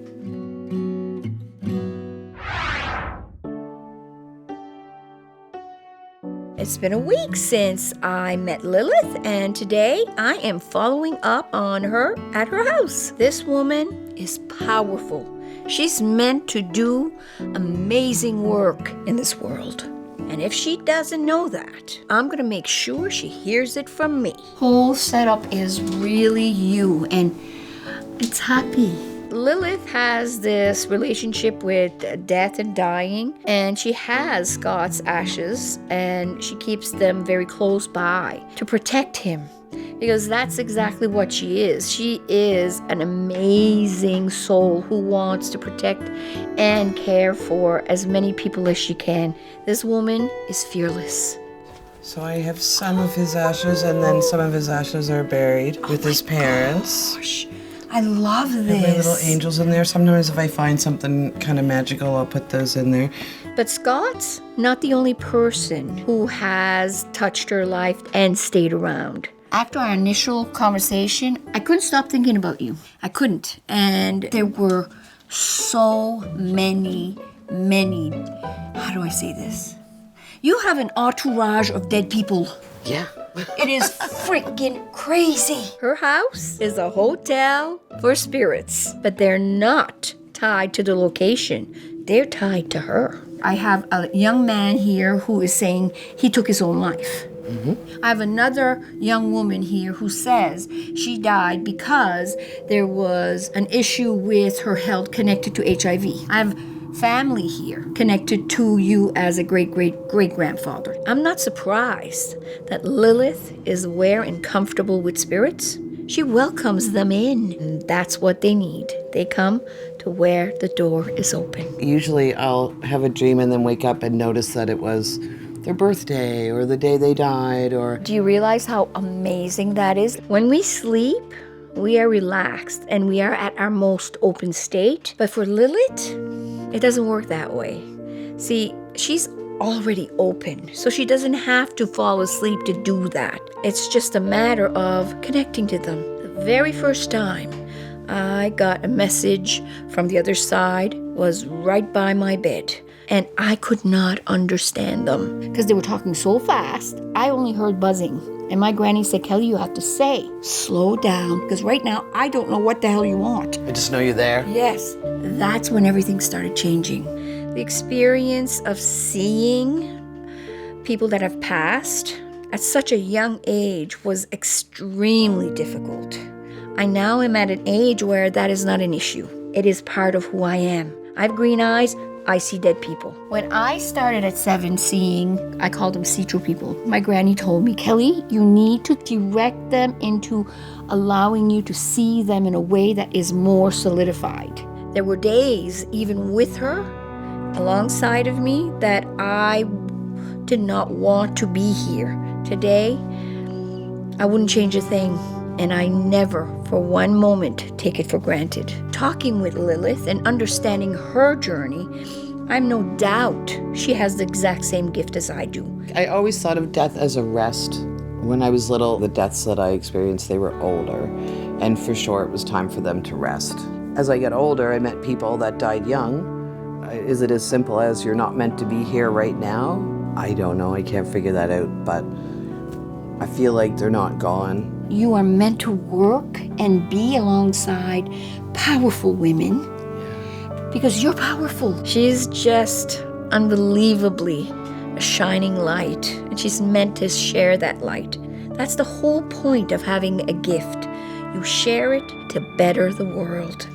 It's been a week since I met Lilith, and today I am following up on her at her house. This woman is powerful. She's meant to do amazing work in this world. And if she doesn't know that, I'm gonna make sure she hears it from me. Whole setup is really you, and it's happy. Lilith has this relationship with death and dying, and she has Scott's ashes, and she keeps them very close by to protect him, because that's exactly what she is. She is an amazing soul who wants to protect and care for as many people as she can. This woman is fearless. So I have some of his ashes, and then some of his ashes are buried with his parents. Gosh. I love this. I have my little angels in there. Sometimes if I find something kind of magical, I'll put those in there. But Scott's not the only person who has touched her life and stayed around. After our initial conversation, I couldn't stop thinking about you. I couldn't. And there were so many, how do I say this? You have an entourage of dead people. Yeah. It is freaking crazy. Her house is a hotel for spirits, but they're not tied to the location. They're tied to her. I have a young man here who is saying he took his own life. I have another young woman here who says she died because there was an issue with her health connected to HIV. I have family here connected to you as a great-great-great-grandfather. I'm not surprised that Lilith is aware and comfortable with spirits. She welcomes them in, and that's what they need. They come to where the door is open. Usually I'll have a dream and then wake up and notice that it was their birthday or the day they died or... Do you realize how amazing that is? When we sleep, we are relaxed and we are at our most open state. But for Lilith, it doesn't work that way. See, she's already open, so she doesn't have to fall asleep to do that. It's just a matter of connecting to them. The very first time I got a message from the other side was right by my bed, and I could not understand them because they were talking so fast. I only heard buzzing. And my granny said, Kelly, you have to say, slow down, because right now I don't know what the hell you want. I just know you're there. Yes, that's when everything started changing. The experience of seeing people that have passed at such a young age was extremely difficult. I now am at an age where that is not an issue. It is part of who I am. I have green eyes. I see dead people. When I started at 7 seeing, I called them see-through people, my granny told me, Kelly, you need to direct them into allowing you to see them in a way that is more solidified. There were days, even with her, alongside of me, that I did not want to be here. Today, I wouldn't change a thing. And I never, for one moment, take it for granted. Talking with Lilith and understanding her journey, I'm no doubt she has the exact same gift as I do. I always thought of death as a rest. When I was little, the deaths that I experienced, they were older. And for sure, it was time for them to rest. As I get older, I met people that died young. Is it as simple as you're not meant to be here right now? I don't know, I can't figure that out, but I feel like they're not gone. You are meant to work and be alongside powerful women because you're powerful. She's just unbelievably a shining light, and she's meant to share that light. That's the whole point of having a gift. You share it to better the world.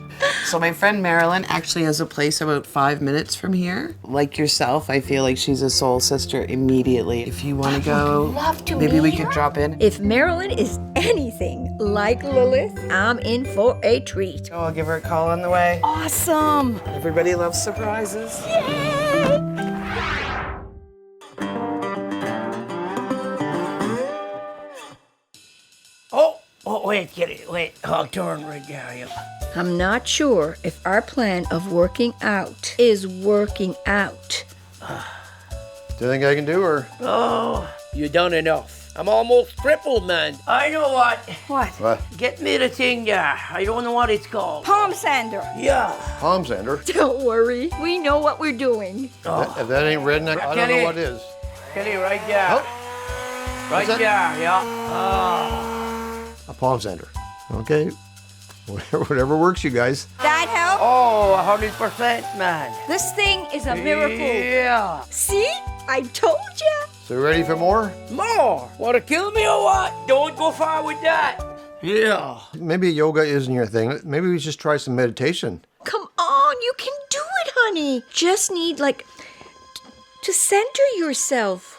So my friend Marilyn actually has a place about 5 minutes from here. Like yourself, I feel like she's a soul sister immediately. If you want to go, love to maybe meet we her. could drop in. If Marilyn is anything like Lilith, I'm in for a treat. Oh, I'll give her a call on the way. Awesome. Everybody loves surprises. Oh, wait, Kitty, wait. I'll turn right there. I'm not sure if our plan of working out is working out. Do you think I can do her? Oh, you done enough. I'm almost crippled, man. I know what. What? Get me the thing there. I don't know what it's called. Palm sander. Yeah. Palm sander? Don't worry. We know what we're doing. If that ain't redneck, I don't know what is. Kelly, right there. Right there, yeah. A palm sander. Okay. Whatever works, you guys. That help? Oh, 100%, man. This thing is a miracle. Yeah. See? I told ya. So you ready for more? More? Want to kill me or what? Don't go far with that. Yeah. Maybe yoga isn't your thing. Maybe we just try some meditation. Come on, you can do it, honey. Just need, to center yourself.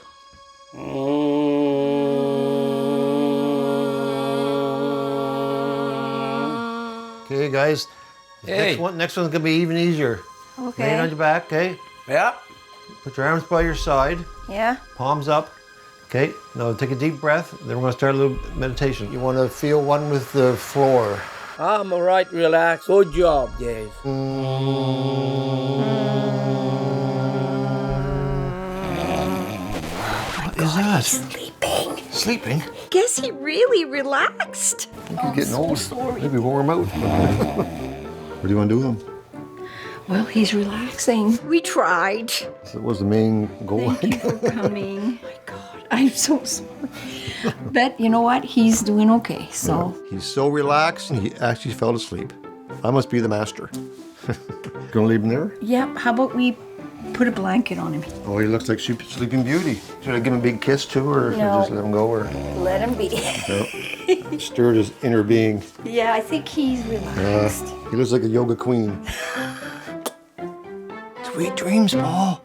Okay, guys. Hey. Next one's gonna be even easier. Okay. Lay on your back, okay? Yeah. Put your arms by your side. Yeah? Palms up. Okay, now take a deep breath. Then we're gonna start a little meditation. You wanna feel one with the floor. I'm all right, relax. Good job, Dave. What is that? Sleeping. Sleeping? Guess he really relaxed. I think he's getting old. Maybe wore him out. What do you want to do with him? Well, he's relaxing. We tried. So that was the main goal. Thank you for coming. Oh my God, I'm so sorry. But you know what? He's doing okay, so. Yeah, he's so relaxed, he actually fell asleep. I must be the master. Gonna leave him there? Yep, how about we put a blanket on him? Oh, he looks like Sleeping Beauty. Should I give him a big kiss too, or should I No. just let him go? Or Let him be. no. Stirred his inner being. Yeah, I think he's relaxed. He looks like a yoga queen. Sweet dreams, Paul.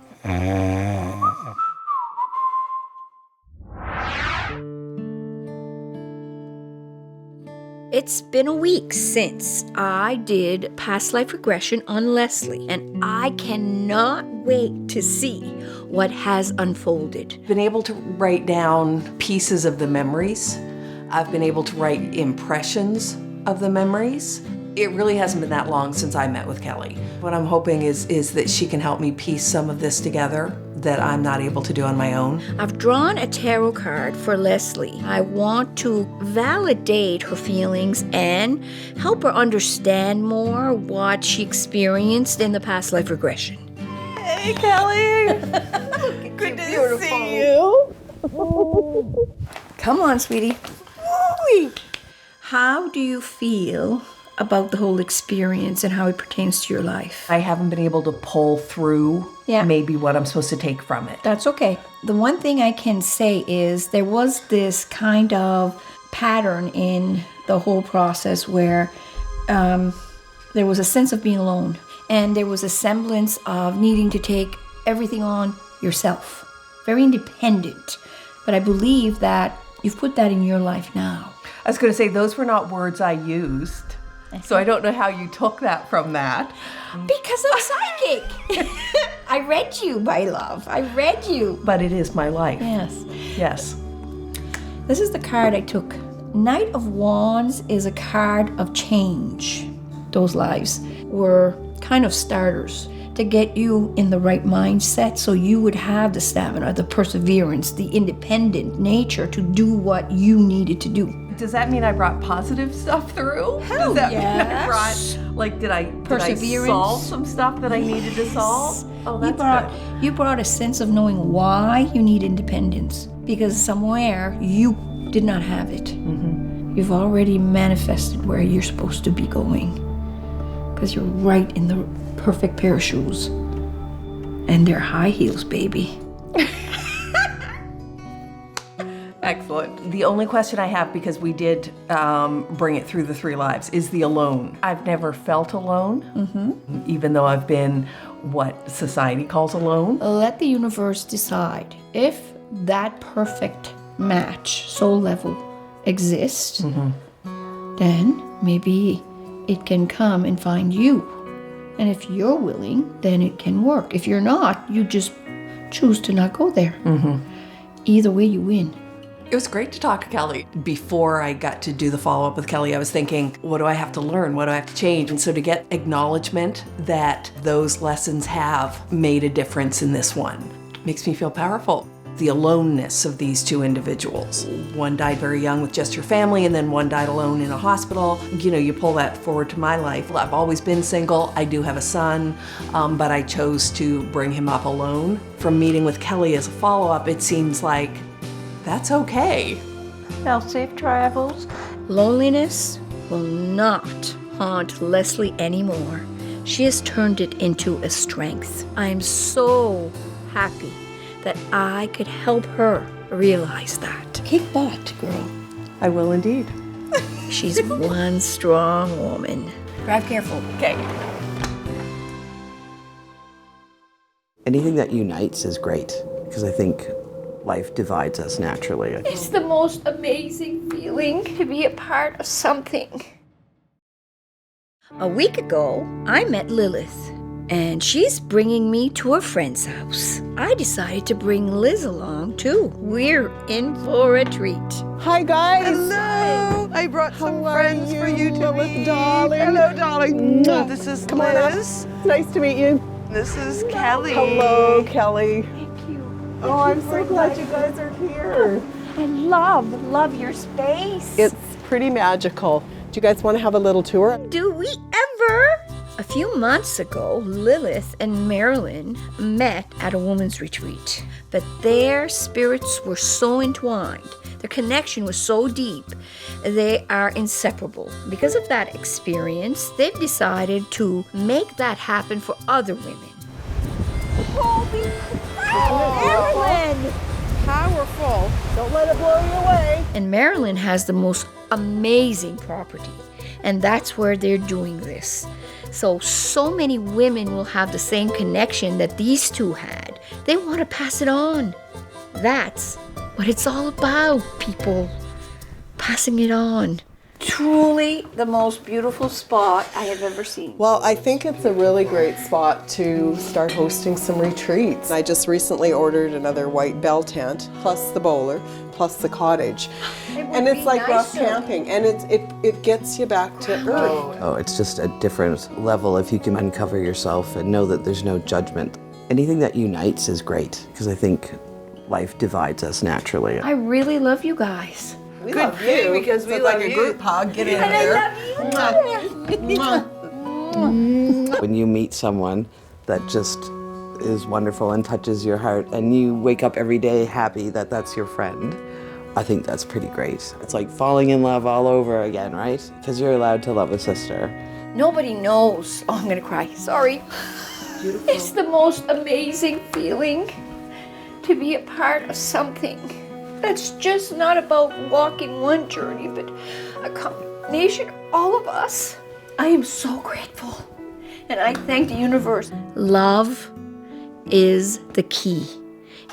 It's been a week since I did past life regression on Leslie, and I cannot wait to see what has unfolded. Been able to write down pieces of the memories. I've been able to write impressions of the memories. It really hasn't been that long since I met with Kelley. What I'm hoping is that she can help me piece some of this together that I'm not able to do on my own. I've drawn a tarot card for Leslie. I want to validate her feelings and help her understand more what she experienced in the past life regression. Hey, Kelley. Good to see you. Come on, sweetie. Woo-wee. How do you feel about the whole experience and how it pertains to your life. I haven't been able to pull through maybe what I'm supposed to take from it. That's okay. The one thing I can say is there was this kind of pattern in the whole process where there was a sense of being alone, and there was a semblance of needing to take everything on yourself. Very independent. But I believe that you've put that in your life now. I was going to say, those were not words I used. So I don't know how you took that from that. Because I'm psychic. I read you, my love. I read you. But it is my life. Yes. Yes. This is the card I took. Knight of Wands is a card of change. Those lives were kind of starters to get you in the right mindset so you would have the stamina, the perseverance, the independent nature to do what you needed to do. Does that mean I brought positive stuff through? Hell Does that yes. mean I brought, like, did I Perseverance. solve some stuff that I needed to solve? Oh, that's good. You brought a sense of knowing why you need independence, because somewhere you did not have it. Mm-hmm. You've already manifested where you're supposed to be going, because you're right in the perfect pair of shoes. And they're high heels, baby. Excellent. The only question I have, because we did bring it through the 3 lives, is the alone. I've never felt alone, even though I've been what society calls alone. Let the universe decide. If that perfect match, soul level, exists, then maybe it can come and find you. And if you're willing, then it can work. If you're not, you just choose to not go there. Either way, you win. It was great to talk to Kelley. Before I got to do the follow-up with Kelley, I was thinking, what do I have to learn? What do I have to change? And so to get acknowledgement that those lessons have made a difference in this one makes me feel powerful. The aloneness of these 2 individuals. One died very young with just your family, and then one died alone in a hospital. You know, you pull that forward to my life. I've always been single. I do have a son, but I chose to bring him up alone. From meeting with Kelley as a follow-up, it seems like that's okay. Well, safe travels. Loneliness will not haunt Leslie anymore. She has turned it into a strength. I am so happy that I could help her realize that. Kick butt, girl. I will indeed. She's one strong woman. Drive careful. Okay. Anything that unites is great, because I think life divides us naturally. It's the most amazing feeling to be a part of something. A week ago, I met Lilith, and she's bringing me to a friend's house. I decided to bring Liz along, too. We're in for a treat. Hi, guys. Hello. I brought some friends for you to meet. Darling. Hello, darling. Mwah. This is Come on up. Liz. Nice to meet you. This is Kelley. Hello, Kelley. Oh, I'm so glad you guys are here. I love your space. It's pretty magical. Do you guys want to have a little tour? Do we ever? A few months ago, Lilith and Marilyn met at a woman's retreat, but their spirits were so entwined, their connection was so deep, they are inseparable. Because of that experience, they've decided to make that happen for other women. Marilyn! Powerful. Don't let it blow you away. And Marilyn has the most amazing property, and that's where they're doing this. So many women will have the same connection that these 2 had. They want to pass it on. That's what it's all about, people. Passing it on. Truly the most beautiful spot I have ever seen. Well, I think it's a really great spot to start hosting some retreats. I just recently ordered another white bell tent, plus the bowler, plus the cottage. And it's like rough camping, and it gets you back to earth. Oh, it's just a different level if you can uncover yourself and know that there's no judgment. Anything that unites is great, because I think life divides us naturally. I really love you guys. We love you because we love like a you. group hug. Get in there. When you meet someone that just is wonderful and touches your heart, and you wake up every day happy that that's your friend, I think that's pretty great. It's like falling in love all over again, right? Because you're allowed to love a sister. Nobody knows. Oh, I'm gonna cry. Sorry. Beautiful. It's the most amazing feeling to be a part of something that's just not about walking one journey, but a combination of all of us. I am so grateful, and I thank the universe. Love is the key,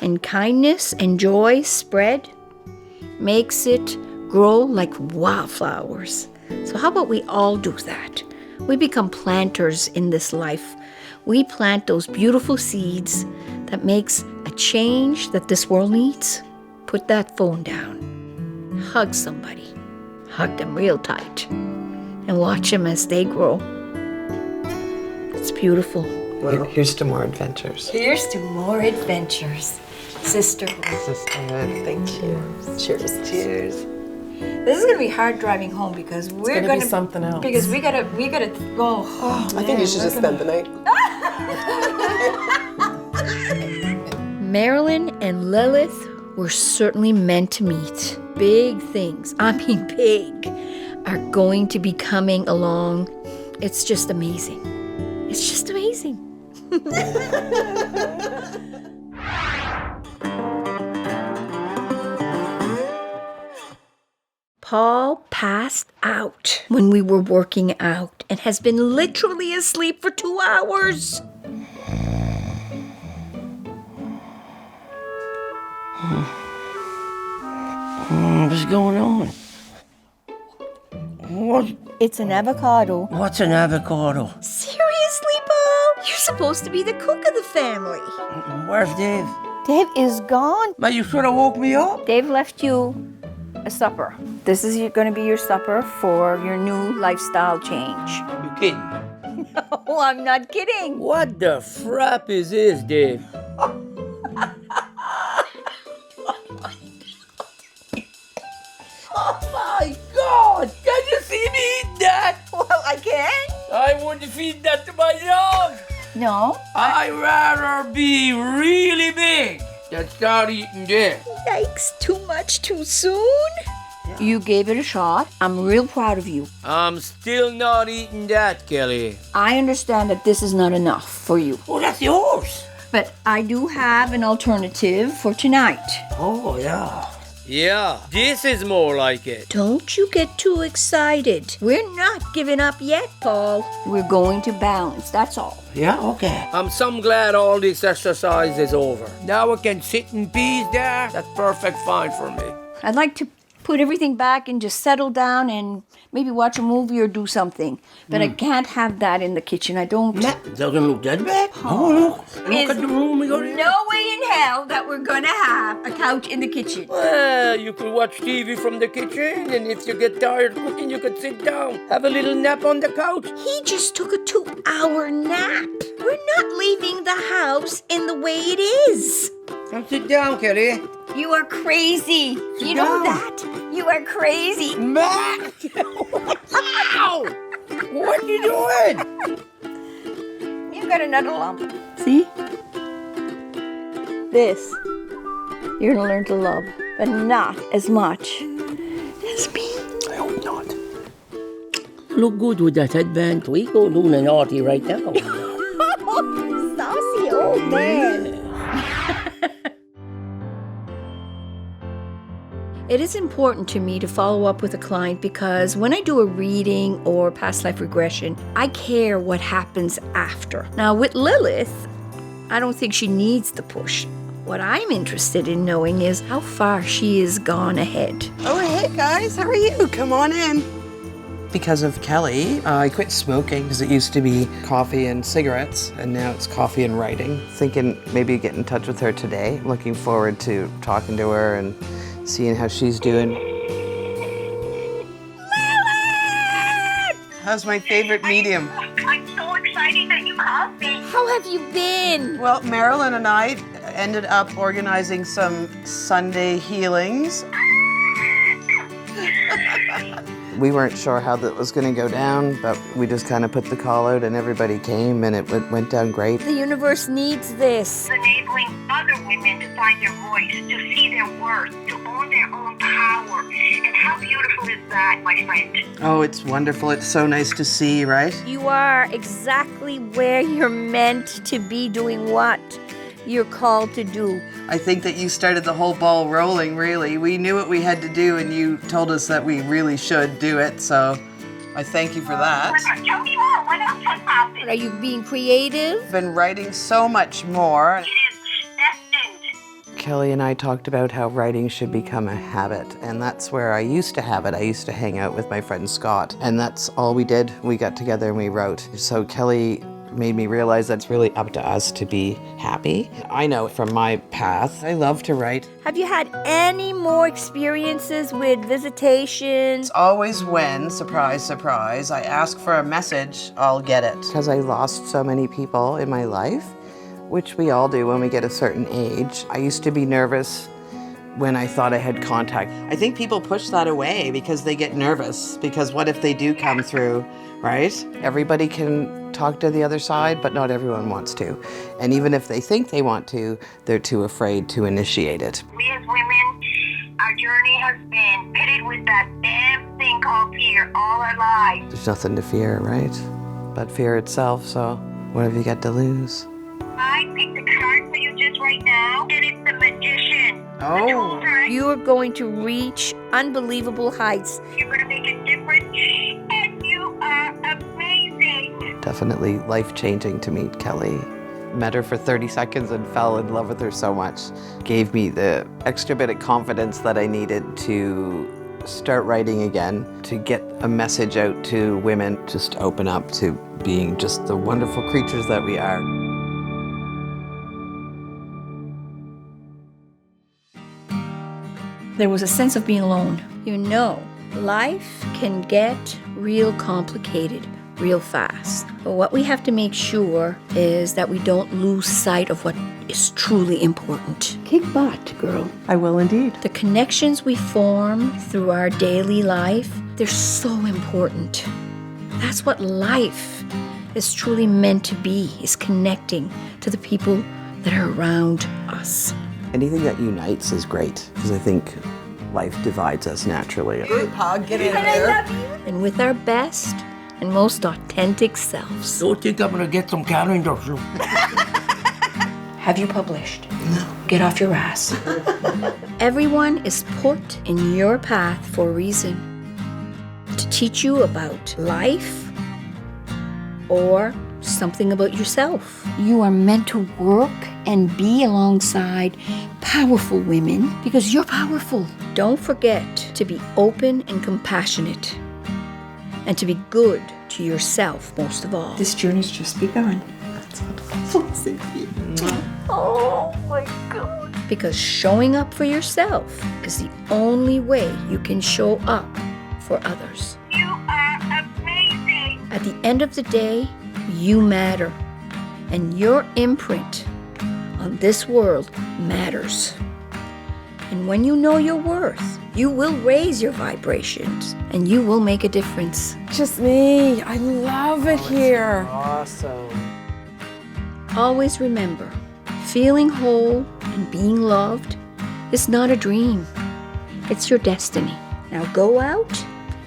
and kindness and joy spread makes it grow like wildflowers. So how about we all do that? We become planters in this life. We plant those beautiful seeds that makes a change that this world needs. Put that phone down. Hug somebody. Hug them real tight. And watch them as they grow. It's beautiful. Well, here's to more adventures. Here's to more adventures. Sisterhood. Sisterhood. Thank you. Cheers. Cheers. This is gonna be hard driving home because we're gonna be something else. Because we gotta go. Oh, I think you should just spend the night. Marilyn and Lilith were certainly meant to meet. Big things, I mean big, are going to be coming along. It's just amazing. It's just amazing. Paul passed out when we were working out and has been literally asleep for 2 hours. What's going on? What? It's an avocado. What's an avocado? Seriously, Paul? You're supposed to be the cook of the family. Where's Dave? Dave is gone. Man, you should have woke me up. Dave left you a supper. This is going to be your supper for your new lifestyle change. You kidding? No, I'm not kidding. What the frap is this, Dave? Oh my God! Can you see me eat that? Well, I can. I wouldn't feed that to my dog. No. I'd rather be really big than start eating this. Yikes, too much too soon? Yeah. You gave it a shot. I'm real proud of you. I'm still not eating that, Kelley. I understand that this is not enough for you. Oh, that's yours. But I do have an alternative for tonight. Oh, yeah. Yeah, this is more like it. Don't you get too excited. We're not giving up yet, Paul. We're going to balance, that's all. Yeah, okay. I'm so glad all this exercise is over. Now I can sit in peace there. That's perfect fine for me. I'd like to put everything back and just settle down and maybe watch a movie or do something. But I can't have that in the kitchen. I don't... It doesn't look that bad. Oh, look. Look at the room we got in. No way in hell that we're going to have a couch in the kitchen. Well, you could watch TV from the kitchen, and if you get tired cooking, you could sit down, have a little nap on the couch. He just took a 2-hour nap. We're not leaving the house in the way it is. Now sit down, Kelley. You are crazy. You know that? You are crazy. Ow! What are you doing? You've got another lump. See? This, you're gonna learn to love, but not as much as me. I hope not. Look good with that headband. We go doing a naughty right now. Saucy old man. It is important to me to follow up with a client because when I do a reading or past life regression, I care what happens after. Now with Lilith, I don't think she needs the push. What I'm interested in knowing is how far she has gone ahead. Oh, hey guys, how are you? Come on in. Because of Kelley, I quit smoking because it used to be coffee and cigarettes, and now it's coffee and writing. Thinking maybe get in touch with her today. Looking forward to talking to her and seeing how she's doing. How's my favorite medium? I'm so excited that you called me. How have you been? Well, Marilyn and I ended up organizing some Sunday healings. We weren't sure how that was going to go down, but we just kind of put the call out and everybody came and it went down great. The universe needs this. Enabling other women to find their voice, to see their worth, to own their own power. And how beautiful is that, my friend? Oh, it's wonderful. It's so nice to see, right? You are exactly where you're meant to be, doing what you're called to do. I think that you started the whole ball rolling, really. We knew what we had to do and you told us that we really should do it, so I thank you for that. Tell me more. What else has happened? Are you being creative? I've been writing so much more. It is destined. Kelley and I talked about how writing should become a habit, and that's where I used to have it. I used to hang out with my friend Scott, and that's all we did. We got together and we wrote. So Kelley made me realize that's really up to us to be happy. I know from my path, I love to write. Have you had any more experiences with visitations? Always when, surprise, surprise, I ask for a message, I'll get it. Because I lost so many people in my life, which we all do when we get a certain age. I used to be nervous when I thought I had contact. I think people push that away because they get nervous, because what if they do come through, right? Everybody can talk to the other side, but not everyone wants to. And even if they think they want to, they're too afraid to initiate it. We as women, our journey has been pitted with that damn thing called fear all our lives. There's nothing to fear, right? But fear itself, so what have you got to lose? I picked a card for you just right now, and it's the Magician. Oh. You are going to reach unbelievable heights. You're going to make a difference, and you are amazing. Definitely life-changing to meet Kelley. Met her for 30 seconds and fell in love with her so much. Gave me the extra bit of confidence that I needed to start writing again, to get a message out to women, just open up to being just the wonderful creatures that we are. There was a sense of being alone. You know, life can get real complicated real fast. But what we have to make sure is that we don't lose sight of what is truly important. Kick butt, girl. I will indeed. The connections we form through our daily life, they're so important. That's what life is truly meant to be, is connecting to the people that are around us. Anything that unites is great, because I think life divides us naturally. Group hug, get in And there. I love you. And with our best and most authentic selves. Don't think I'm gonna get some calendars. Have you published? No. Get off your ass. Everyone is put in your path for a reason. To teach you about life or something about yourself. You are meant to work and be alongside powerful women because you're powerful. Don't forget to be open and compassionate and to be good to yourself most of all. This journey's just begun. Oh my God. Because showing up for yourself is the only way you can show up for others. You are amazing. At the end of the day, you matter. And your imprint on this world matters. And when you know your worth, you will raise your vibrations and you will make a difference. Just me. I love it here. Awesome. Always remember, feeling whole and being loved is not a dream. It's your destiny. Now go out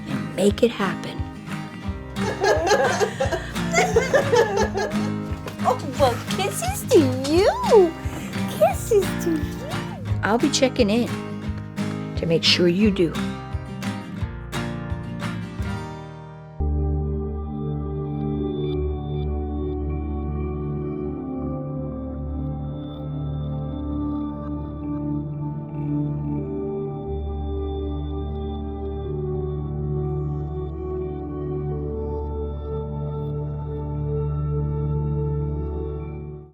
and make it happen. Oh, well, kisses to you. Kisses to you. I'll be checking in to make sure you do.